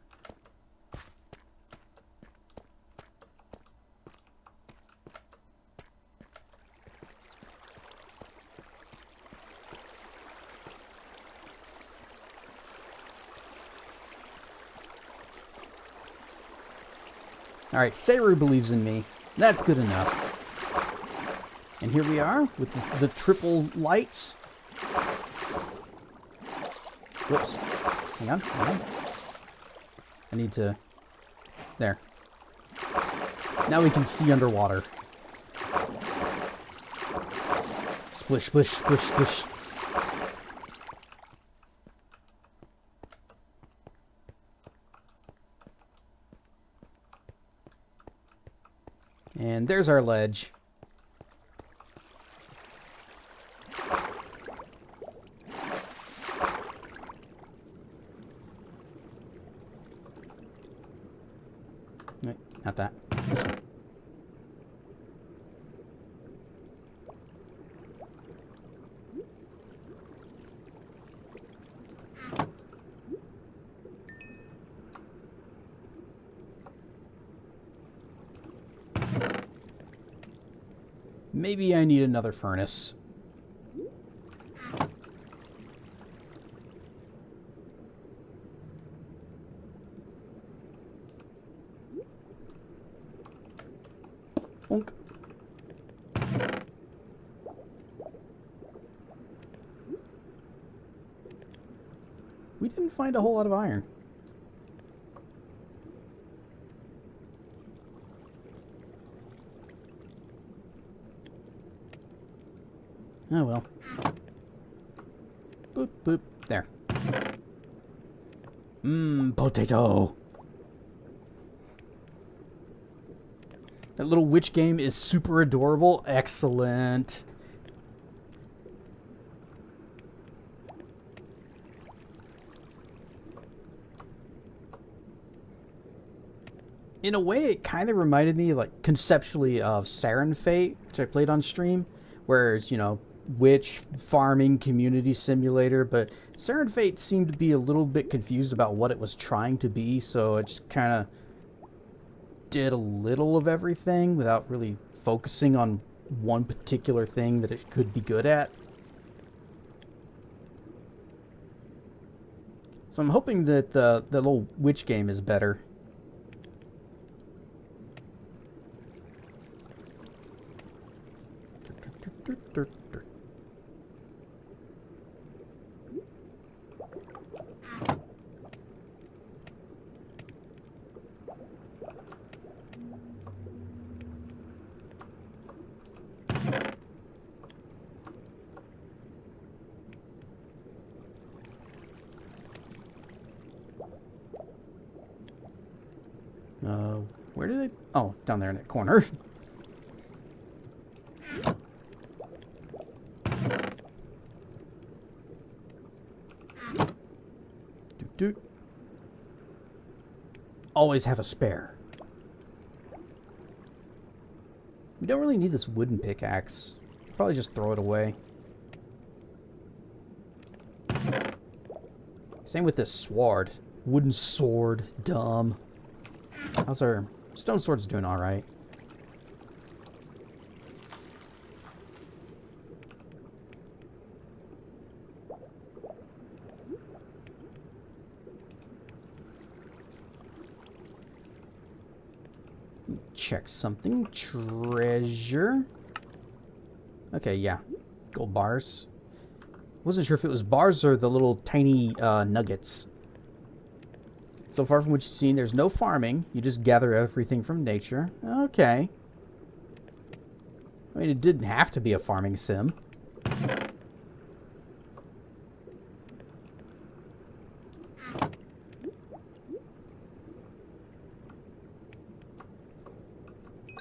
Alright, Seru believes in me. That's good enough. And here we are with the triple lights. Whoops. Hang on, hang on. I need to... There. Now we can see underwater. Splish, splish, splish, splish. And there's our ledge. Wait, not that. This one. Maybe I need another furnace. Bonk. We didn't find a whole lot of iron. Oh well. Boop, boop. There. Potato. That little witch game is super adorable. Excellent. In a way, it kind of reminded me, like, conceptually of Siren Fate, which I played on stream, whereas, you know, witch farming community simulator, but Serenfate Fate seemed to be a little bit confused about what it was trying to be, so it just kind of did a little of everything without really focusing on one particular thing that it could be good at. So I'm hoping that the little witch game is better. Where did they... Oh, down there in that corner. Doot doot. Always have a spare. We don't really need this wooden pickaxe. Probably just throw it away. Same with this sword. Wooden sword. Dumb. How's our... Stone sword's doing alright. Check something. Treasure. Okay, yeah. Gold bars. Wasn't sure if it was bars or the little tiny nuggets. So far from what you've seen, there's no farming. You just gather everything from nature. Okay. I mean, it didn't have to be a farming sim.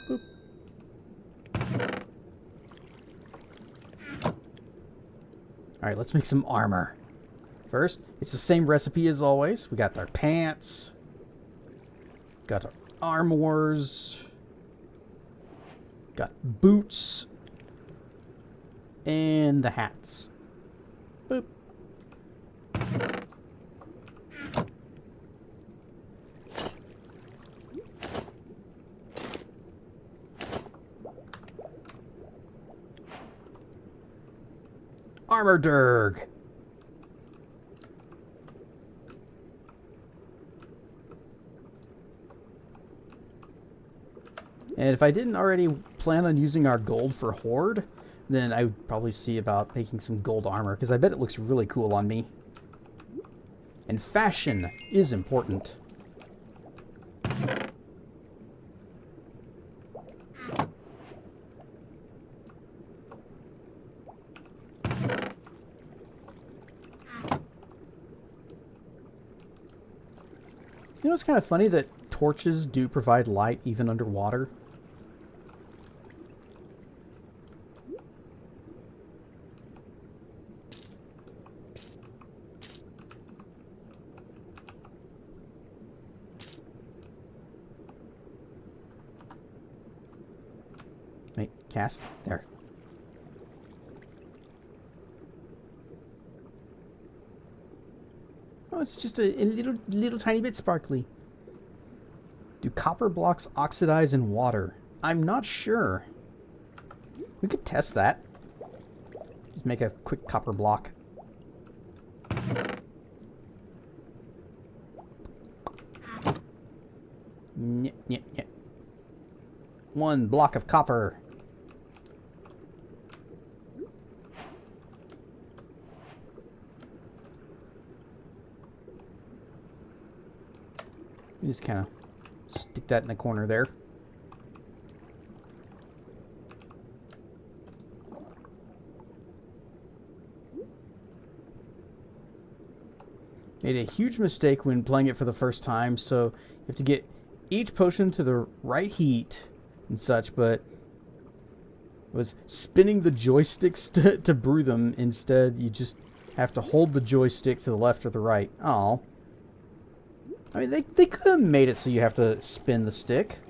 Boop. Alright, let's make some armor. First, it's the same recipe as always. We got our pants. Got our armors. Got boots. And the hats. Boop. Armor Derg. And if I didn't already plan on using our gold for Horde, then I would probably see about making some gold armor, because I bet it looks really cool on me. And fashion is important. You know, it's kind of funny that torches do provide light even underwater. Wait, cast. There. Oh, it's just a little tiny bit sparkly. Do copper blocks oxidize in water? I'm not sure. We could test that. Just make a quick copper block. Nyeh, nyeh, nyeh. 1 block of copper. You just kind of stick that in the corner there. Made a huge mistake when playing it for the first time, so you have to get each potion to the right heat and such, but was spinning the joysticks to brew them. Instead, you just have to hold the joystick to the left or the right. Oh. I mean, they could have made it so you have to spin the stick.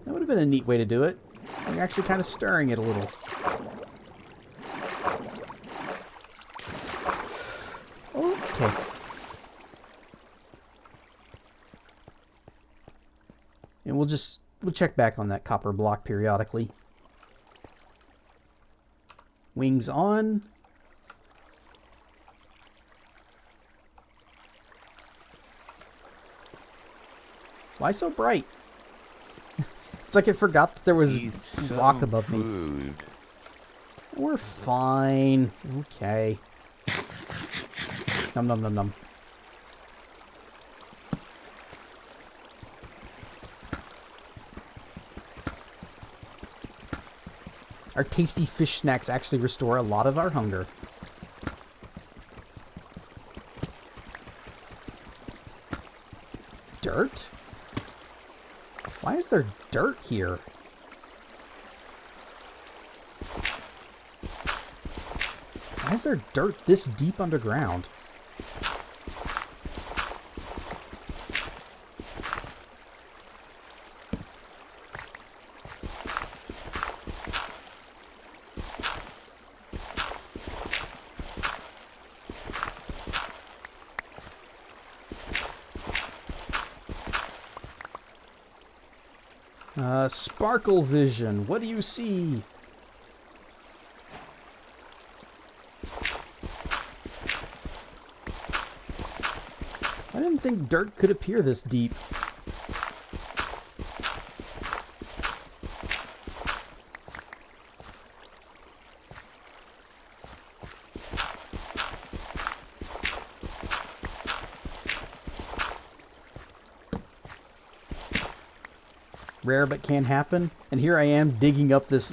That would have been a neat way to do it. I'm actually kind of stirring it a little. Okay. And we'll check back on that copper block periodically. Wings on. Why so bright? It's like I forgot that there was Eat rock some above me. food. We're fine. Okay. Num num num num. Our tasty fish snacks actually restore a lot of our hunger. Dirt? Why is there dirt here? Why is there dirt this deep underground? Sparkle vision. What do you see? I didn't think dirt could appear this deep. Rare but can happen. And here I am digging up this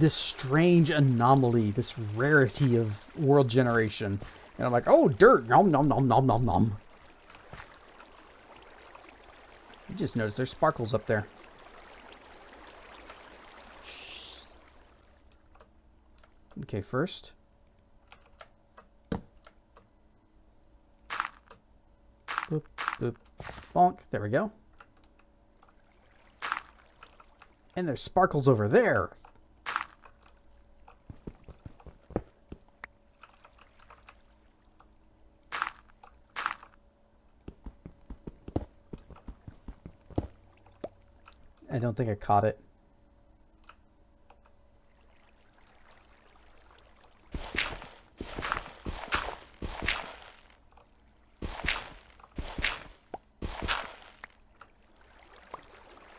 strange anomaly, this rarity of world generation. And I'm like, oh, dirt. Nom nom nom nom nom nom. You just noticed there's sparkles up there. Okay, first. Boop, boop, bonk. There we go. And there's sparkles over there. I don't think I caught it.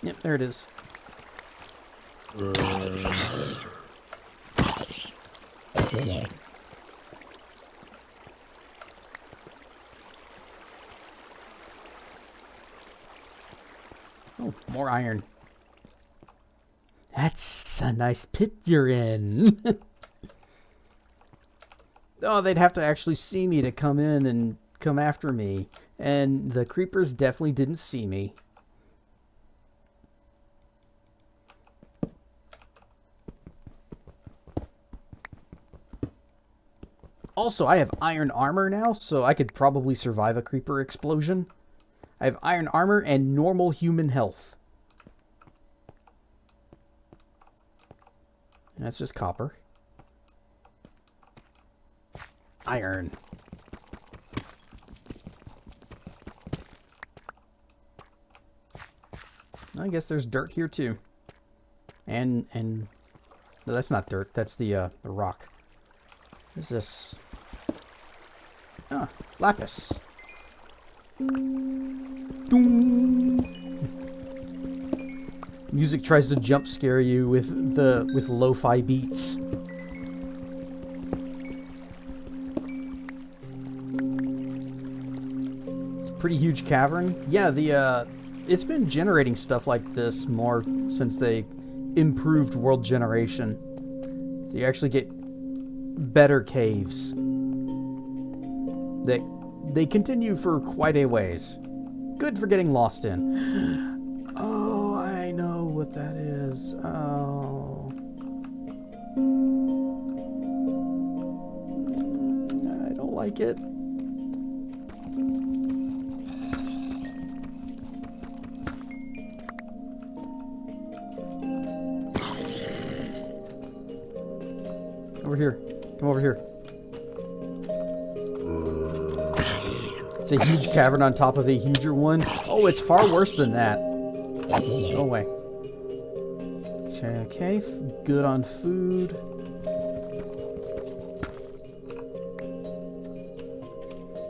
Yep, there it is. Oh, more iron. That's a nice pit you're in. Oh, they'd have to actually see me to come in and come after me. And the creepers definitely didn't see me. Also, I have iron armor now, so I could probably survive a creeper explosion. I have iron armor and normal human health. And that's just copper. Iron. I guess there's dirt here too. And no, that's not dirt. That's the rock. What is this? Ah, lapis. Doom. Music tries to jump scare you with lo-fi beats. It's a pretty huge cavern. Yeah, it's been generating stuff like this more since they improved world generation. So you actually get better caves. They continue for quite a ways. Good for getting lost in. Oh, I know what that is. Oh. I don't like it. over here. Come over here. It's a huge cavern on top of a huger one. Oh, it's far worse than that. No way. Okay, good on food.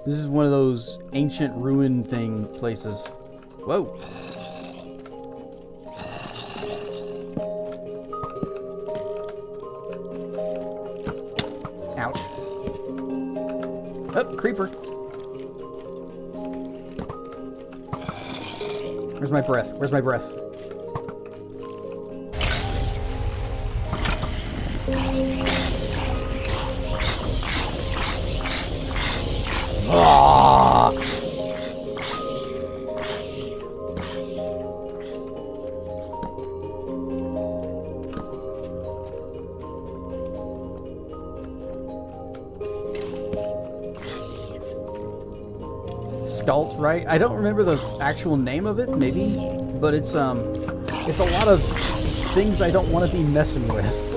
This is one of those ancient ruin thing places. Whoa. Ouch. Oh, creeper. Where's my breath? Where's my breath? Ah! Skalt, right? I don't remember the actual name of it, maybe, but it's a lot of things I don't want to be messing with.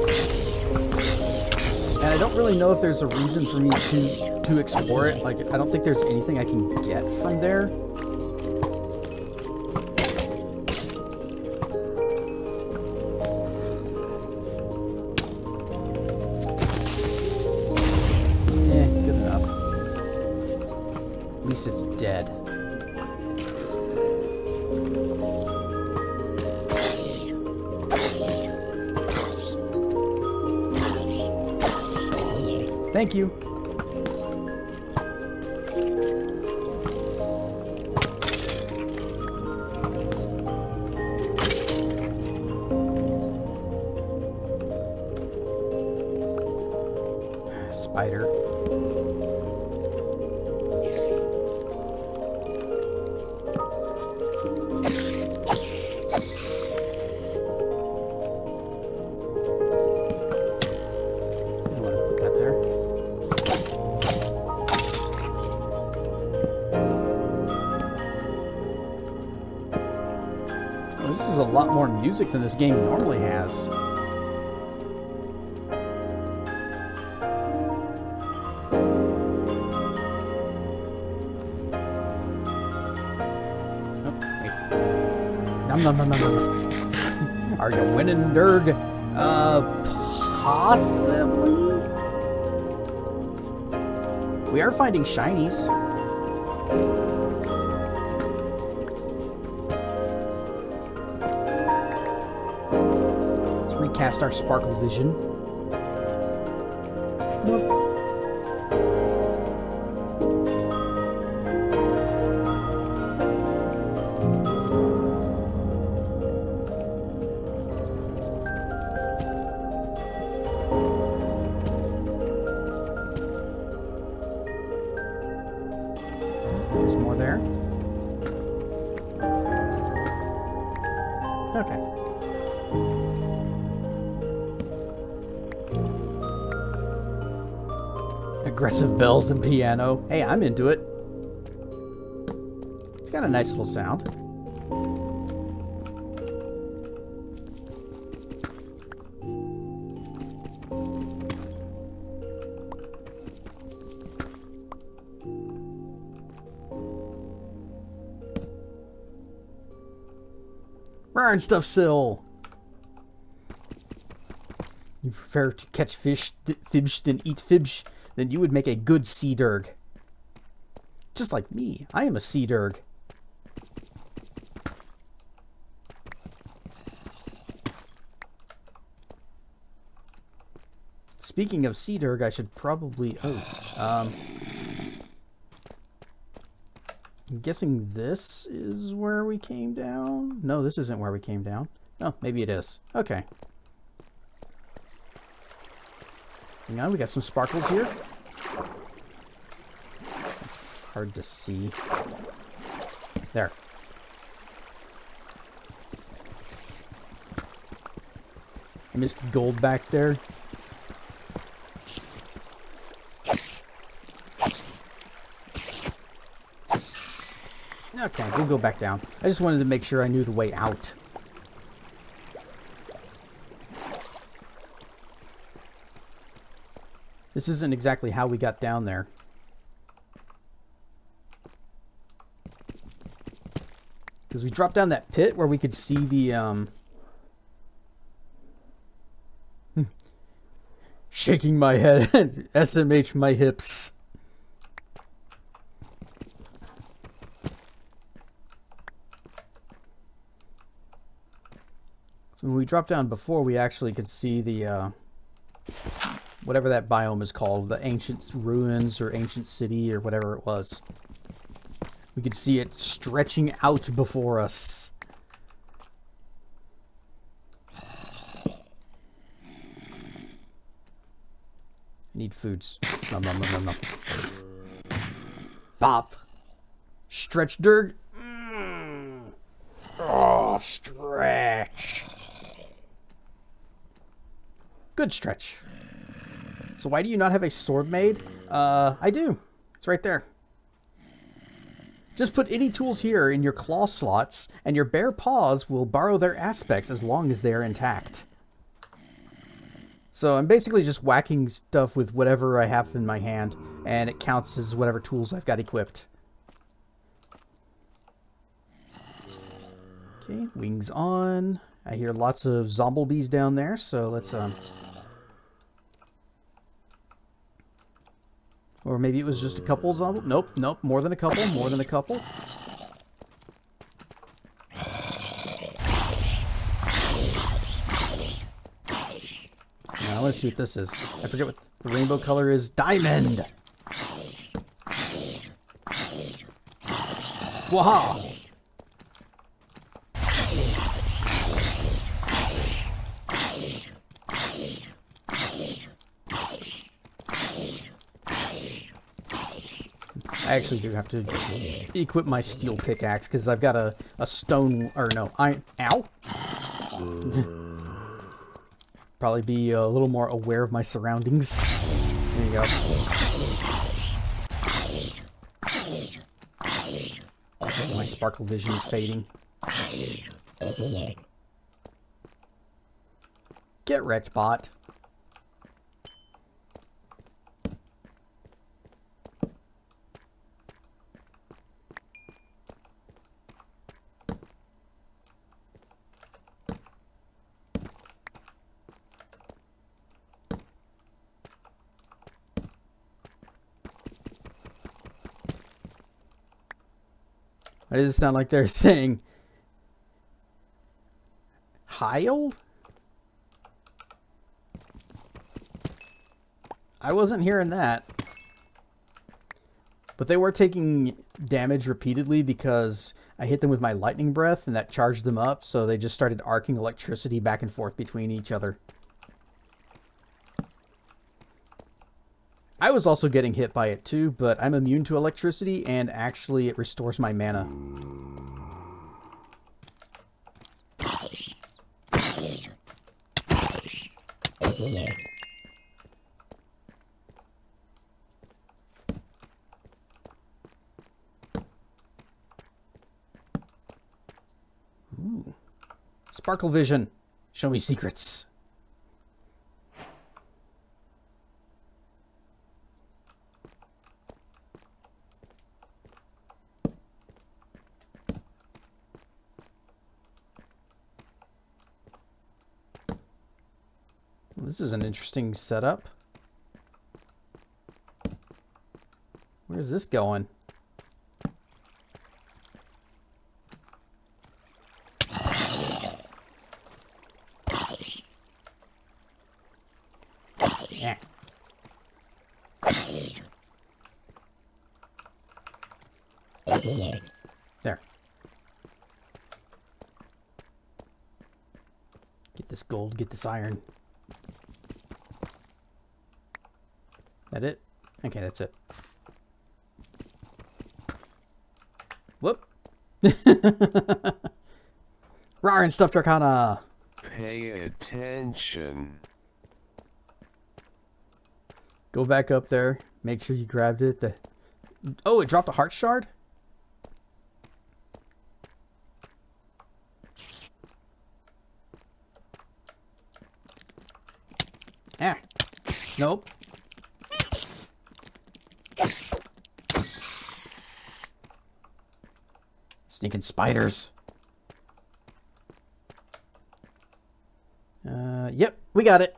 And I don't really know if there's a reason for me to explore it. Like, I don't think there's anything I can get from there. Good enough. At least it's dead. Thank you. Spider. This is a lot more music than this game normally has. Oh, hey. Nom nom nom nom nom. Are you winning, Dirg? Possibly? We are finding shinies. Cast our sparkle vision. Nope. There's more there. Okay. Aggressive bells and piano. Hey, I'm into it. It's got a nice little sound. Burn stuff still. You prefer to catch fish than eat fish? Then you would make a good sea dirg. Just like me, I am a sea dirg. Speaking of sea dirg, I should probably... I'm guessing this is where we came down? No, this isn't where we came down. Oh, maybe it is. Okay. Hang on, we got some sparkles here. It's hard to see. There. Missed gold back there. Okay, we'll go back down. I just wanted to make sure I knew the way out. This isn't exactly how we got down there. Because we dropped down that pit where we could see the, shaking my head. SMH my hips. So when we dropped down before, we actually could see the, whatever that biome is called, the ancient ruins or ancient city or whatever it was. We could see it stretching out before us. I need foods. Nom nom nom nom nom. Bop. Stretch dirt. Oh, stretch. Good stretch. So why do you not have a sword made? I do. It's right there. Just put any tools here in your claw slots, and your bare paws will borrow their aspects as long as they are intact. So I'm basically just whacking stuff with whatever I have in my hand, and it counts as whatever tools I've got equipped. Okay, wings on. I hear lots of zomblebees down there, so let's or maybe it was just a couple of zombies. Nope, nope, more than a couple, more than a couple. Now let's see what this is. I forget what the rainbow color is. Diamond! Waha! I actually do have to equip my steel pickaxe because I've got a stone, or no, iron. Ow! Probably be a little more aware of my surroundings. There you go. My sparkle vision is fading. Get wrecked, bot. Why does it sound like they're saying Heil? I wasn't hearing that. But they were taking damage repeatedly because I hit them with my lightning breath and that charged them up, so they just started arcing electricity back and forth between each other. I was also getting hit by it too, but I'm immune to electricity and actually it restores my mana. Ooh. Sparkle vision. Show me secrets. This is an interesting setup. Where's this going? Yeah. There. Get this gold, get this iron. That it? Okay, that's it. Whoop. Rar and Stuffed Arcana. Pay attention. Go back up there. Make sure you grabbed it. Oh, it dropped a heart shard? Ah. Nope. Stinking spiders. Yep, we got it.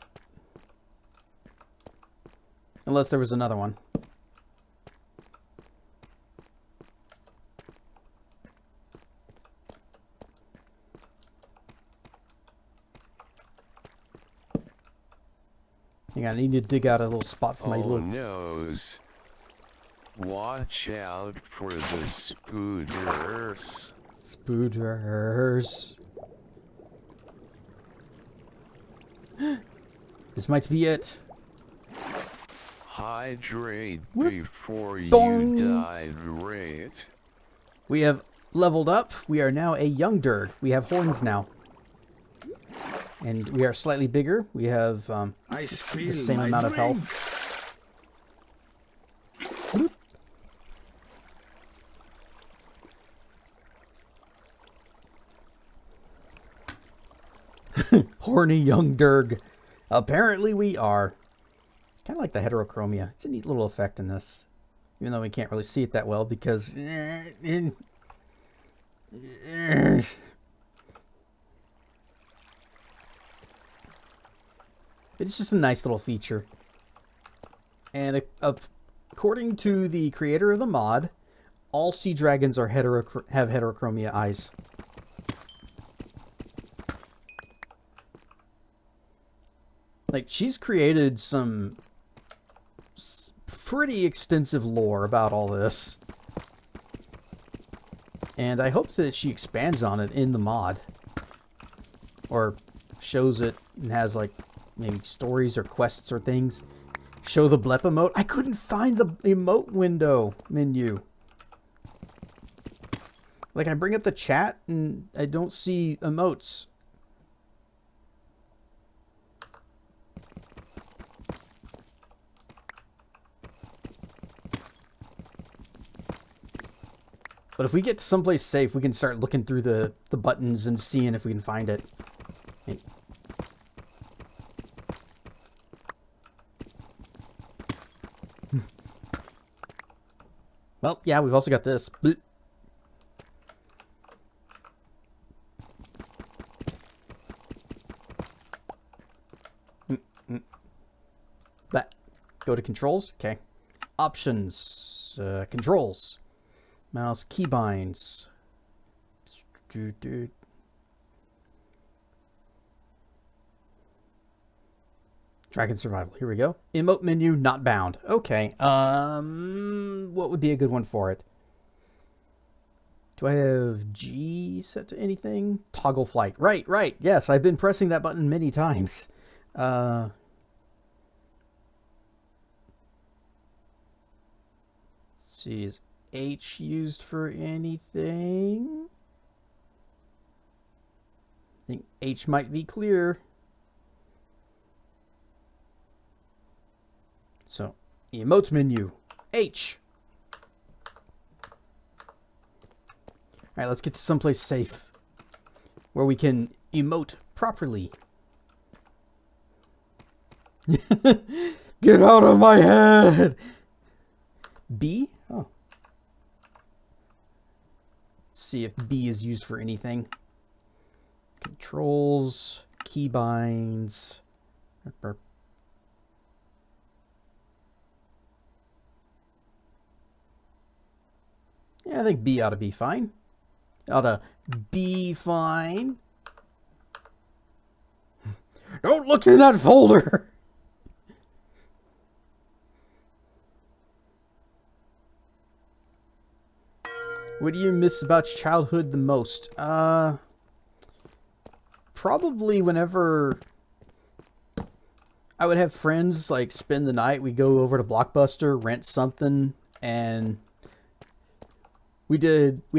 Unless there was another one. Hang on, I need to dig out a little spot for my Oh little... noes. Watch out for the spooders. Spooders. This might be it. Hydrate Whoop. before you Dong. dehydrate. We have leveled up. We are now a young Durg. We have horns now. And we are slightly bigger. We have I the spill same my amount of drink. health. Bloop. Horny young Durg. Apparently we are. Kind of like the heterochromia. It's a neat little effect in this. Even though we can't really see it that well because... It's just a nice little feature. And according to the creator of the mod, all sea dragons are have heterochromia eyes. Like, she's created some pretty extensive lore about all this. And I hope that she expands on it in the mod. Or shows it and has, like, maybe stories or quests or things. Show the blep emote. I couldn't find the emote window menu. Like, I bring up the chat and I don't see emotes. But if we get to someplace safe, we can start looking through the buttons and seeing if we can find it. Hey. Well, yeah, we've also got this. Bleep. That. Go to controls. Okay. Options. Controls. Mouse keybinds. Dragon survival. Here we go. Emote menu not bound. Okay. What would be a good one for it? Do I have G set to anything? Toggle flight. Right, right. Yes, I've been pressing that button many times. See, is H used for anything? I think H might be clear. So, emotes menu. H. Alright, let's get to someplace safe. Where we can emote properly. Get out of my head! B? Oh. See if B is used for anything. Controls, keybinds. Yeah, I think B ought to be fine. Ought to be fine. Don't look in that folder! What do you miss about your childhood the most? Probably whenever I would have friends, like, spend the night. We'd go over to Blockbuster, rent something, and we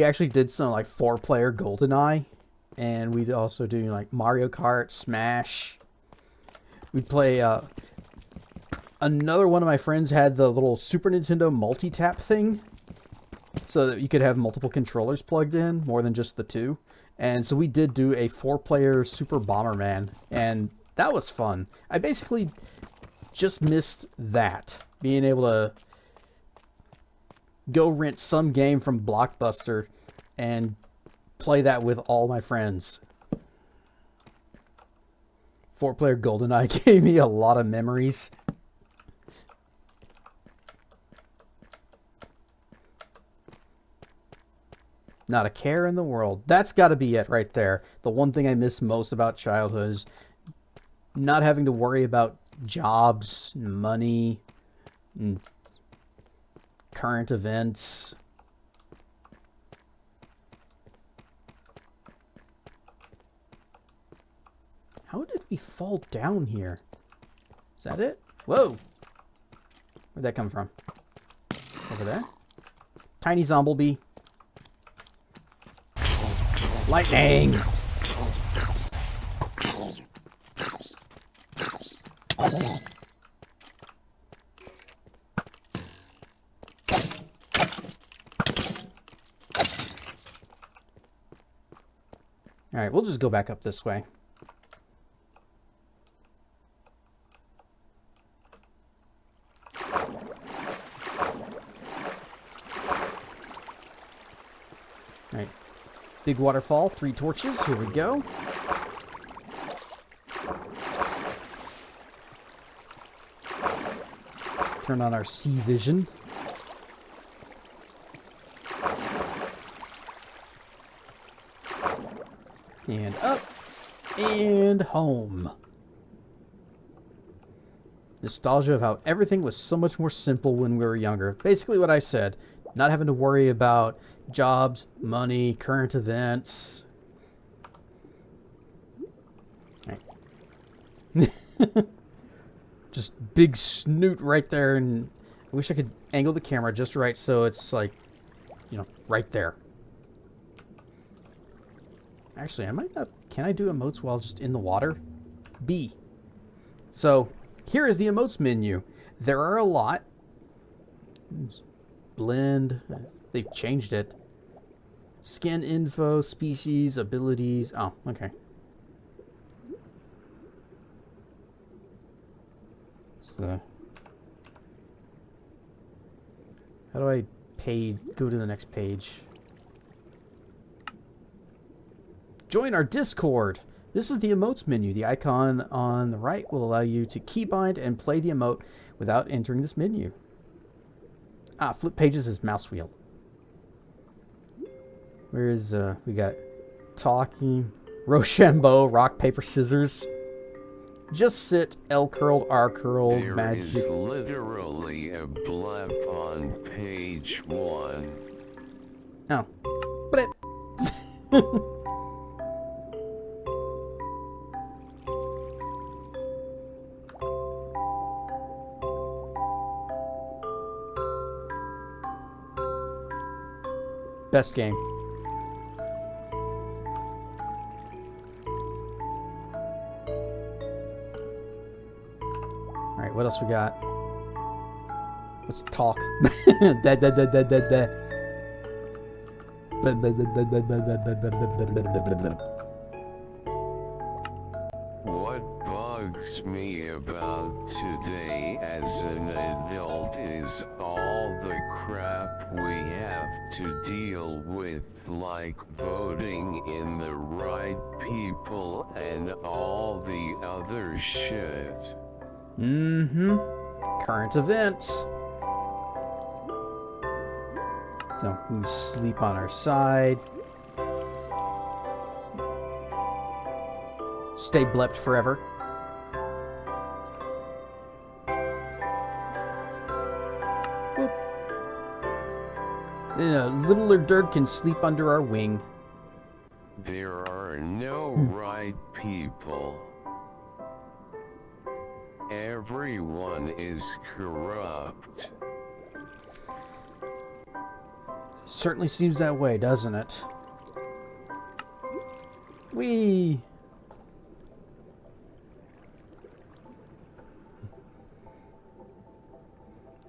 actually did some, like, 4-player GoldenEye, and we'd also do, like, Mario Kart, Smash. We'd play, another one of my friends had the little Super Nintendo multi-tap thing, so that you could have multiple controllers plugged in, more than just the two. And so we did do a 4-player Super Bomberman, and that was fun. I basically just missed that. Being able to go rent some game from Blockbuster and play that with all my friends. 4-player GoldenEye gave me a lot of memories. Not a care in the world. That's got to be it right there. The one thing I miss most about childhood is not having to worry about jobs, money, and current events. How did we fall down here? Is that it? Whoa! Where'd that come from? Over there? Tiny Zomblebee. Lightning! Alright, we'll just go back up this way. Alright. Big waterfall, 3 torches, here we go. Turn on our sea vision. And up. And home. Nostalgia of how everything was so much more simple when we were younger. Basically what I said. Not having to worry about jobs, money, current events. Right. Just big snoot right there, and I wish I could angle the camera just right so it's like, you know, right there. Actually, I might not... Can I do emotes while just in the water? B. So, here is the emotes menu. There are a lot. Blend. They've changed it. Skin info, species, abilities. Oh, okay. So, how do I go to the next page? Join our Discord. This is the emotes menu. The icon on the right will allow you to keybind and play the emote without entering this menu. Ah, flip pages is mouse wheel. Where is, we got talking, Rochambeau, rock, paper, scissors. Just sit, L curled, R curled, magic. There is literally a blip on page 1. Oh. Blip. Best game. Alright, what else we got? Let's talk. What bugs me about today as an adult is all the crap we have to deal with, like voting in the right people and all the other shit. Mm-hmm. Current events. So we sleep on our side. Stay blept forever. Whoop. Then a littler Dirk can sleep under our wing. There are no right people. Everyone is corrupt. Certainly seems that way, doesn't it? Whee!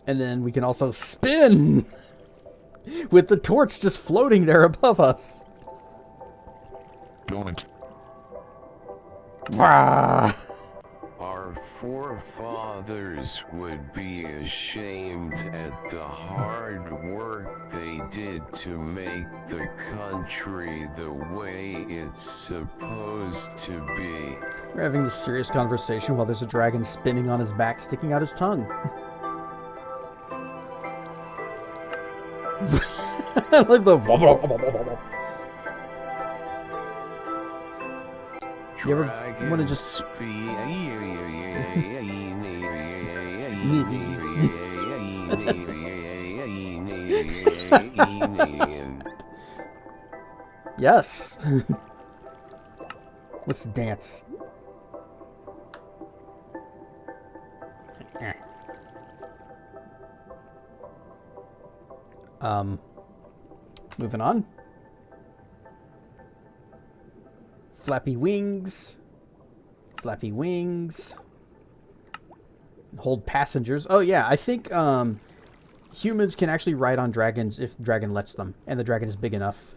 And then we can also spin! With the torch just floating there above us. Don't. Wah! Our Our forefathers would be ashamed at the hard work they did to make the country the way it's supposed to be. We're having this serious conversation while there's a dragon spinning on his back, sticking out his tongue. Like the... You ever want to just... Yes. Let's dance. Moving on. Flappy wings. Flappy wings. Hold passengers. Oh yeah, I think humans can actually ride on dragons if the dragon lets them, and the dragon is big enough.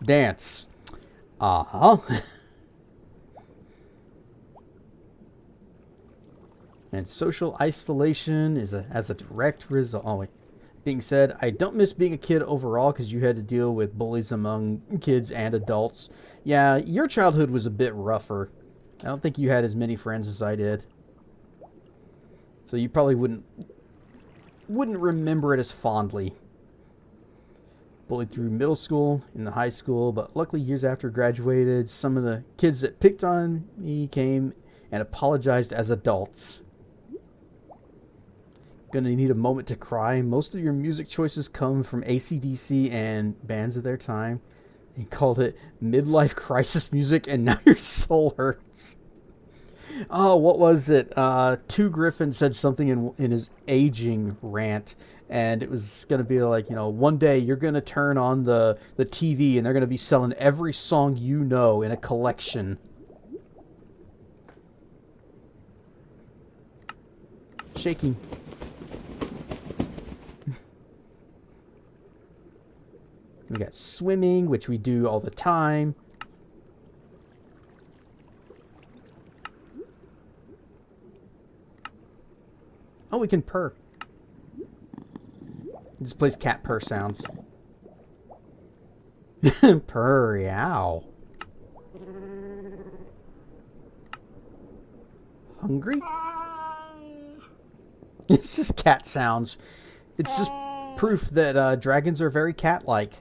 Dance. And social isolation is as a direct result. Oh, wait. Being said, I don't miss being a kid overall because you had to deal with bullies among kids and adults. Yeah, your childhood was a bit rougher. I don't think you had as many friends as I did. So you probably wouldn't remember it as fondly. Bullied through middle school, in the high school, but luckily years after I graduated, some of the kids that picked on me came and apologized as adults. Gonna need a moment to cry. Most of your music choices come from AC/DC and bands of their time. He called it midlife crisis music, and now your soul hurts. Oh, what was it? Two Griffin said something in his aging rant, and it was gonna be like, you know, one day you're gonna turn on the TV and they're gonna be selling every song you know in a collection. Shaking. We got swimming, which we do all the time. Oh, we can purr. This plays cat purr sounds. Purr, yow. Hungry? It's just cat sounds. It's just proof that dragons are very cat-like.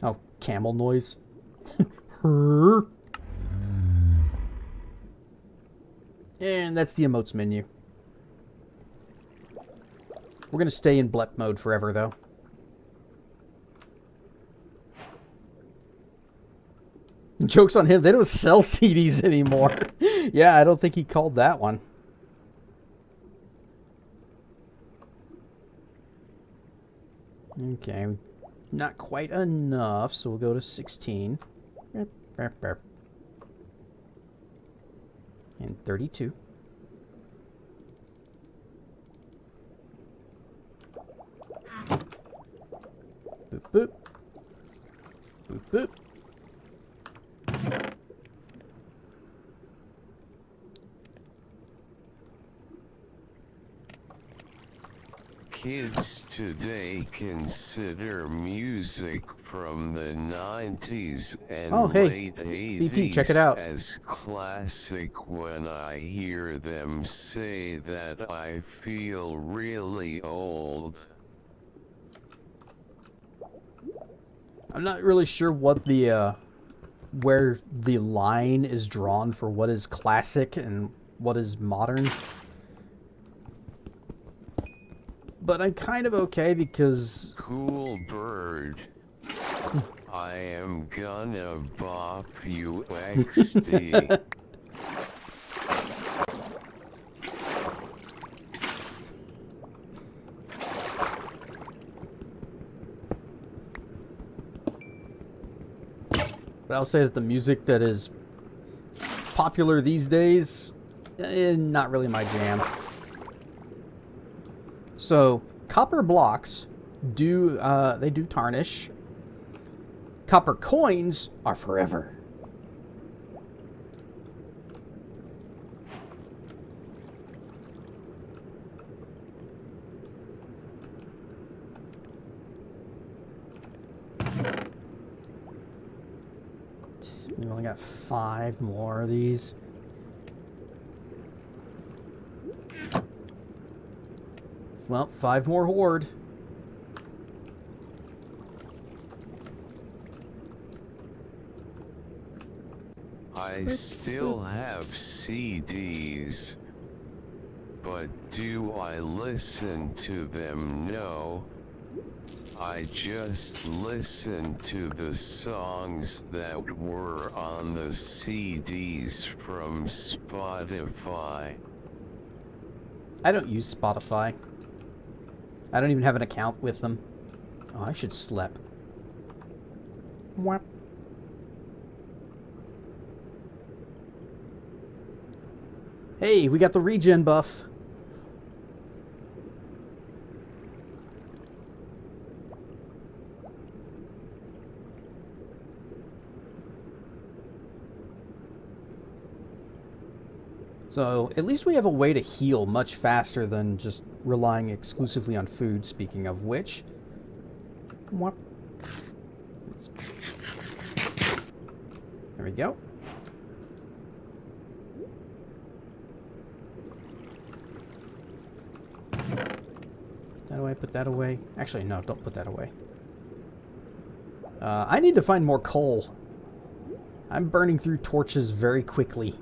Oh, camel noise. Her. And that's the emotes menu. We're going to stay in blep mode forever, though. Joke's on him. They don't sell CDs anymore. Yeah, I don't think he called that one. Okay. Not quite enough, so we'll go to 16. And 32. Boop, boop. Boop, boop. Kids today consider music from the 90s and late 80s BP, check it out. as classic. When I hear them say that, I feel really old. I'm not really sure what the where the line is drawn for what is classic and what is modern. But I'm kind of okay because... Cool bird. I am gonna bop you XD. But I'll say that the music that is popular these days, not really my jam. So, copper blocks do they do tarnish. Copper coins are forever. We only got 5 more of these. Well, 5 more horde. I still have CDs, but do I listen to them? No. I just listen to the songs that were on the CDs from Spotify. I don't use Spotify. I don't even have an account with them. Oh, I should sleep. Whap. Hey, we got the regen buff. So, at least we have a way to heal much faster than just relying exclusively on food, speaking of which. Whop. There we go. How do I put that away? Actually, no, don't put that away. I need to find more coal. I'm burning through torches very quickly.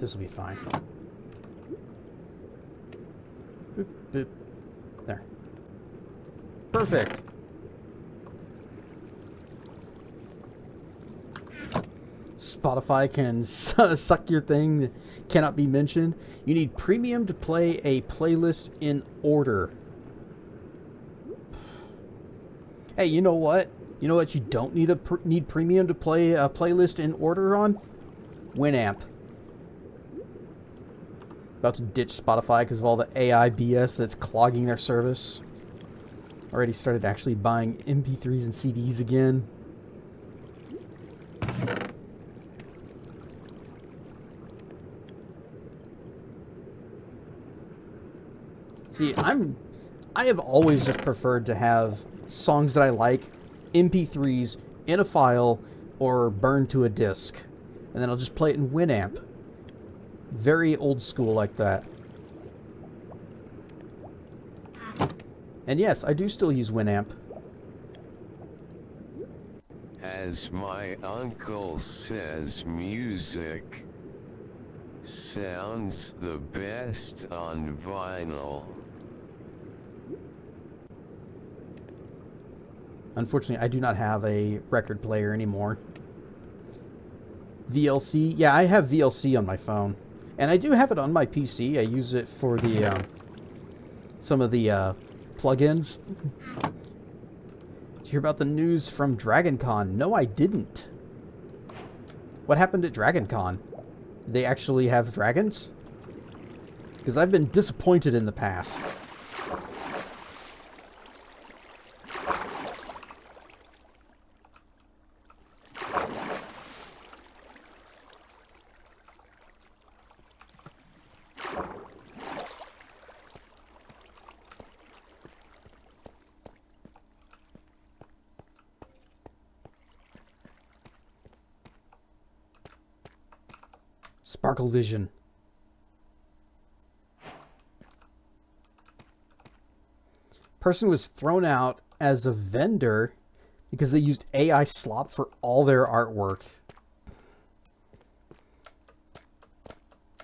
This will be fine. Boop, boop. There. Perfect. Spotify can suck your thing that cannot be mentioned. You need premium to play a playlist in order. Hey, you know what? You know what you don't need premium to play a playlist in order on? Winamp. About to ditch Spotify because of all the AI BS that's clogging their service. Already started actually buying MP3s and CDs again. See, I have always just preferred to have songs that I like, MP3s, in a file, or burned to a disc. And then I'll just play it in Winamp. Very old school like that. And yes, I do still use Winamp. As my uncle says, music sounds the best on vinyl. Unfortunately, I do not have a record player anymore. VLC? Yeah, I have VLC on my phone. And I do have it on my PC. I use it for the some of the plugins. Did you hear about the news from DragonCon? No, I didn't. What happened at DragonCon? Did they actually have dragons? Because I've been disappointed in the past. Sparkle Vision. Person was thrown out as a vendor because they used AI slop for all their artwork.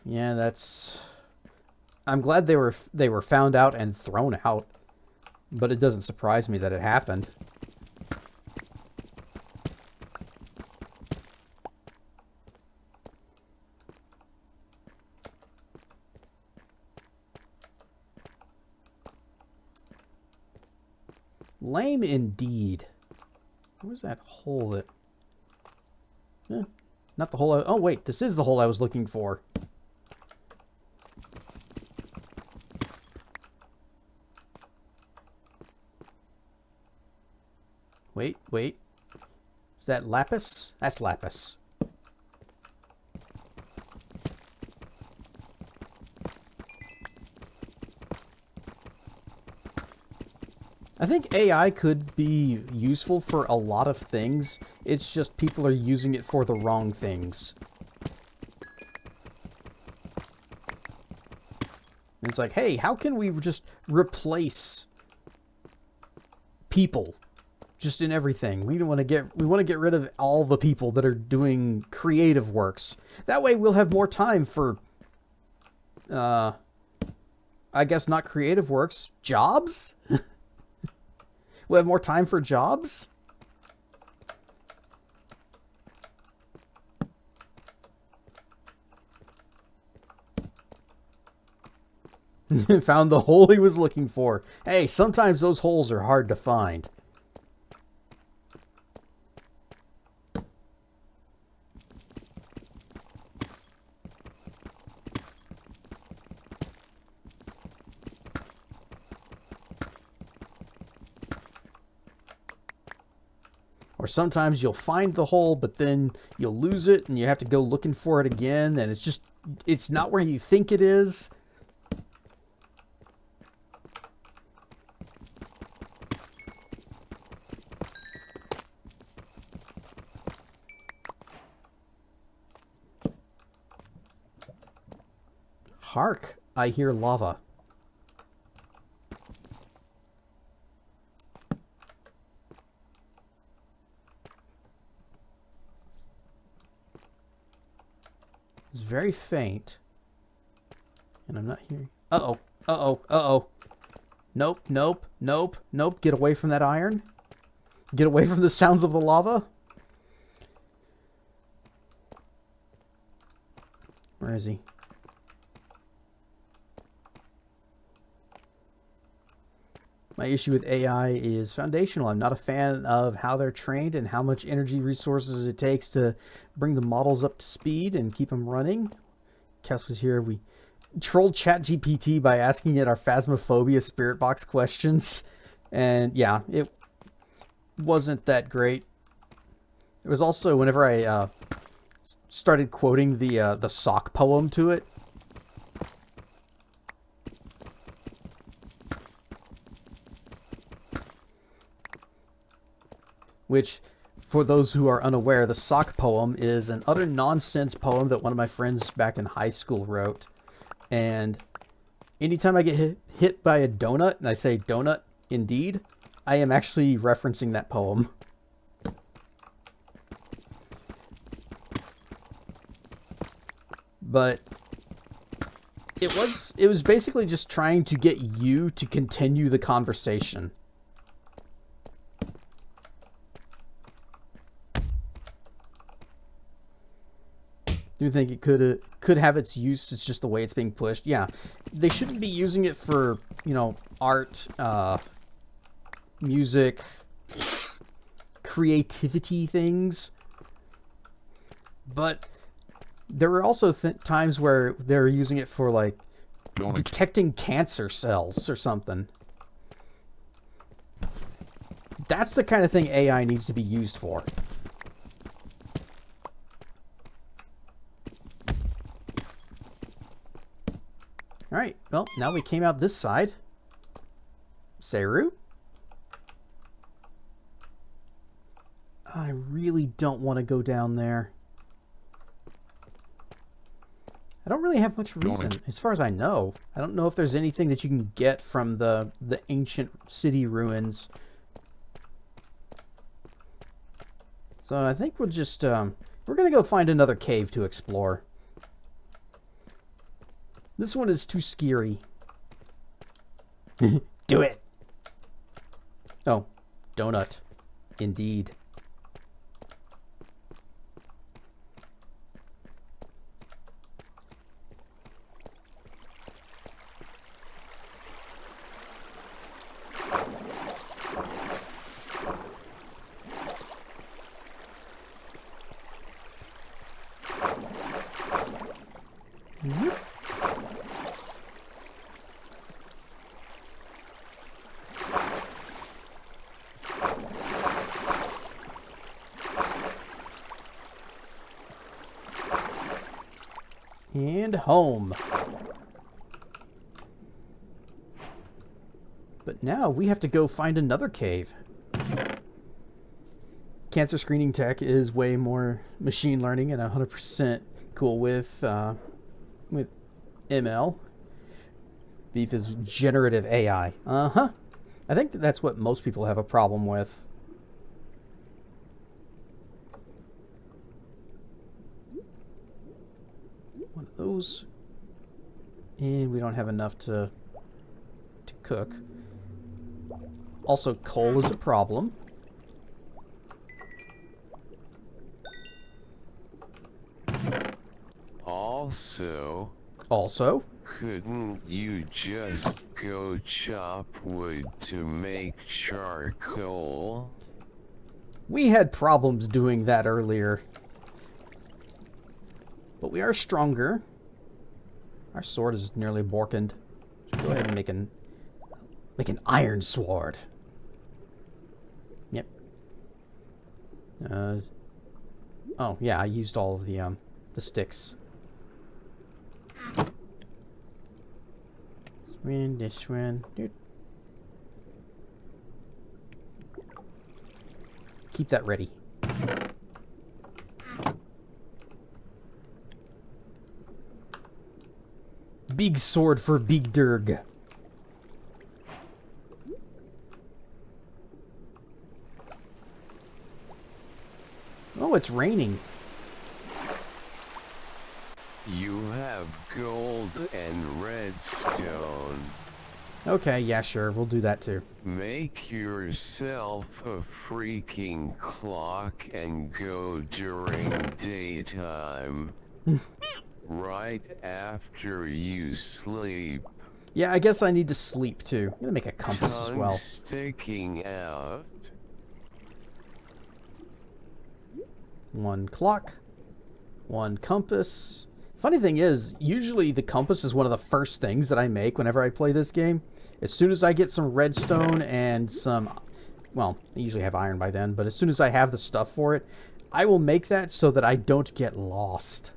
Yeah, that's... I'm glad they were found out and thrown out, but it doesn't surprise me that it happened. Lame indeed. Where's that hole that... not the hole I... Oh, wait. This is the hole I was looking for. Wait, wait. Is that lapis? That's lapis. I think AI could be useful for a lot of things. It's just people are using it for the wrong things. And it's like, hey, how can we just replace people just in everything? We want to get rid of all the people that are doing creative works. That way we'll have more time for I guess not creative works, jobs? We'll have more time for jobs? Found the hole he was looking for. Hey, sometimes those holes are hard to find. Or sometimes you'll find the hole, but then you'll lose it and you have to go looking for it again, and it's not where you think it is. Hark, I hear lava. It's very faint. And I'm not hearing... Uh-oh. Uh-oh. Uh-oh. Nope. Nope. Nope. Nope. Get away from that iron. Get away from the sounds of the lava. Where is he? My issue with AI is foundational. I'm not a fan of how they're trained and how much energy resources it takes to bring the models up to speed and keep them running. Cass was here. We trolled ChatGPT by asking it our Phasmophobia spirit box questions. And yeah, it wasn't that great. It was also whenever I started quoting the sock poem to it. Which, for those who are unaware, the sock poem is an utter nonsense poem that one of my friends back in high school wrote. And anytime I get hit by a donut, and I say donut indeed, I am actually referencing that poem. But it was basically just trying to get you to continue the conversation. Do you think it could have its use? It's just the way it's being pushed. Yeah, they shouldn't be using it for, you know, art, music, creativity things. But there were also times where they're using it for, like, detecting cancer cells or something. That's the kind of thing AI needs to be used for. Alright, well, now we came out this side. Seru? I really don't want to go down there. I don't really have much reason, as far as I know. I don't know if there's anything that you can get from the ancient city ruins. So I think we'll just, we're going to go find another cave to explore. This one is too scary. Do it! Oh, donut. Indeed. And home. But now we have to go find another cave. Cancer screening tech is way more machine learning and 100% cool with ML. Beef is generative AI. Uh-huh. I think that's what most people have a problem with. One of those. And we don't have enough to cook. Also, coal is a problem. Also, couldn't you just go chop wood to make charcoal? we had problems doing that earlier. But we are stronger. Our sword is nearly borkened. So go ahead and make an iron sword. Yep. Oh yeah, I used all of the sticks. This one. Keep that ready. Big sword for Big Durg. Oh, it's raining. You have gold and redstone. Okay, yeah, sure. We'll do that too. Make yourself a freaking clock and go during daytime. Right after you sleep. Yeah, I guess I need to sleep too. I'm gonna make a compass as well. Sticking out. One clock. One compass. Funny thing is, usually the compass is one of the first things that I make whenever I play this game. As soon as I get some redstone and some... Well, I usually have iron by then, but as soon as I have the stuff for it, I will make that so that I don't get lost.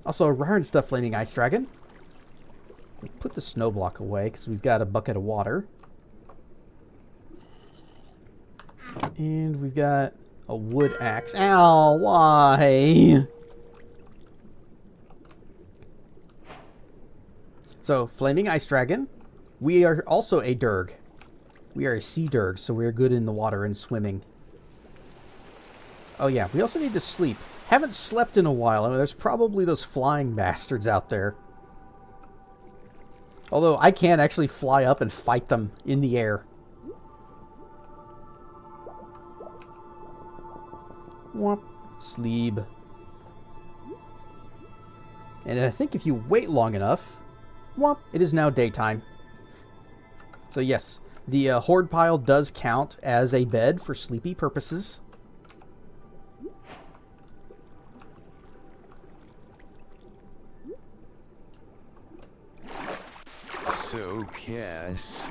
Also, rare and stuff, Flaming Ice Dragon. Put the snow block away, because we've got a bucket of water. And we've got a wood axe. Ow, why? So, Flaming Ice Dragon. We are also a Durg. We are a sea Durg, so we are good in the water and swimming. Oh yeah, we also need to sleep. Haven't slept in a while. I mean, there's probably those flying bastards out there. Although, I can actually fly up and fight them in the air. Whoop. Sleep. And I think if you wait long enough... Well, it is now daytime. So yes, the horde pile does count as a bed for sleepy purposes. So, Cass,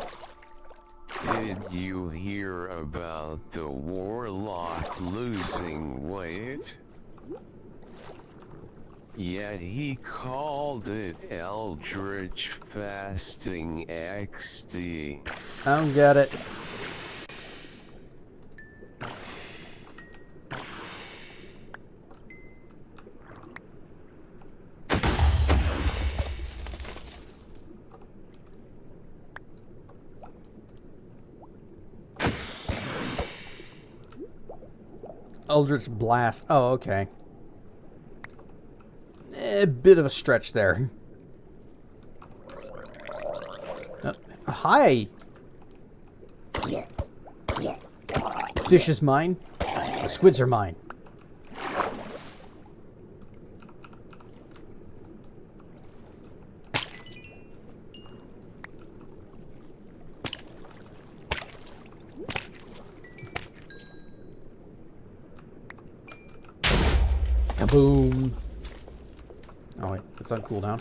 did you hear about the warlock losing weight? Yeah, he called it Eldritch Fasting XD. I don't get it. Eldritch Blast. Oh, okay. A bit of a stretch there. Hi! Fish is mine. The squids are mine. Kaboom! Oh wait, it's on cooldown.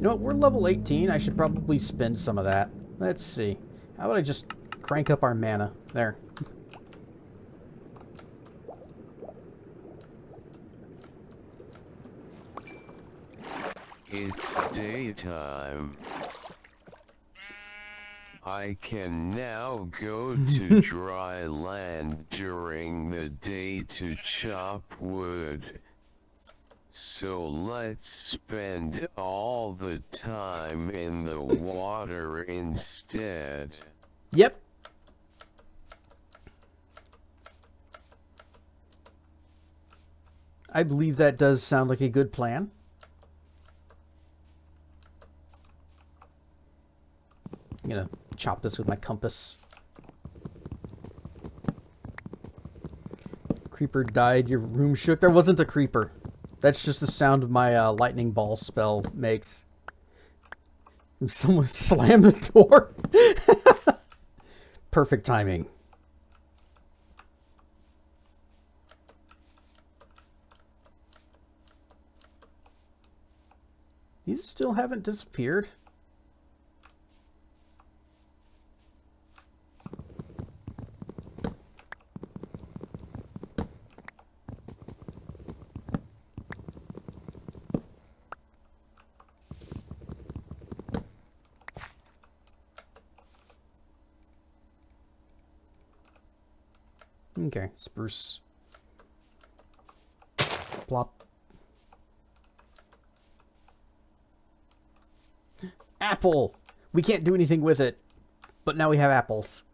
You know what? We're level 18. I should probably spend some of that. Let's see. How about I just crank up our mana? There. It's daytime. I can now go to dry land during the day to chop wood. So let's spend all the time in the water instead. Yep. I believe that does sound like a good plan. I'm gonna chop this with my compass. Creeper died, your room shook. There wasn't a creeper. That's just the sound of my lightning ball spell makes. Someone slammed the door. Perfect timing. These still haven't disappeared. Okay, spruce. Plop. Apple! We can't do anything with it, but now we have apples.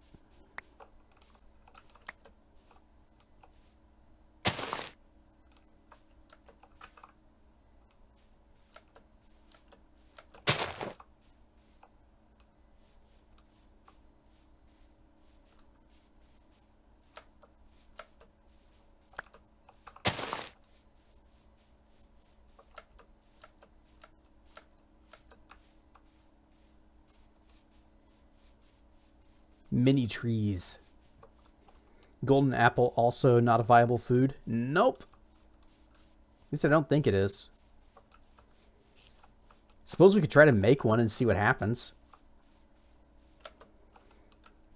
Mini trees. Golden apple also not a viable food? Nope. At least I don't think it is. Suppose we could try to make one and see what happens.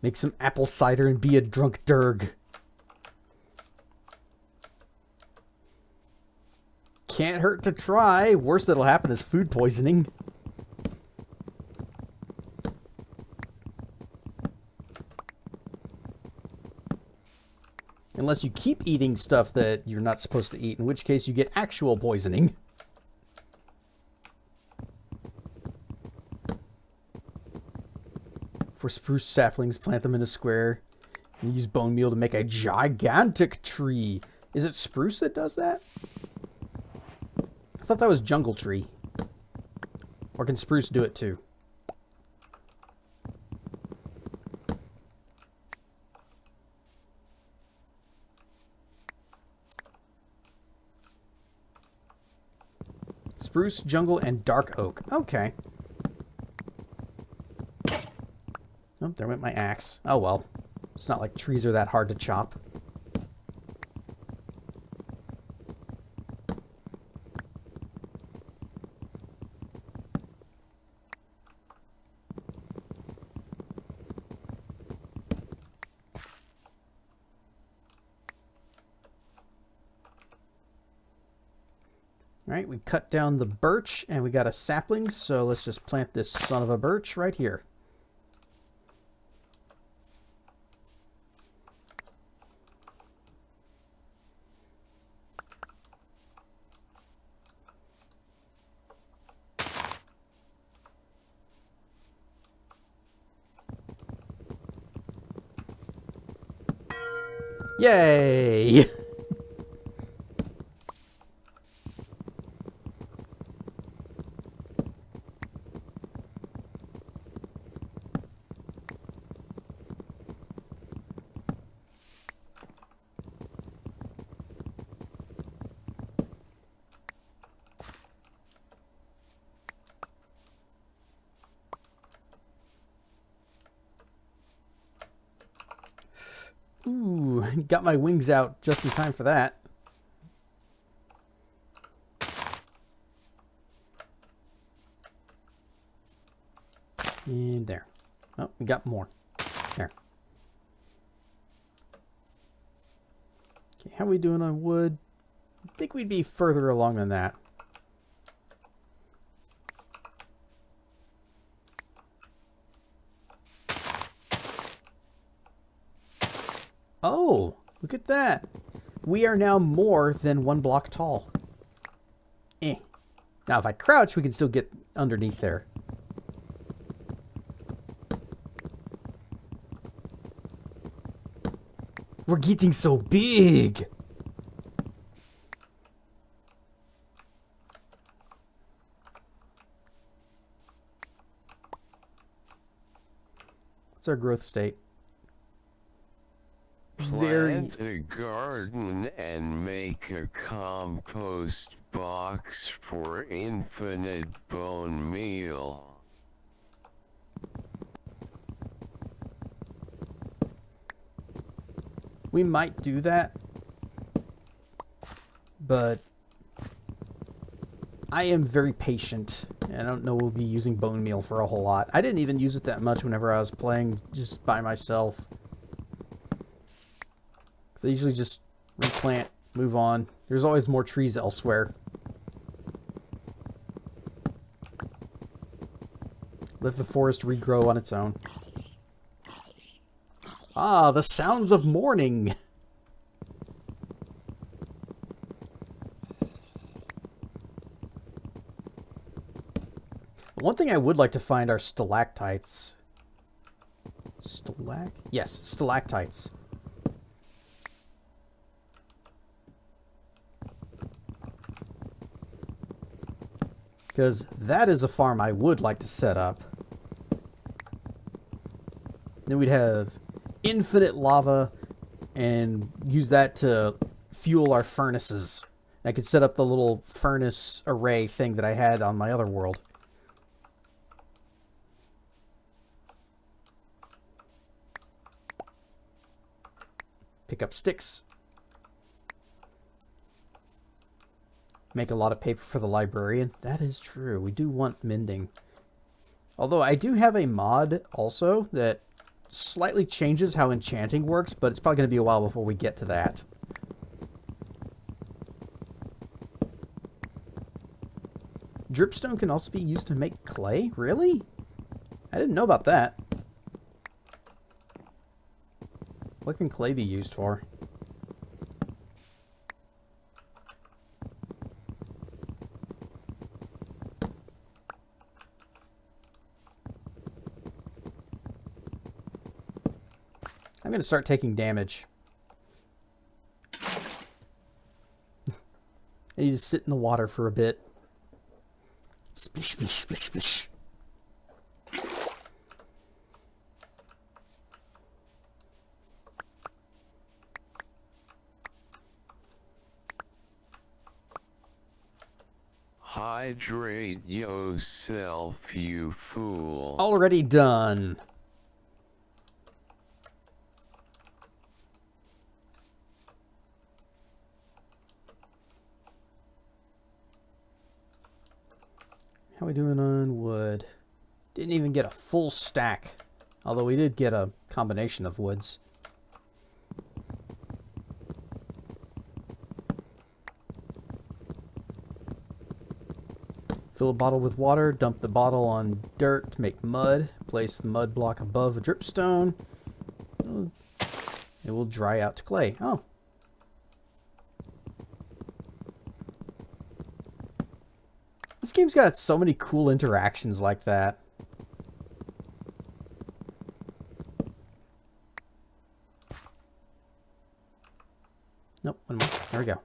Make some apple cider and be a drunk derg. Can't hurt to try. Worst that'll happen is food poisoning. Unless you keep eating stuff that you're not supposed to eat, in which case you get actual poisoning. For spruce saplings, plant them in a square. And use bone meal to make a gigantic tree. Is it spruce that does that? I thought that was jungle tree. Or can spruce do it too? Spruce, jungle, and dark oak. Okay. Oh, there went my axe. Oh well. It's not like trees are that hard to chop. Alright, we cut down the birch and we got a sapling, so let's just plant this son of a birch right here. Yay! Ooh, got my wings out just in time for that. And there. Oh, we got more. There. Okay, how are we doing on wood? I think we'd be further along than that. Oh, look at that. We are now more than 1 block tall. Eh. Now, if I crouch, we can still get underneath there. We're getting so big. What's our growth state? Plant a garden and make a compost box for infinite bone meal. We might do that, but I am very patient, and I don't know we'll be using bone meal for a whole lot. I didn't even use it that much whenever I was playing just by myself. So I usually just replant, move on. There's always more trees elsewhere. Let the forest regrow on its own. Ah, the sounds of morning. One thing I would like to find are stalactites. Yes, stalactites. Because that is a farm I would like to set up. Then we'd have infinite lava and use that to fuel our furnaces. I could set up the little furnace array thing that I had on my other world. Pick up sticks. Make a lot of paper for the librarian. That is true. We do want mending. Although I do have a mod also that slightly changes how enchanting works, but it's probably going to be a while before we get to that. Dripstone can also be used to make clay? Really? I didn't know about that. What can clay be used for? I'm going to start taking damage. I need to sit in the water for a bit. Splish, splish, splish, splish. Hydrate yourself, you fool. Already done. How are we doing on wood? Didn't even get a full stack. Although we did get a combination of woods. Fill a bottle with water, dump the bottle on dirt to make mud, place the mud block above a dripstone. It will dry out to clay. Oh. This game's got so many cool interactions like that. Nope, one more. There we go.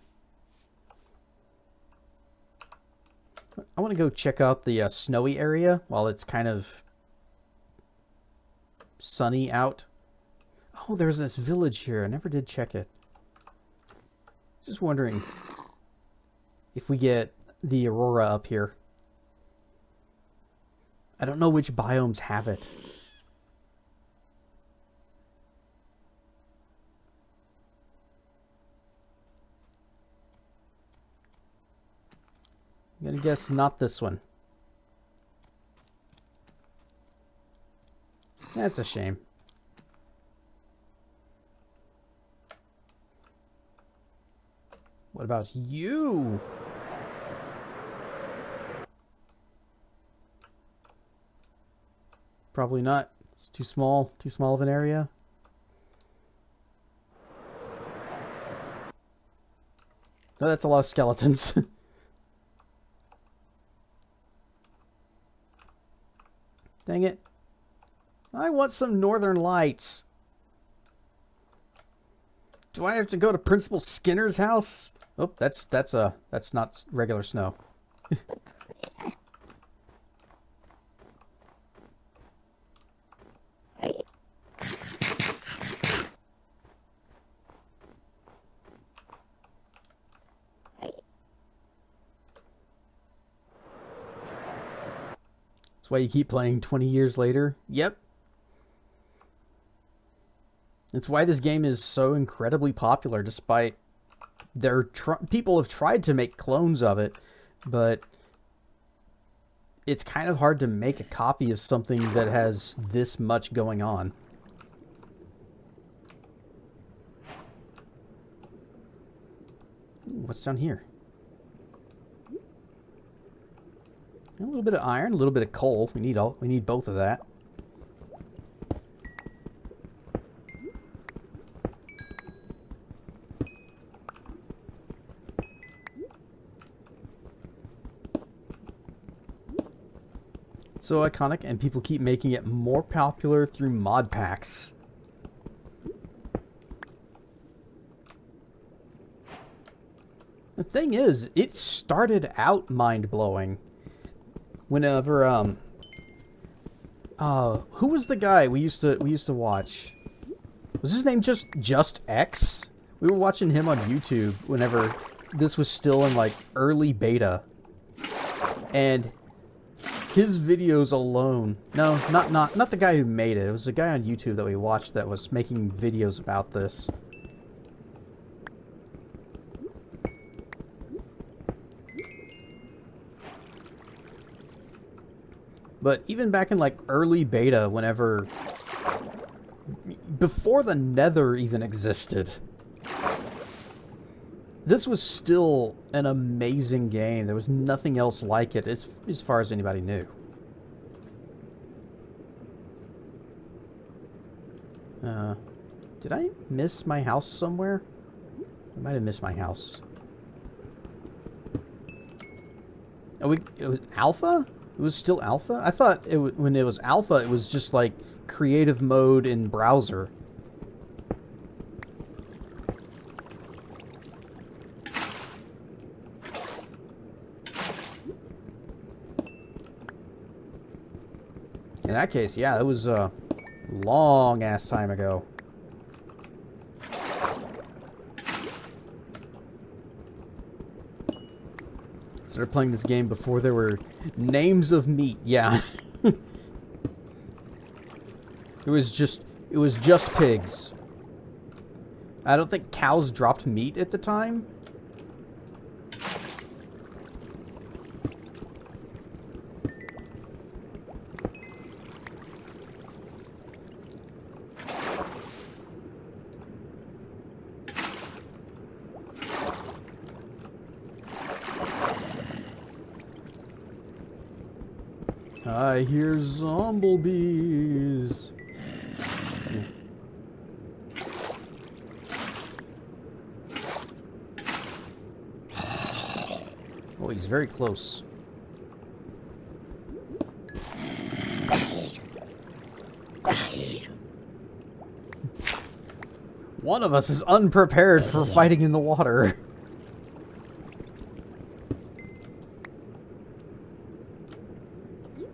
I want to go check out the snowy area while it's kind of sunny out. Oh, there's this village here. I never did check it. Just wondering if we get the aurora up here. I don't know which biomes have it. I'm gonna guess not this one. That's a shame. What about you? Probably not. It's too small of an area. No, that's a lot of skeletons. Dang it. I want some northern lights. Do I have to go to Principal Skinner's house? Oh, that's not regular snow. That's why you keep playing 20 years later. Yep. It's why this game is so incredibly popular, despite people have tried to make clones of it, but it's kind of hard to make a copy of something that has this much going on. Ooh, what's down here? A little bit of iron, a little bit of coal. We need both of that. So iconic, and people keep making it more popular through mod packs. The thing is, it started out mind-blowing. Whenever who was the guy we used to watch? Was his name just X? We were watching him on YouTube whenever this was still in like early beta. And his videos alone, no, not the guy who made it. It was a guy on YouTube that we watched that was making videos about this. But even back in like early beta, before the Nether even existed, this was still an amazing game. There was nothing else like it as far as anybody knew. Did I miss my house somewhere? I might have missed my house. Oh, it was alpha? It was still alpha? I thought when it was alpha, it was just like creative mode in browser. In that case, yeah, it was a long-ass time ago. Started playing this game before there were names of meat. Yeah. It was just pigs. I don't think cows dropped meat at the time. I hear zomblebees. Oh, he's very close. One of us is unprepared for fighting in the water.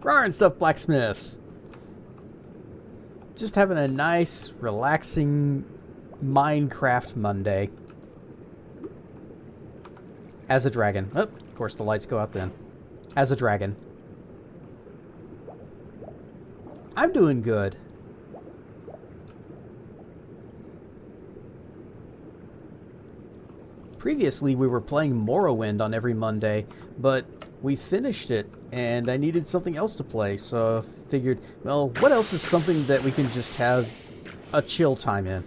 Rawr and stuff, blacksmith. Just having a nice, relaxing Minecraft Monday. As a dragon. Oh, of course the lights go out then. As a dragon. I'm doing good. Previously, we were playing Morrowind on every Monday, but we finished it, and I needed something else to play, so I figured, well, what else is something that we can just have a chill time in?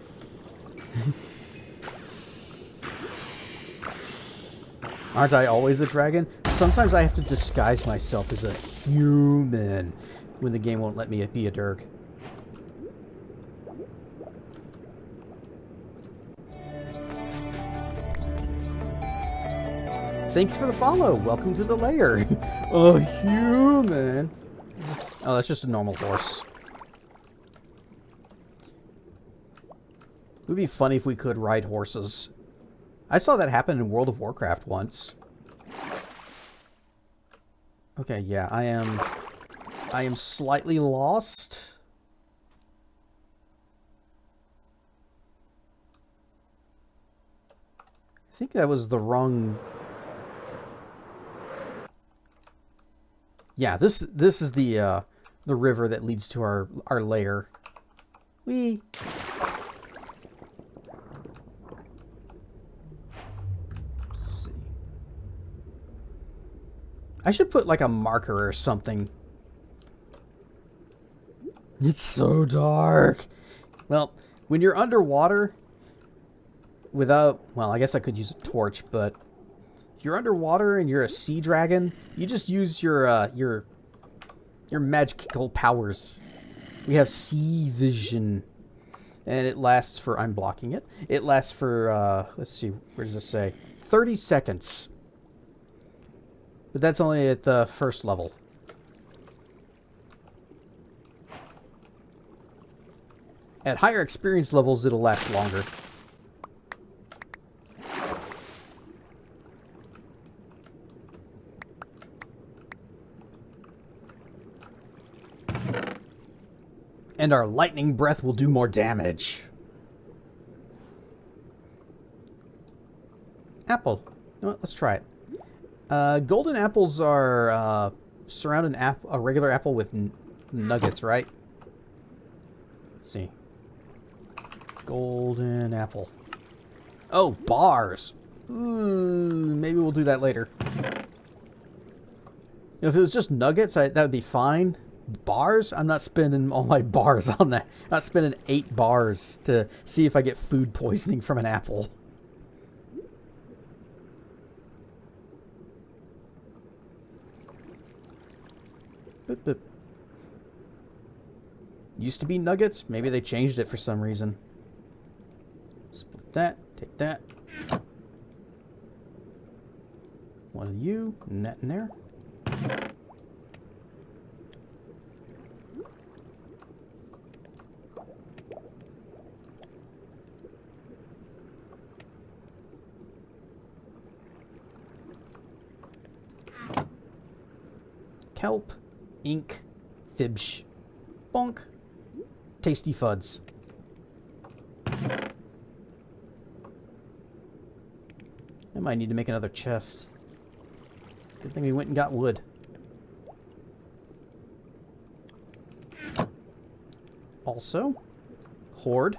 Aren't I always a dragon? Sometimes I have to disguise myself as a human when the game won't let me be a Durg. Thanks for the follow. Welcome to the lair. A human. Oh, that's just a normal horse. It would be funny if we could ride horses. I saw that happen in World of Warcraft once. Okay, yeah, I am slightly lost. I think that was the wrong... Yeah, this is the river that leads to our lair. Whee! Let's see. I should put like a marker or something. It's so dark. Well, when you're underwater without, well, I guess I could use a torch, but if you're underwater and you're a sea dragon, you just use your magical powers. We have sea vision, and it lasts for, I'm blocking it. It lasts for, let's see, where does it say? 30 seconds. But that's only at the first level. At higher experience levels, it'll last longer. And our lightning breath will do more damage. Apple. You know what? Let's try it. Golden apples are surround a regular apple with nuggets, right? Let's see. Golden apple. Oh, bars. Ooh, maybe we'll do that later. You know, if it was just nuggets, that would be fine. Bars? I'm not spending all my bars on that. I'm not spending 8 bars to see if I get food poisoning from an apple. Boop, boop. Used to be nuggets. Maybe they changed it for some reason. Split that. Take that. One of you. And that in there. Kelp, ink, fibsh, bonk, tasty fuds. I might need to make another chest. Good thing we went and got wood. Also, hoard.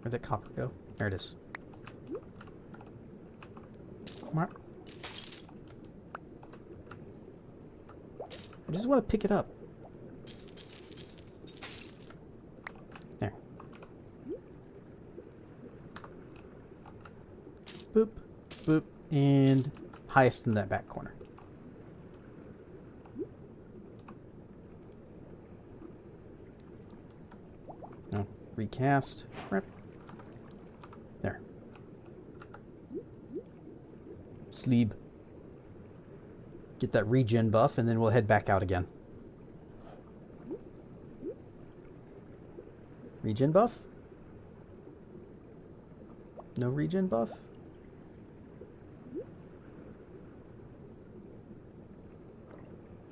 Where'd that copper go? There it is. Come on. I just want to pick it up. There. Boop, boop, and highest in that back corner. No, recast. Rip. There. Sleep. Get that regen buff, and then we'll head back out again. Regen buff? No regen buff?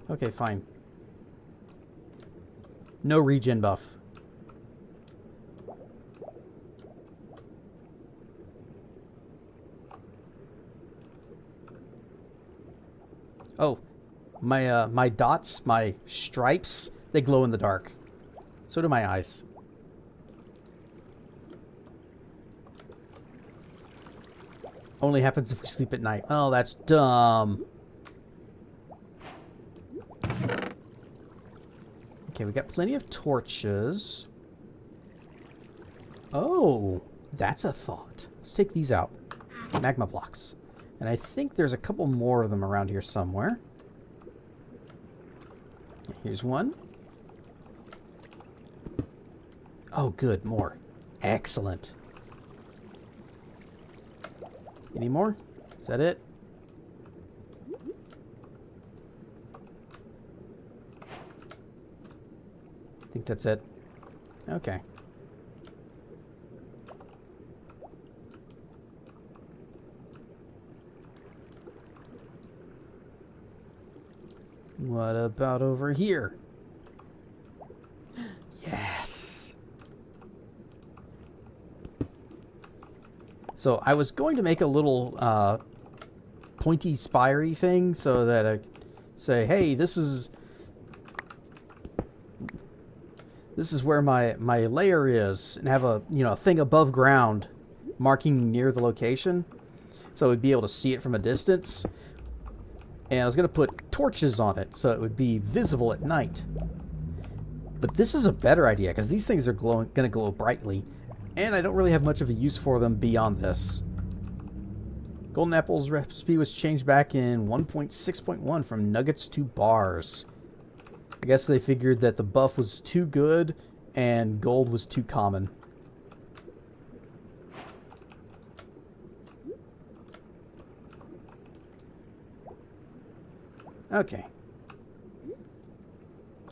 Okay, fine. No regen buff. Oh, my dots, my stripes, they glow in the dark. So do my eyes. Only happens if we sleep at night. Oh, that's dumb. Okay, we got plenty of torches. Oh, that's a thought. Let's take these out. Magma blocks. And I think there's a couple more of them around here somewhere. Here's one. Oh, good. More. Excellent. Any more? Is that it? I think that's it. Okay. What about over here? Yes. So I was going to make a little pointy spirey thing so that I say, hey, this is where my lair is, and have a a thing above ground marking near the location, so we'd be able to see it from a distance. And I was going to put torches on it so it would be visible at night. But this is a better idea because these things are going to glow brightly, and I don't really have much of a use for them beyond this. Golden Apple's recipe was changed back in 1.6.1 from nuggets to bars. I guess they figured that the buff was too good and gold was too common. Okay.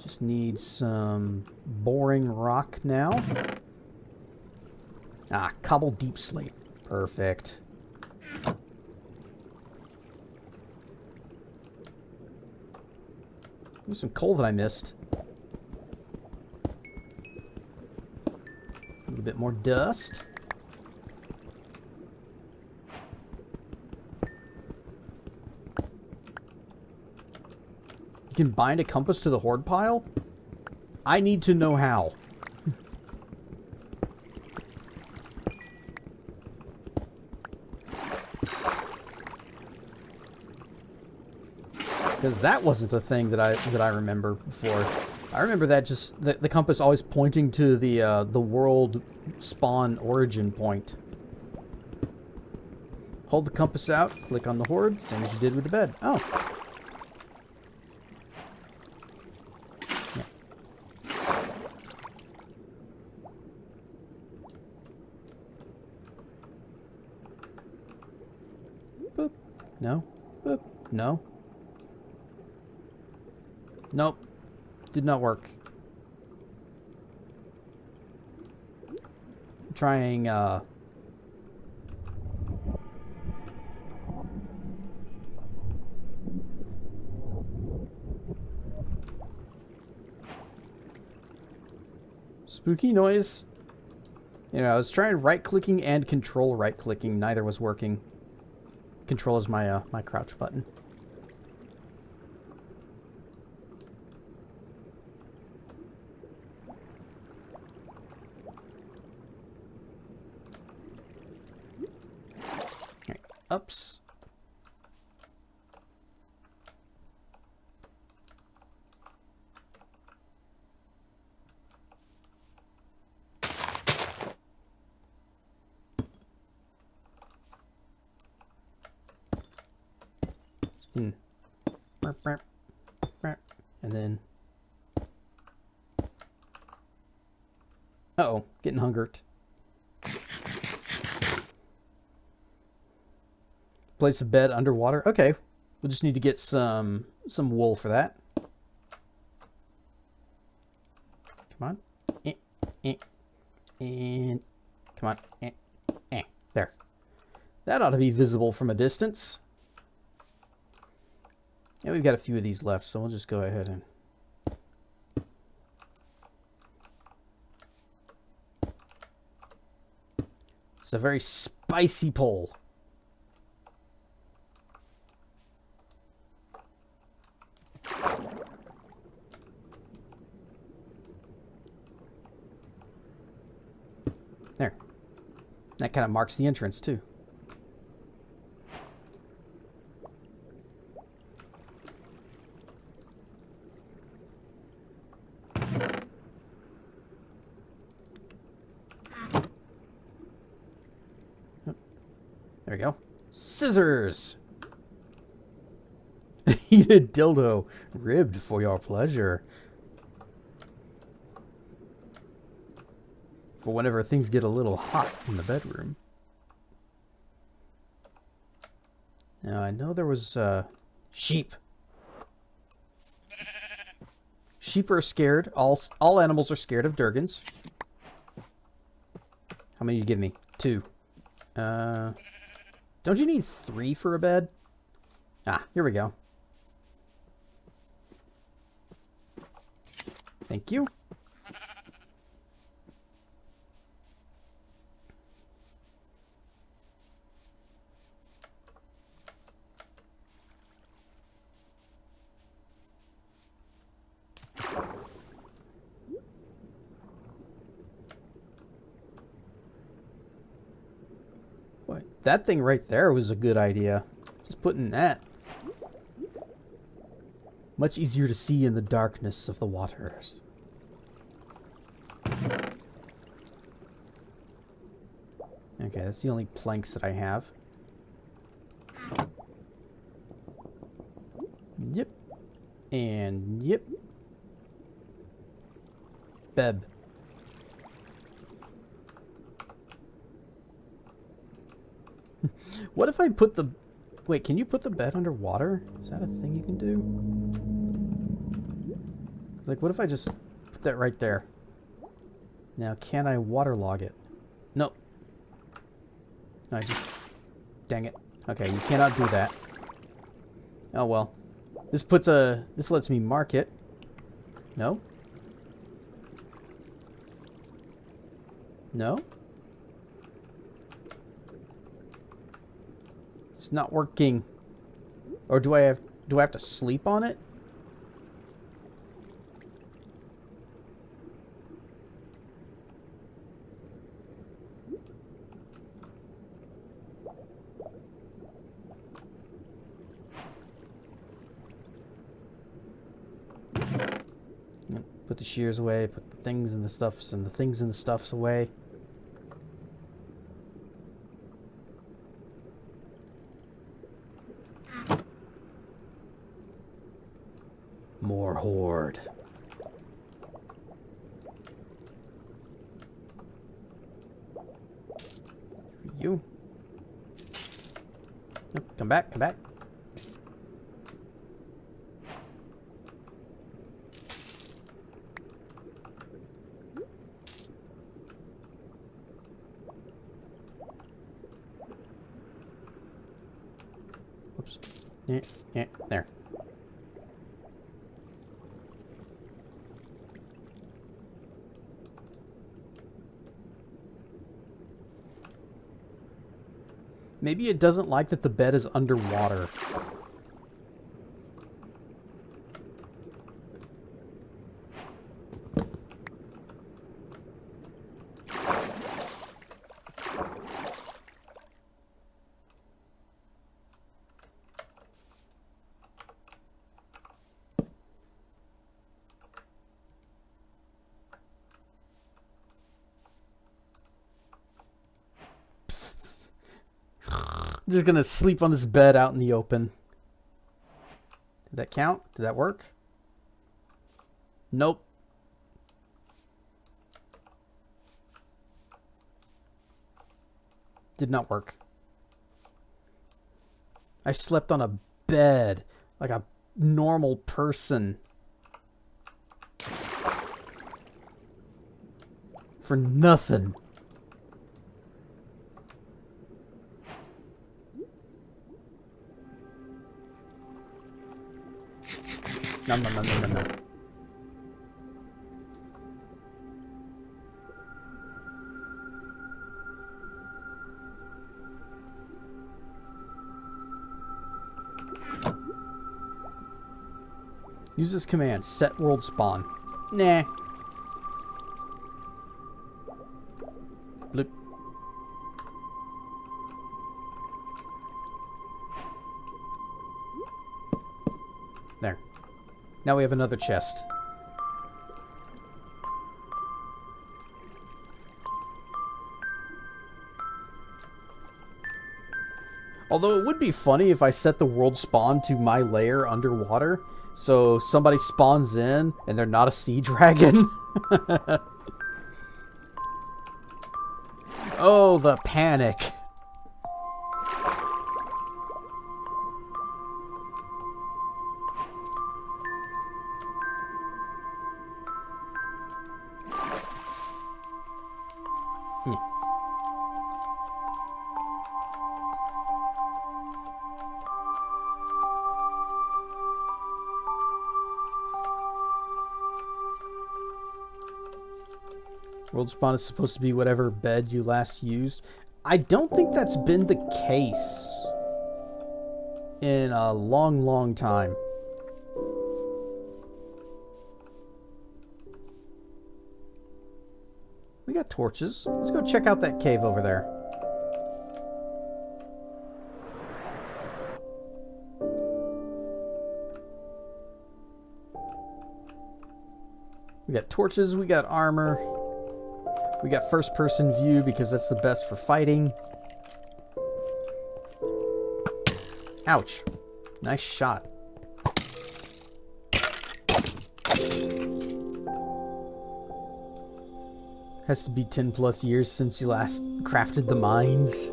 Just need some boring rock now. Ah, cobble deep slate. Perfect. There's some coal that I missed. A little bit more dust. You can bind a compass to the hoard pile? I need to know how. Because that wasn't a thing that I remember before. I remember that just the compass always pointing to the world spawn origin point. Hold the compass out, click on the hoard, same as you did with the bed. Oh. Boop. No. Boop. No. Nope. Did not work. I'm trying, spooky noise. I was trying right-clicking and control right-clicking. Neither was working. Control is my my crouch button. Okay, ups. And then... Uh-oh, getting hungered. Place a bed underwater. Okay, we'll just need to get some wool for that. Come on. And come on. There. That ought to be visible from a distance. Yeah, we've got a few of these left, so we'll just go ahead and... It's a very spicy pole. That kind of marks the entrance, too. There we go. Scissors! Heated dildo. Ribbed for your pleasure. For whenever things get a little hot in the bedroom. Now, I know there was, sheep. Sheep are scared. All animals are scared of Durgans. How many did you give me? 2. Don't you need 3 for a bed? Ah, here we go. Thank you. Boy, that thing right there was a good idea. Just putting that. Much easier to see in the darkness of the waters. Okay, that's the only planks that I have. Yep. And yep. Beb. What if I put the... Wait, can you put the bed underwater? Is that a thing you can do? Like, what if I just put that right there? Now, can I waterlog it? No. No, I just... Dang it. Okay, you cannot do that. Oh, well. This puts a... This lets me mark it. No? No? It's not working. Or do I have to sleep on it? Put the shears away, put the things and the stuffs and the things and the stuffs away. More horde. For you. Nope, come back, come back. Oops. Yeah, yeah, there. Maybe it doesn't like that the bed is underwater. I'm just gonna sleep on this bed out in the open. Did that count? Did that work? Nope. Did not work. I slept on a bed like a normal person. For nothing. No, no, no, no, no, no. Use this command. Set world spawn. Nah. Bloop. Now we have another chest. Although it would be funny if I set the world spawn to my lair underwater, so somebody spawns in and they're not a sea dragon. Oh, the panic. World spawn is supposed to be whatever bed you last used. I don't think that's been the case in a long, long time. We got torches. Let's go check out that cave over there. We got torches, we got armor. We got first-person view because that's the best for fighting. Ouch. Nice shot. Has to be 10 plus years since you last crafted the mines.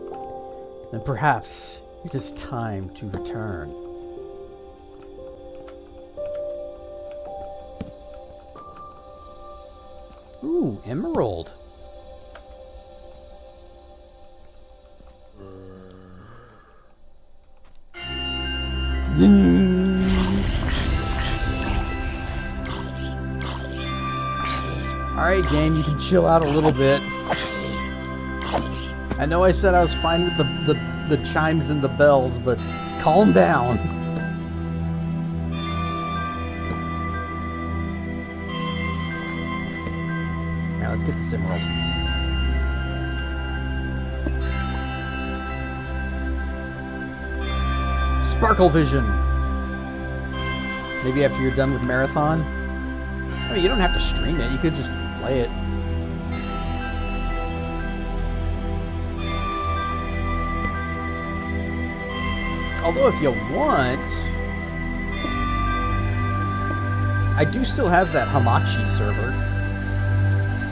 And perhaps it is time to return. Ooh, emerald. Alright, game, you can chill out a little bit. I know I said I was fine with the chimes and the bells, but calm down. Now let's get this emerald. Sparkle vision. Maybe after you're done with marathon. I mean, you don't have to stream it. You could just play it. Although if you want, I do still have that Hamachi server,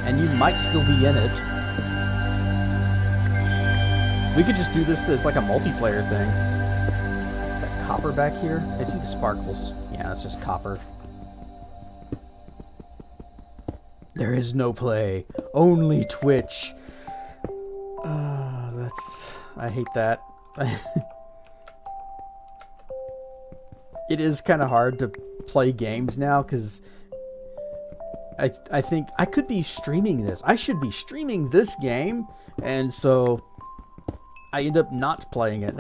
and you might still be in it. We could just do this as like a multiplayer thing. Is that copper back here? I see the sparkles. Yeah, that's just copper. There is no play, only Twitch. I hate that. It is kind of hard to play games now because I think I could be streaming this. I should be streaming this game, and so I end up not playing it.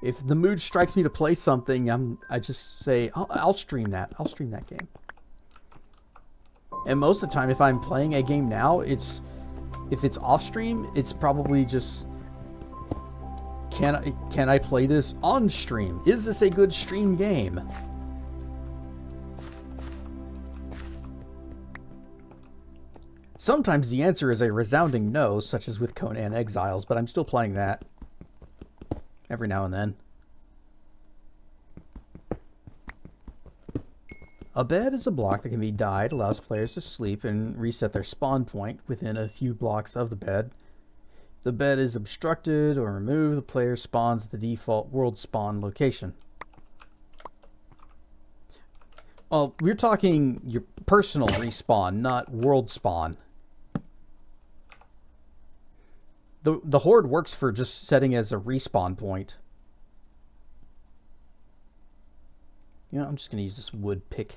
If the mood strikes me to play something, I just say I'll stream that. I'll stream that game. And most of the time, if I'm playing a game now, if it's off stream, it's probably just can I play this on stream? Is this a good stream game? Sometimes the answer is a resounding no, such as with Conan Exiles, but I'm still playing that every now and then. A bed is a block that can be dyed, allows players to sleep and reset their spawn point within a few blocks of the bed. If the bed is obstructed or removed, the player spawns at the default world spawn location. Well, we're talking your personal respawn, not world spawn. The horde works for just setting as a respawn point. You know, I'm just going to use this wood pick.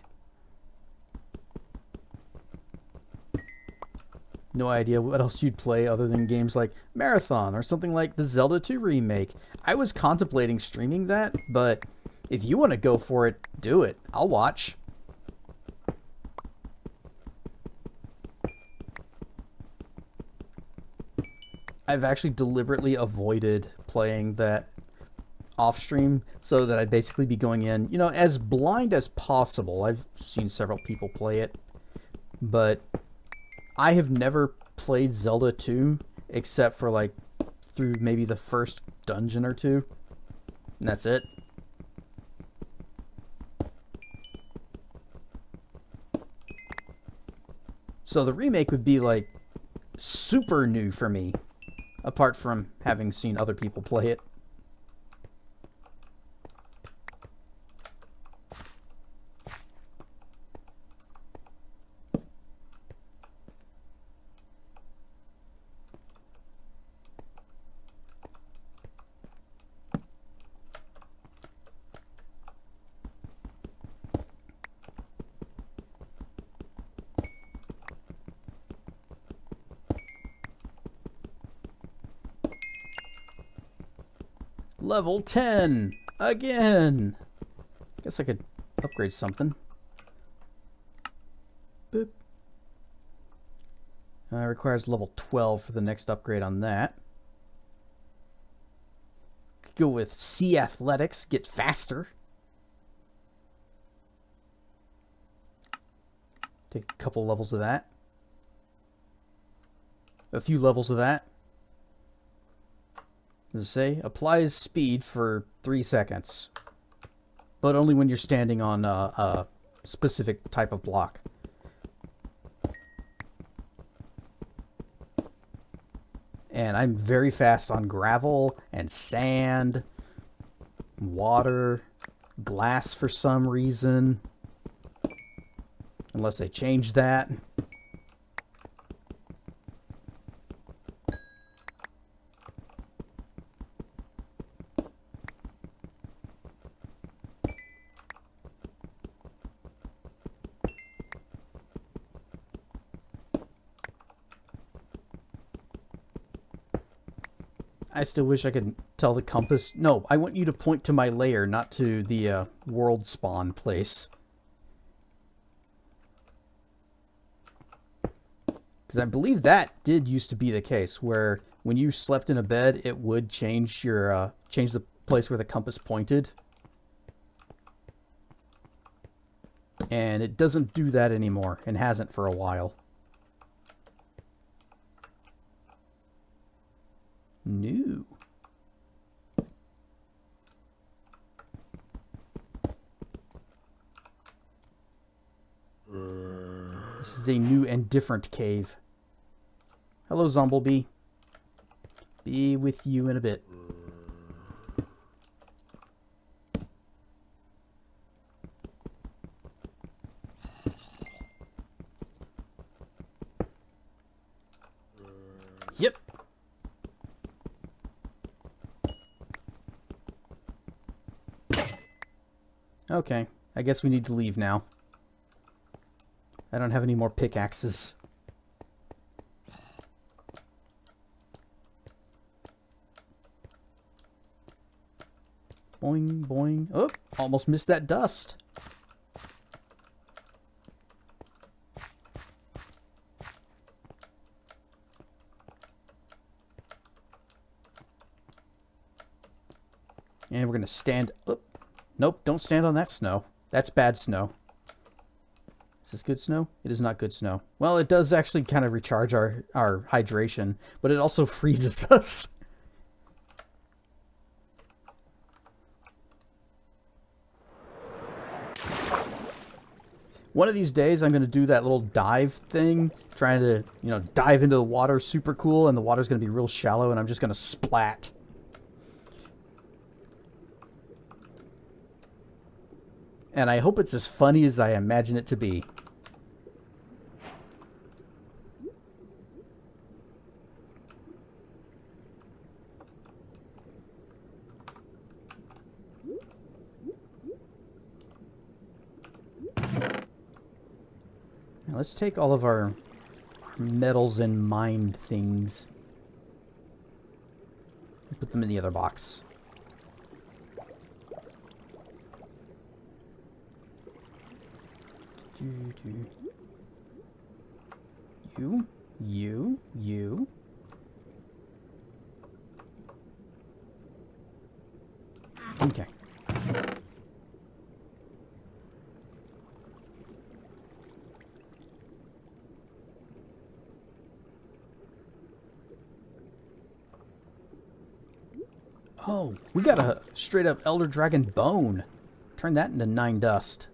No idea what else you'd play other than games like Marathon or something like the Zelda 2 remake. I was contemplating streaming that, but if you want to go for it, do it. I'll watch. I've actually deliberately avoided playing that off stream so that I'd basically be going in, you know, as blind as possible. I've seen several people play it, but I have never played Zelda 2 except for like through maybe the first dungeon or two, and that's it. So the remake would be like super new for me, apart from having seen other people play it. Level 10! Again! Guess I could upgrade something. Boop. Requires level 12 for the next upgrade on that. Could go with Sea Athletics, get faster. Take a couple levels of that. A few levels of that. As I say, applies speed for 3 seconds. But only when you're standing on a specific type of block. And I'm very fast on gravel and sand, water, glass for some reason. Unless they change that. I still wish I could tell the compass. No, I want you to point to my lair, not to the world spawn place. Because I believe that did used to be the case, where when you slept in a bed, it would change your change the place where the compass pointed. And it doesn't do that anymore, and hasn't for a while. New. This is a new and different cave. Hello, Zomblebee. Be with you in a bit. Yep. Okay, I guess we need to leave now. I don't have any more pickaxes. Boing, boing. Oh, almost missed that dust. And we're going to stand up. Nope, don't stand on that snow. That's bad snow. Is this good snow? It is not good snow. Well, it does actually kind of recharge our hydration, but it also freezes us. One of these days, I'm going to do that little dive thing, trying to, you know, dive into the water super cool, and the water's going to be real shallow, and I'm just going to splat. And I hope it's as funny as I imagine it to be. Now let's take all of our metals and mine things. Put them in the other box. You. Okay. Oh, we got a straight up Elder Dragon bone. Turn that into 9 dust.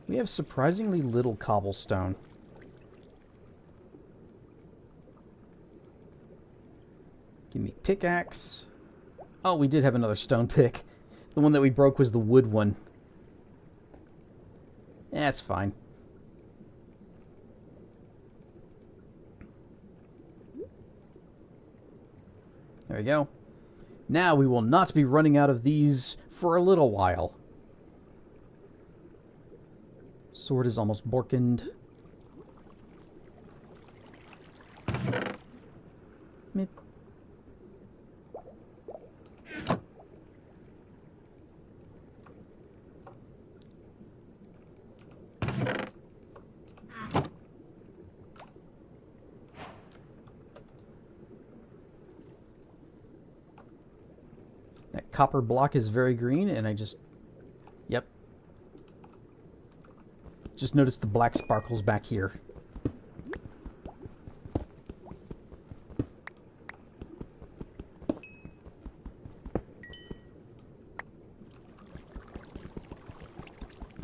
We have surprisingly little cobblestone. Give me pickaxe. Oh, we did have another stone pick. The one that we broke was the wood one. That's fine. There we go. Now we will not be running out of these for a little while. Sword is almost borkened. Mip. That copper block is very green, and I just... Yep. Just noticed the black sparkles back here.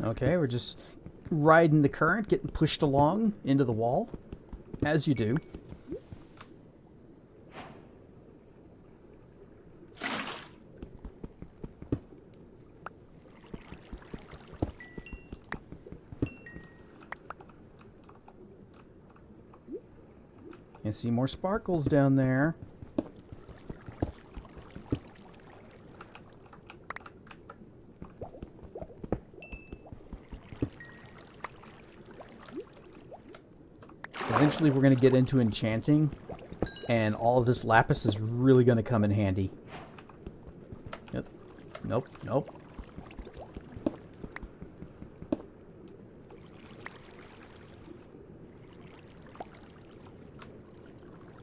Okay, we're just riding the current, getting pushed along into the wall, as you do. I see more sparkles down there. Eventually we're going to get into enchanting, and all of this lapis is really going to come in handy. Yep. Nope, nope.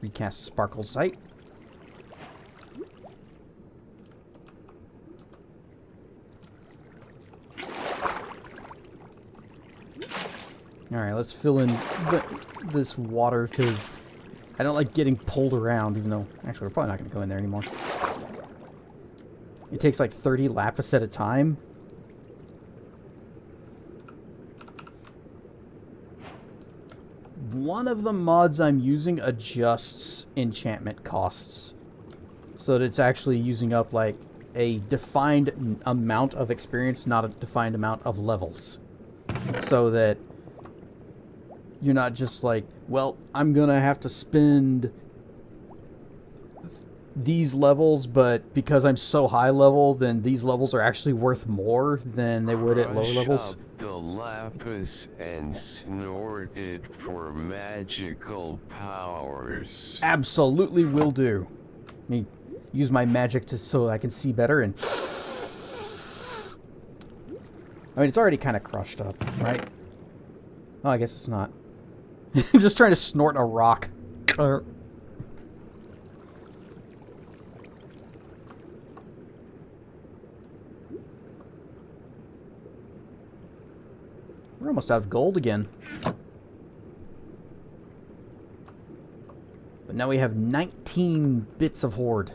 Recast sparkle sight. Alright, let's fill in this water, because I don't like getting pulled around, even though... Actually, we're probably not going to go in there anymore. It takes like 30 lapis at a time. One of the mods I'm using adjusts enchantment costs, so that it's actually using up like a defined amount of experience, not a defined amount of levels. So that you're not just like, well, I'm gonna have to spend these levels, but because I'm so high level, then these levels are actually worth more than they would at lower levels. Up the lapis and snort it for magical powers. Absolutely will do. Let me use my magic so I can see better, and I mean, it's already kind of crushed up, right? Oh, I guess it's not. I'm just trying to snort a rock. We're almost out of gold again. But now we have 19 bits of hoard.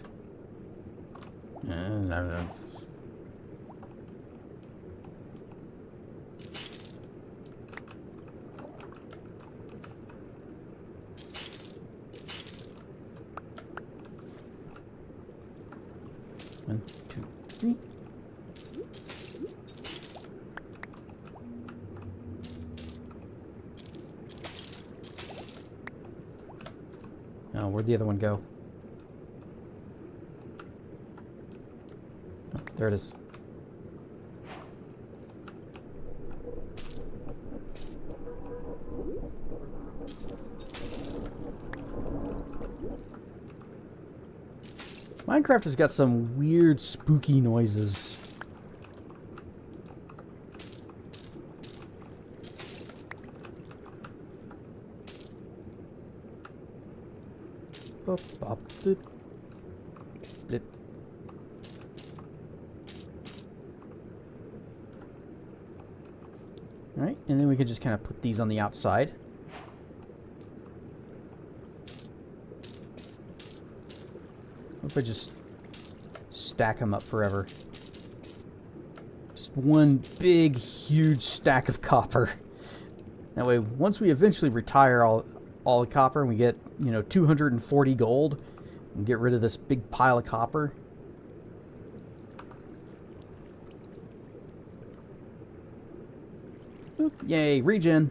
One, two, three. Oh, where'd the other one go? Oh, there it is. Minecraft has got some weird, spooky noises. Bop, bop, blip, blip. Alright, and then we can just kind of put these on the outside. What if I just stack them up forever? Just one big, huge stack of copper. That way, once we eventually retire all the copper and we get, 240 gold, and get rid of this big pile of copper. Oop, yay, regen.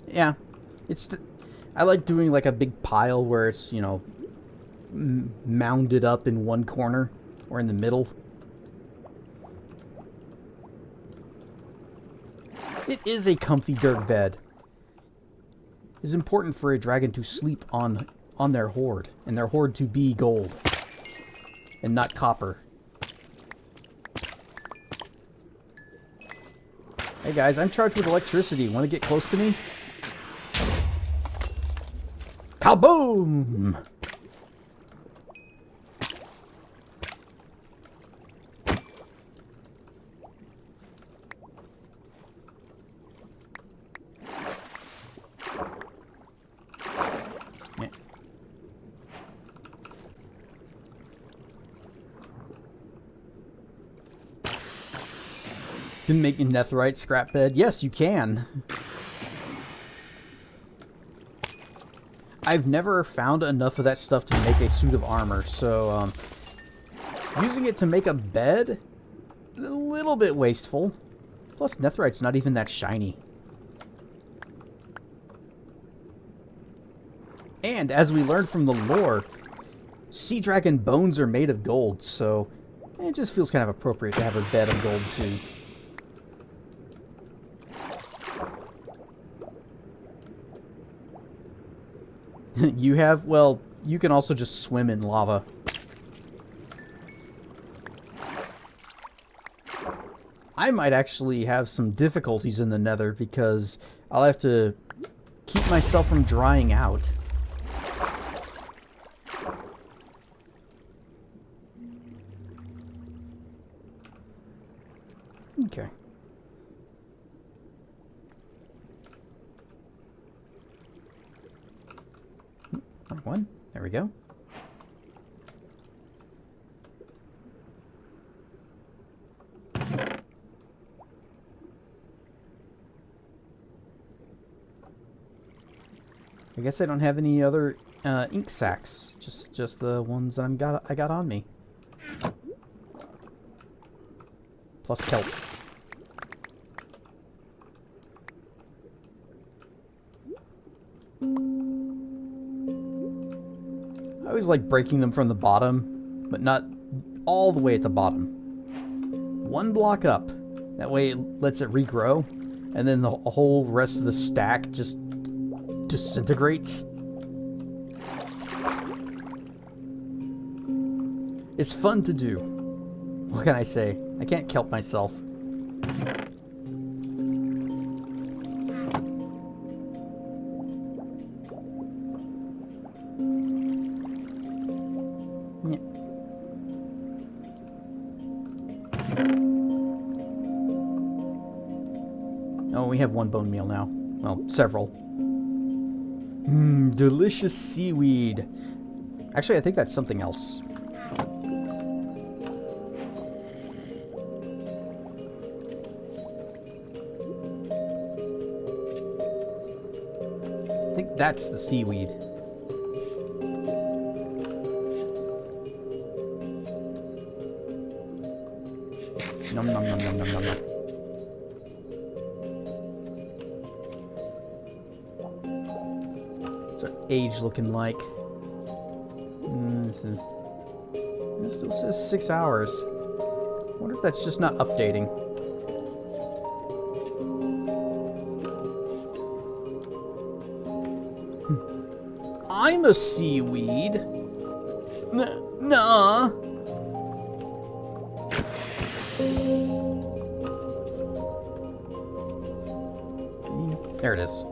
Yeah. I like doing like a big pile where it's, mounded up in one corner or in the middle. It is a comfy dirt bed. It's important for a dragon to sleep on their hoard, and their hoard to be gold and not copper. Hey guys, I'm charged with electricity. Want to get close to me? Kaboom! Can make a netherite scrap bed? Yes, you can. I've never found enough of that stuff to make a suit of armor, so using it to make a bed, a little bit wasteful. Plus, netherite's not even that shiny. And as we learned from the lore, sea dragon bones are made of gold, so it just feels kind of appropriate to have a bed of gold too. You have? Well, you can also just swim in lava. I might actually have some difficulties in the nether because I'll have to keep myself from drying out. Okay. One. There we go. I guess I don't have any other ink sacks. Just the ones that I got on me. Plus kelp. I always like breaking them from the bottom, but not all the way at the bottom. One block up. That way it lets it regrow, and then the whole rest of the stack just disintegrates. It's fun to do. What can I say? I can't kelp myself. Oh, we have one bone meal now. Well, several. Delicious seaweed. Actually, I think that's something else. I think that's the seaweed. Nom nom nom nom nom nom nom. What's our age looking like? It still says 6 hours. I wonder if that's just not updating. I'm a seaweed. Nah. There it is.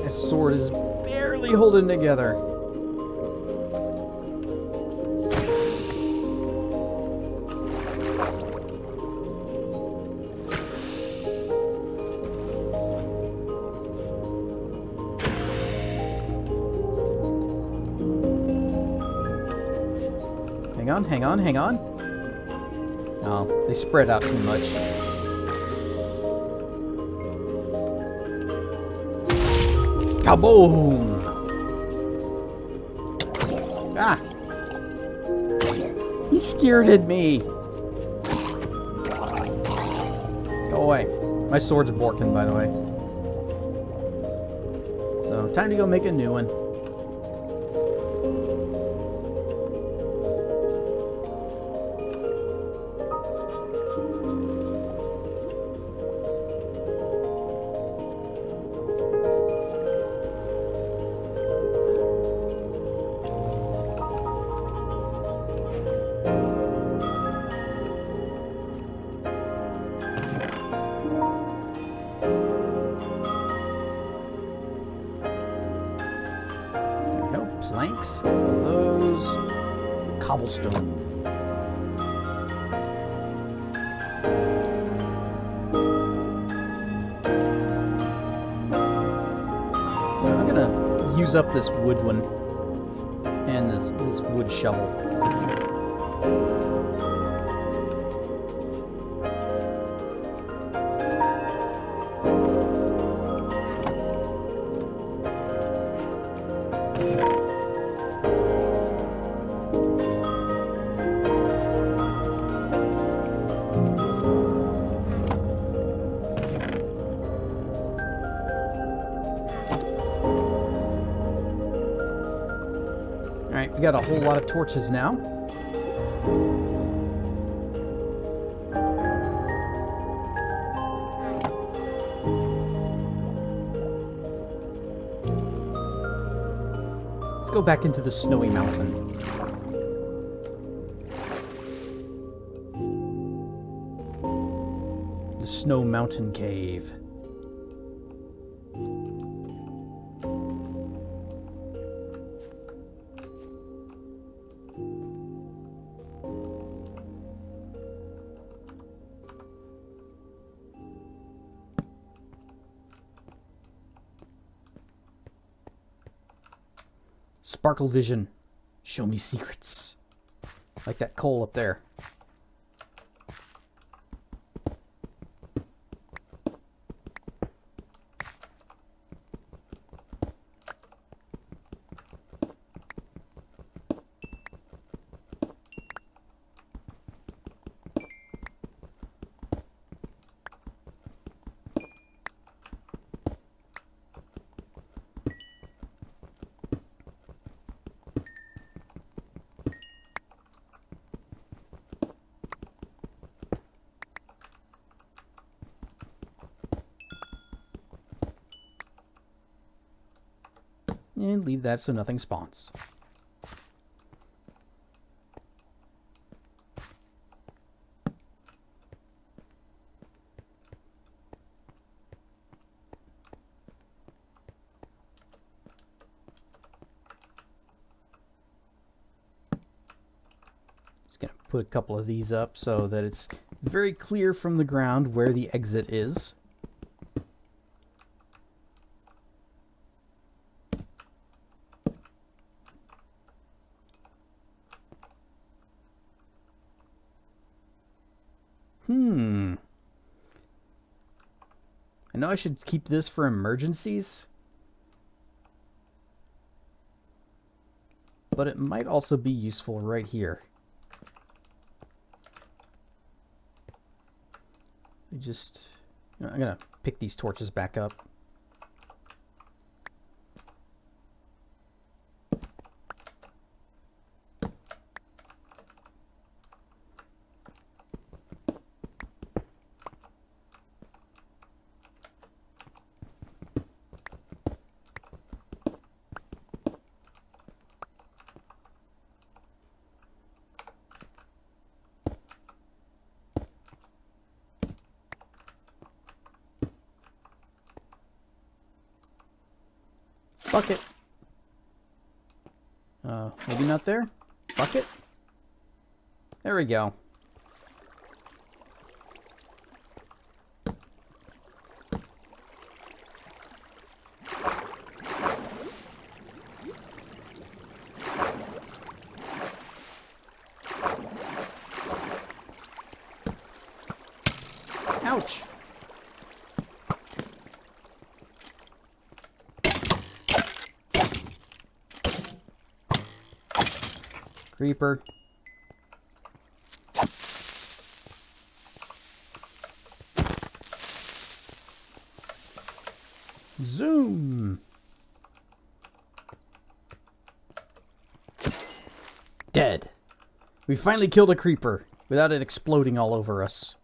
This sword is barely holding together. Hang on, hang on, hang on. Oh, they spread out too much. Kaboom! Ah! He scared me! Go away. My sword's broken, by the way. So, time to go make a new one. Planks, those, cobblestone. I'm gonna use up this wood one and this wood shovel. Alright, we got a whole lot of torches now. Let's go back into the snowy mountain. The Snow Mountain Cave. Sparkle vision. Show me secrets. Like that coal up there. And leave that so nothing spawns. Just gonna put a couple of these up so that it's very clear from the ground where the exit is. I know I should keep this for emergencies, but it might also be useful right here. I'm gonna pick these torches back up. Bucket. Maybe not there. Bucket. There we go. Ouch. Creeper. Zoom. Dead. We finally killed a creeper without it exploding all over us.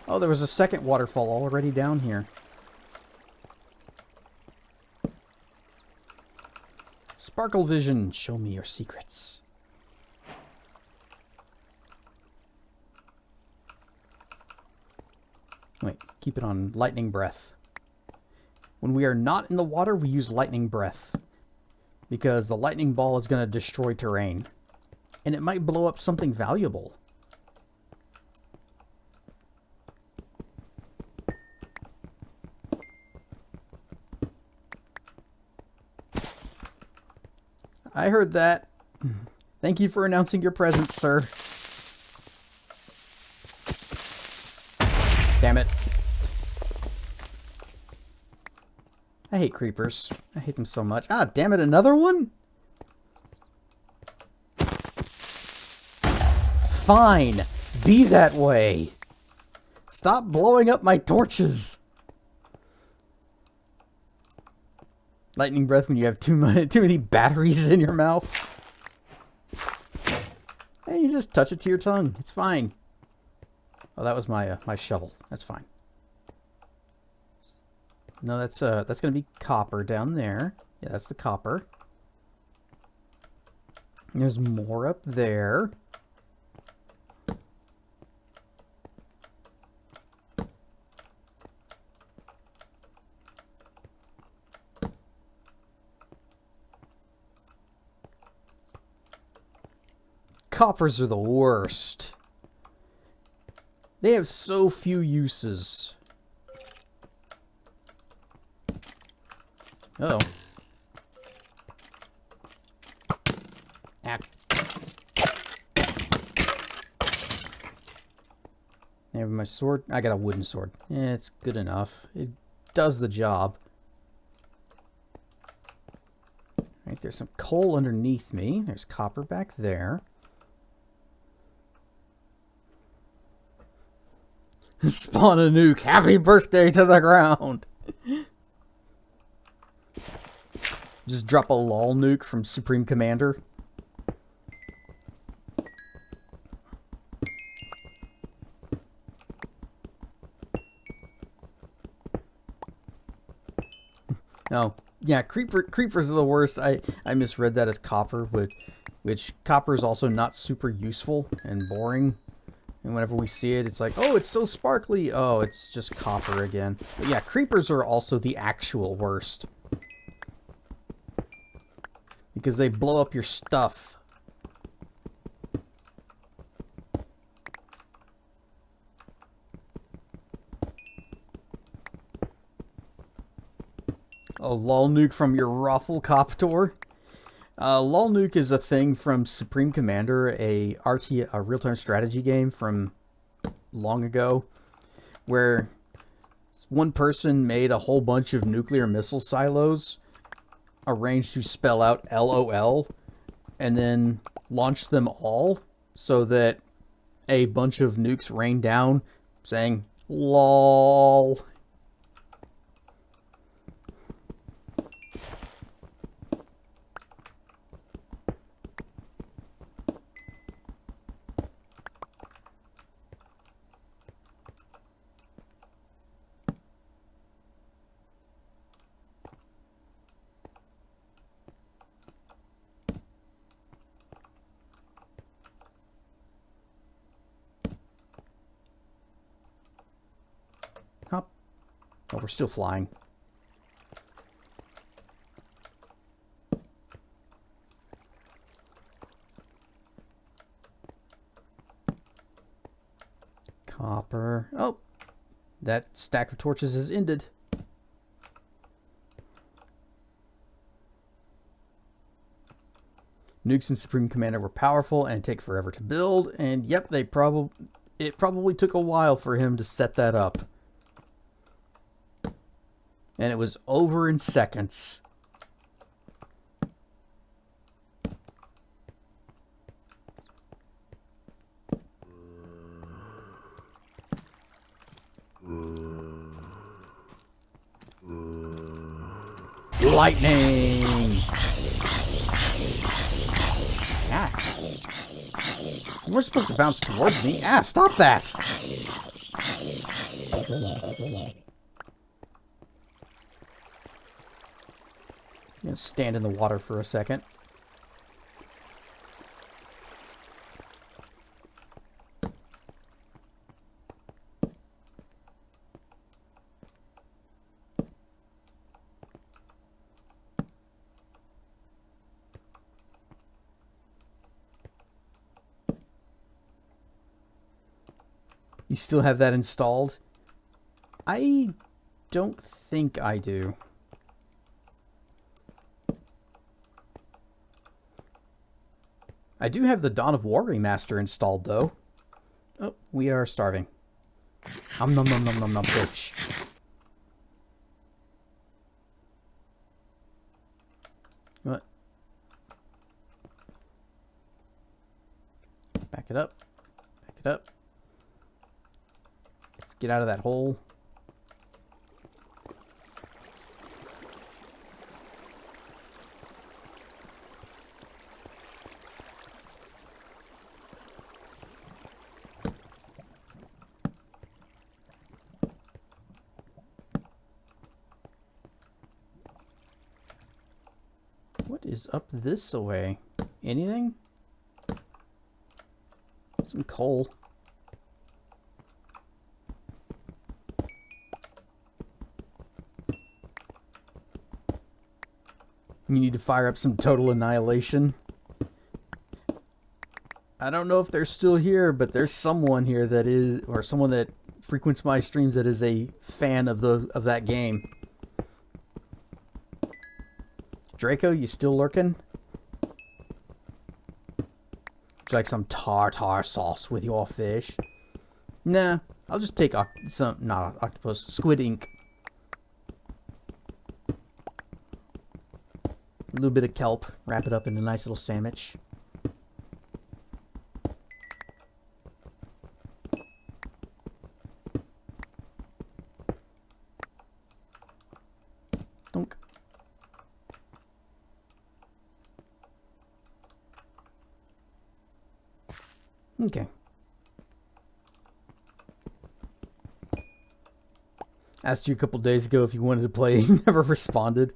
Oh, there was a second waterfall already down here. Sparkle vision, show me your secrets. Wait, keep it on lightning breath. When we are not in the water, we use lightning breath. Because the lightning ball is going to destroy terrain. And it might blow up something valuable. I heard that. Thank you for announcing your presence, sir. Damn it. I hate creepers. I hate them so much. Ah, damn it, another one? Fine. Be that way. Stop blowing up my torches. Lightning breath when you have too many batteries in your mouth. Hey, you just touch it to your tongue. It's fine. Oh, that was my my shovel. That's fine. No, that's gonna be copper down there. Yeah, that's the copper. And there's more up there. Coppers are the worst. They have so few uses. Uh oh. Ah. I have my sword. I got a wooden sword. Yeah, it's good enough. It does the job. Right, there's some coal underneath me. There's copper back there. Spawn a nuke. Happy birthday to the ground. Just drop a lol nuke from Supreme Commander. No. Yeah, creepers are the worst. I misread that as copper, which copper is also not super useful and boring. And whenever we see it, it's like, oh, it's so sparkly. Oh, it's just copper again. But yeah, creepers are also the actual worst. Because they blow up your stuff. Oh, lol nuke from your Rafflecopter. Lol nuke is a thing from Supreme Commander, a real-time strategy game from long ago, where One person made a whole bunch of nuclear missile silos arranged to spell out LOL and then launched them all so that a bunch of nukes rained down saying LOL. Hop. Oh, we're still flying. Copper. Oh, that stack of torches has ended. Nukes and Supreme Commander were powerful and take forever to build, and yep, it probably took a while for him to set that up. And it was over in seconds. Lightning! Ah. You weren't supposed to bounce towards me. Ah, stop that! I'm gonna stand in the water for a second. You still have that installed? I don't think I do. I do have the Dawn of War remaster installed, though. Oh, we are starving. Nom nom nom nom nom nom bitch. What? Back it up. Back it up. Let's get out of that hole. What is up this way? Anything? Some coal. You need to fire up some Total Annihilation. I don't know if they're still here, but there's someone here that is, or someone that frequents my streams that is a fan of that game. Draco, you still lurking? Would you like some tartar sauce with your fish? Nah, I'll just take not octopus, squid ink. A little bit of kelp, wrap it up in a nice little sandwich. Dunk. Okay. Asked you a couple days ago if you wanted to play. You never responded.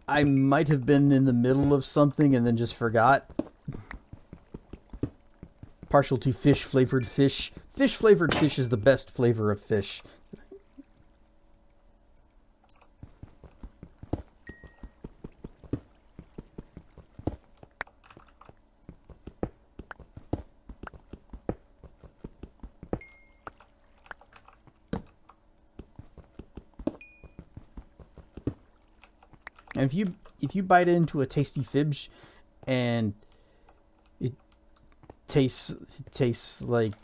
I might have been in the middle of something and then just forgot. Partial to fish flavored fish. Fish flavored fish is the best flavor of fish. And if you bite into a tasty fibs and it tastes like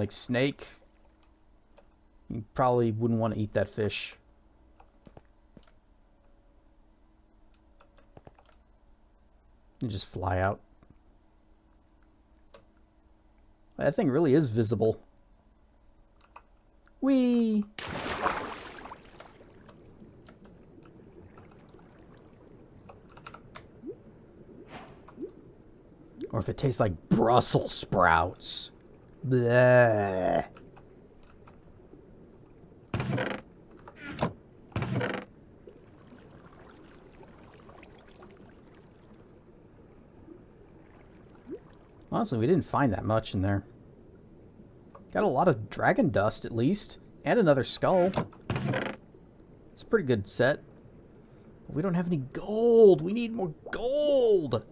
snake, You probably wouldn't want to eat that fish. You just fly out. That thing really is visible. Whee! Or if it tastes like Brussels sprouts. Bleh. Honestly, we didn't find that much in there. Got a lot of dragon dust, at least. And another skull. It's a pretty good set. But we don't have any gold. We need more gold.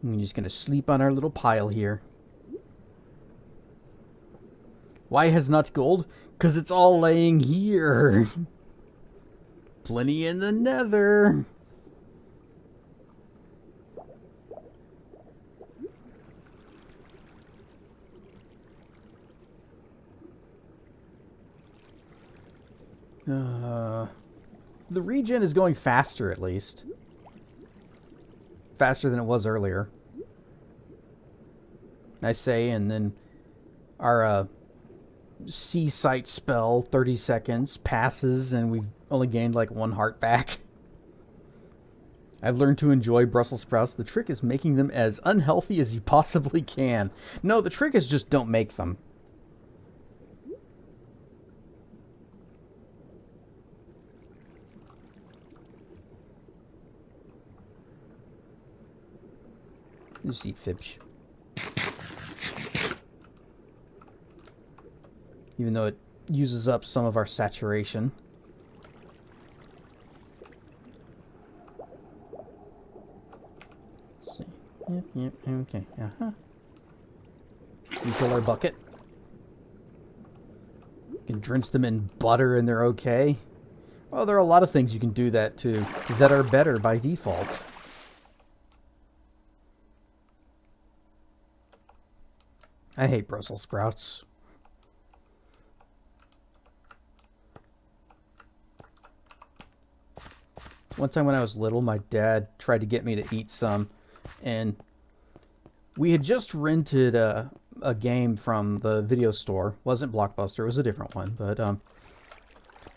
I'm just going to sleep on our little pile here. Why has not gold? Because it's all laying here. Plenty in the nether. The regen is going faster, at least. Faster than it was earlier. I say, and then our sea sight spell, 30 seconds, passes, and we've only gained like 1 heart back. I've learned to enjoy Brussels sprouts. The trick is making them as unhealthy as you possibly can. No, the trick is just don't make them. Just eat fish. Even though it uses up some of our saturation. Let's see. Yep, okay. Refill our bucket. You can drench them in butter and they're okay. Well, there are a lot of things you can do that to that are better by default. I hate Brussels sprouts. One time when I was little, my dad tried to get me to eat some, and we had just rented a game from the video store. Wasn't Blockbuster, it was a different one, but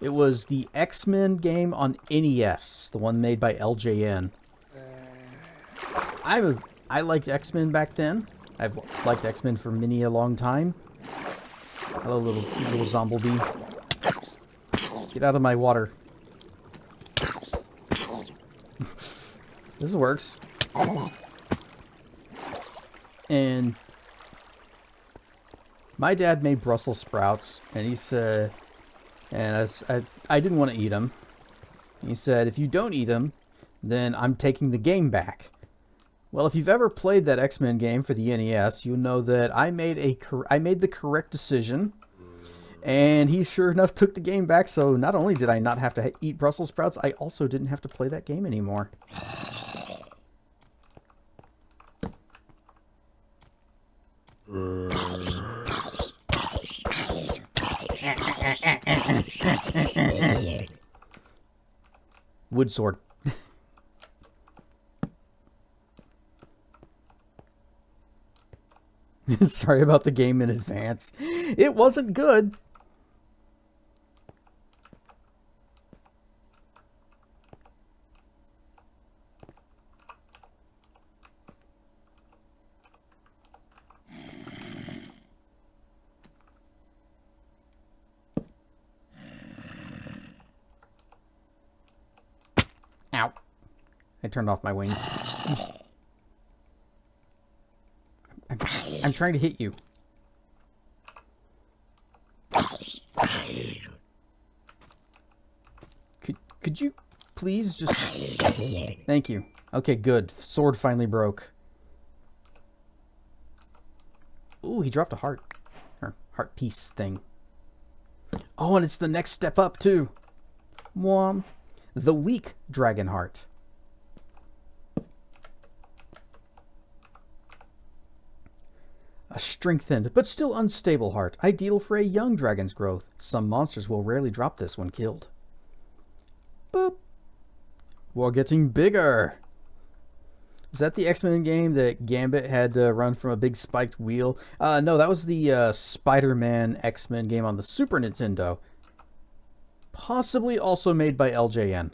it was the X-Men game on NES, the one made by LJN. I liked X-Men back then. I've liked X-Men for many a long time. Hello, little zomblebee. Get out of my water. This works. And my dad made Brussels sprouts, and he said, and I didn't want to eat them. He said, if you don't eat them, then I'm taking the game back. Well, if you've ever played that X-Men game for the NES, you'll know that I made the correct decision, and he sure enough took the game back. So not only did I not have to eat Brussels sprouts, I also didn't have to play that game anymore. Wood sword. Sorry about the game in advance. It wasn't good. Ow. I turned off my wings. I'm trying to hit you. Could you please just... Thank you. Okay, good. Sword finally broke. he dropped a heart. Or heart piece thing. Oh, and it's the next step up, too. Mwah. The weak dragon heart. A strengthened, but still unstable heart. Ideal for a young dragon's growth. Some monsters will rarely drop this when killed. Boop. While getting bigger. Is that the X-Men game that Gambit had to run from a big spiked wheel? No, that was the Spider-Man X-Men game on the Super Nintendo. Possibly also made by LJN.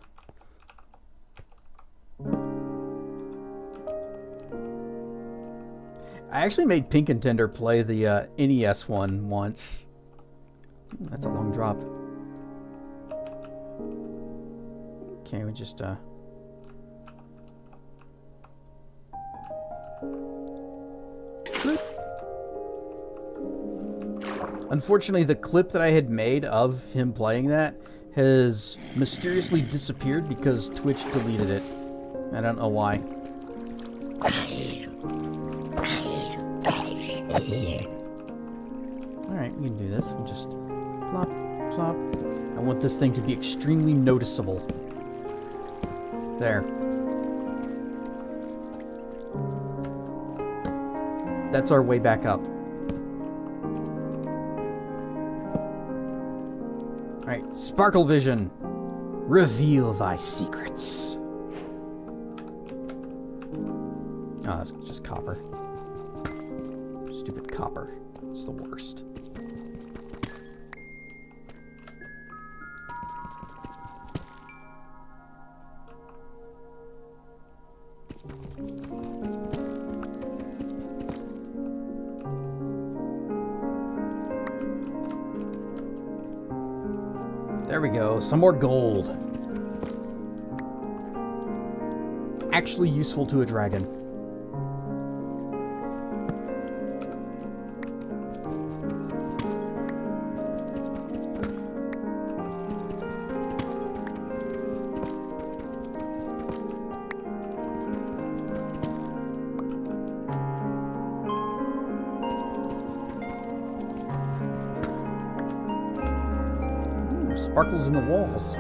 I actually made Pink and Tender play the NES one once. That's a long drop. Okay, we just... Unfortunately, the clip that I had made of him playing that has mysteriously disappeared because Twitch deleted it. I don't know why. Alright, we can do this. We just plop, plop. I want this thing to be extremely noticeable. There. That's our way back up. Alright, Sparkle Vision. Reveal thy secrets. Oh, that's just copper. Stupid copper. It's the worst. There we go. Some more gold. Actually useful to a dragon. Sparkles in the walls.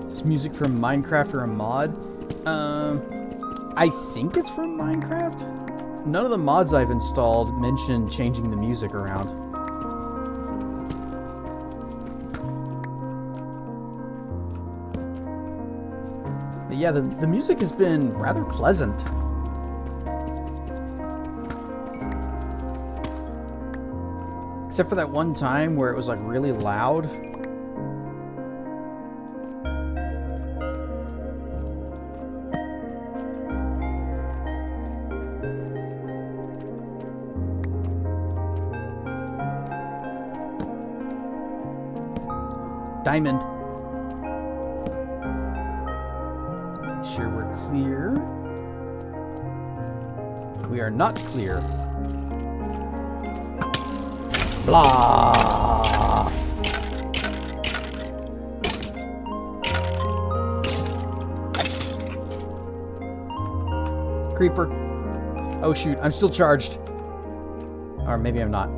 It's music from Minecraft or a mod. I think it's from Minecraft. None of the mods I've installed mention changing the music around. Yeah, the music has been rather pleasant. Except for that one time where it was like really loud. Diamond. Sure we're clear. We are not clear. Blah. Creeper. Oh shoot, I'm still charged. Or maybe I'm not.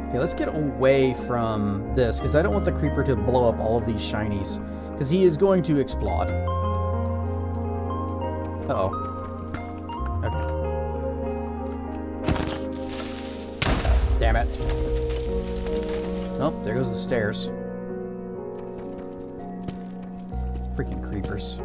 Okay, let's get away from this, because I don't want the creeper to blow up all of these shinies. Because he is going to explode. Uh-oh. Okay. Damn it. Oh, there goes the stairs. Freaking creepers.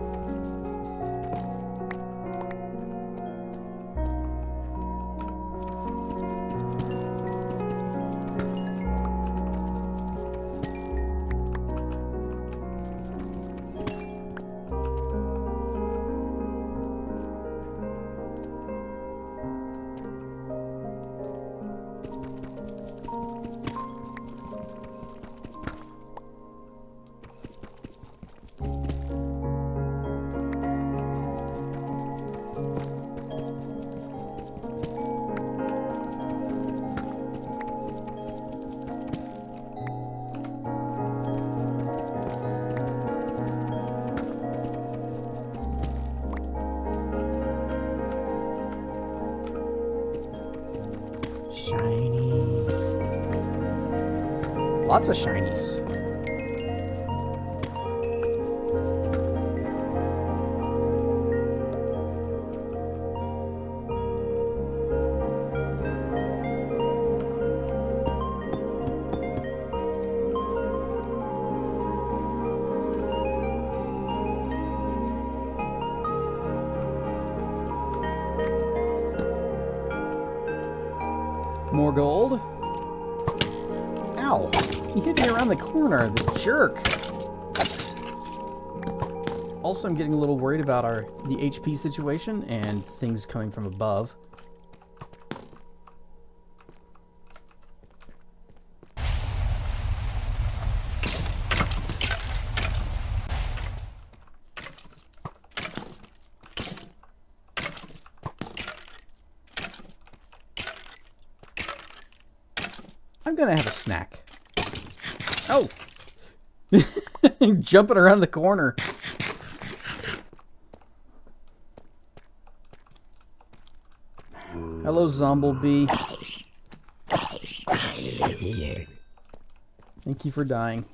lots of shinies. More gold. Ow! He hit me around the corner, the jerk! Also, I'm getting a little worried about the HP situation and things coming from above. I'm gonna have a snack. Oh! Jumping around the corner. Hello, Zomblebee. Thank you for dying.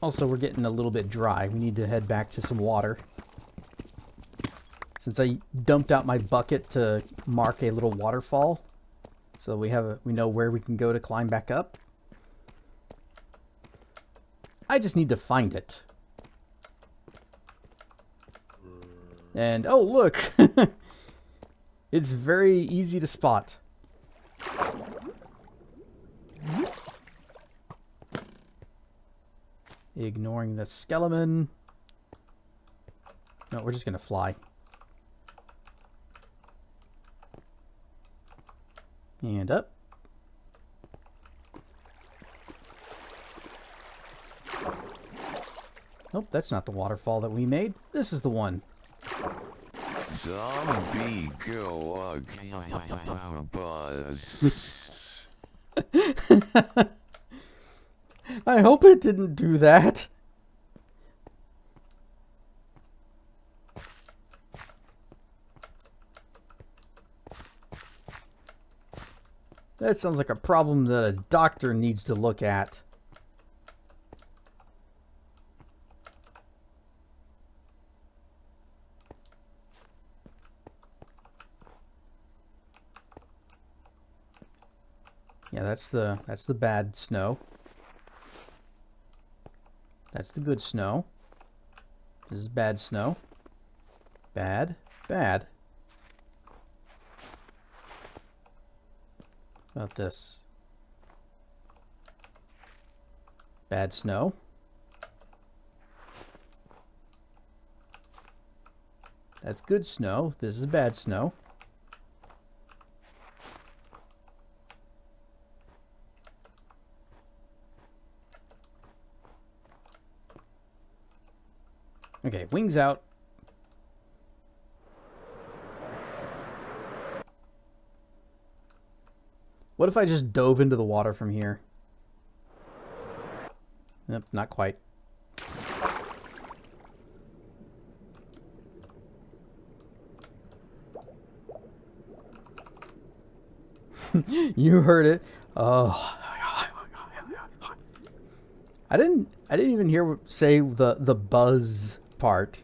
Also, we're getting a little bit dry. We need to head back to some water. Since I dumped out my bucket to mark a little waterfall, so we know where we can go to climb back up. I just need to find it. And oh look, it's very easy to spot. Ignoring the skeleton. No, we're just gonna fly. And up. Nope, that's not the waterfall that we made. This is the one. Zombie go buzz. I hope it didn't do that. That sounds like a problem that a doctor needs to look at. Yeah, that's the bad snow. That's the good snow. This is bad snow. Bad, bad. How about this? Bad snow. That's good snow. This is bad snow. Okay, wings out. What if I just dove into the water from here? Nope, not quite. You heard it. Oh. I didn't even hear say the buzz part.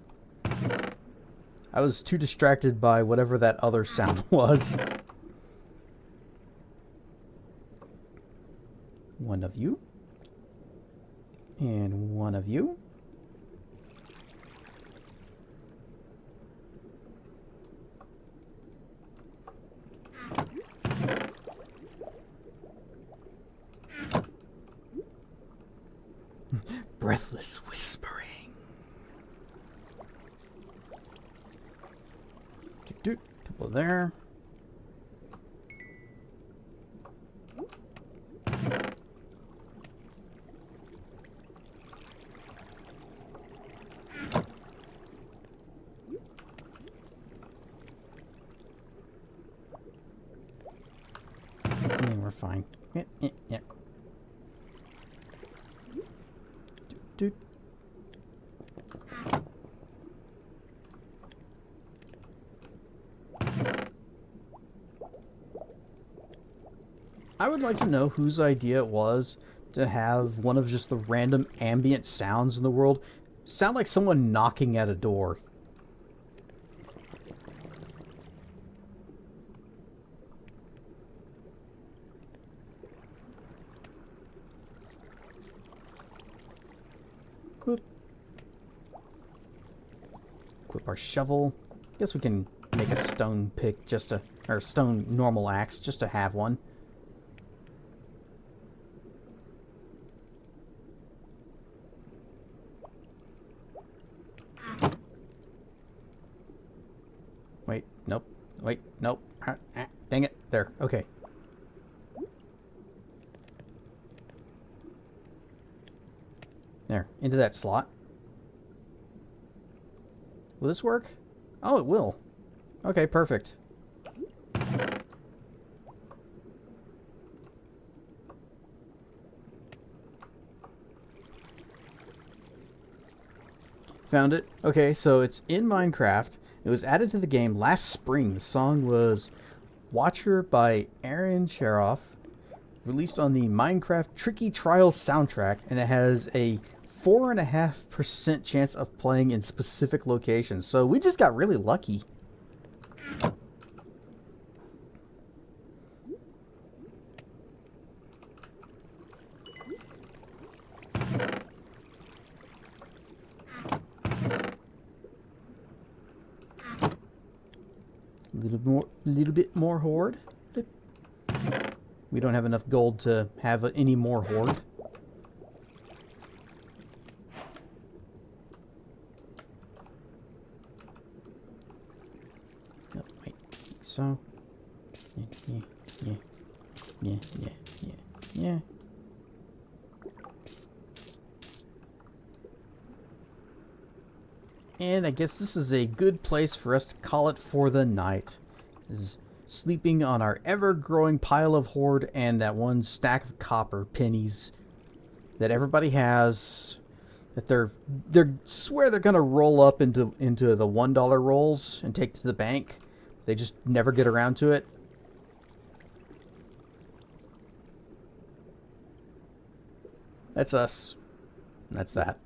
I was too distracted by whatever that other sound was. One of you. And one of you. Breathless whispering. Couple there. we're fine. Yeah, yeah, yeah. Doot, doot. I would like to know whose idea it was to have one of just the random ambient sounds in the world sound like someone knocking at a door. Whoop. Equip our shovel. Guess we can make a stone pick just to, or stone normal axe just to have one. Wait, nope. Wait, nope. Dang it. There. Okay. There. Into that slot. Will this work? Oh, it will. Okay, perfect. Found it. Okay, so it's in Minecraft. It was added to the game last spring. The song was Watcher by Aaron Cheroff, released on the Minecraft Tricky Trial soundtrack, and it has a 4.5% chance of playing in specific locations. So we just got really lucky. Little bit more horde. We don't have enough gold to have any more horde. Oh, wait. So. Yeah. And I guess this is a good place for us to call it for the night. Is sleeping on our ever-growing pile of hoard and that one stack of copper pennies that everybody has. That they're swear they're gonna roll up into the $1 rolls and take to the bank. They just never get around to it. That's us. That's that.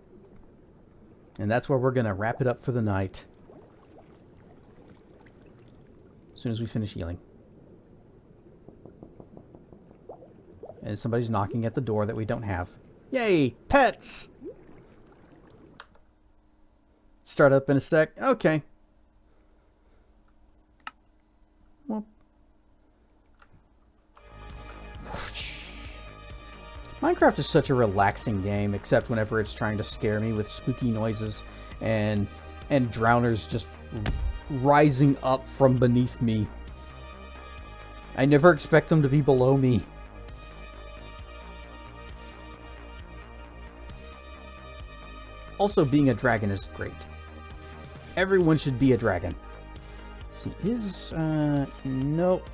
And that's where we're going to wrap it up for the night. As soon as we finish healing. And somebody's knocking at the door that we don't have. Yay! Pets! Start up in a sec. Okay. Well. Minecraft is such a relaxing game, except whenever it's trying to scare me with spooky noises and drowners just rising up from beneath me. I never expect them to be below me. Also, being a dragon is great. Everyone should be a dragon. Let's see, nope.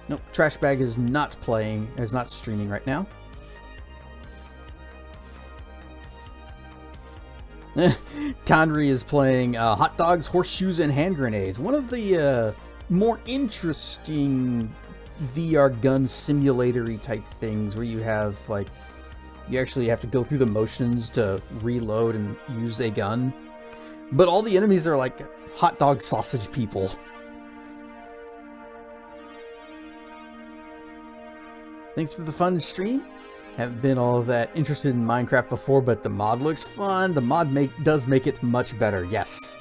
Nope, Trash Bag is not playing, is not streaming right now. Tandri is playing Hot Dogs, Horseshoes, and Hand Grenades. One of the more interesting VR gun simulatory type things where you have, like, you actually have to go through the motions to reload and use a gun. But all the enemies are like hot dog sausage people. Thanks for the fun stream. Haven't been all that interested in Minecraft before, but the mod looks fun. The mod does make it much better, yes.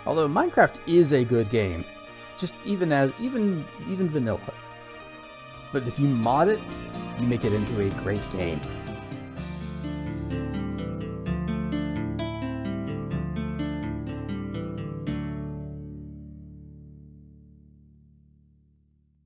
Although Minecraft is a good game, just even vanilla. But if you mod it, you make it into a great game.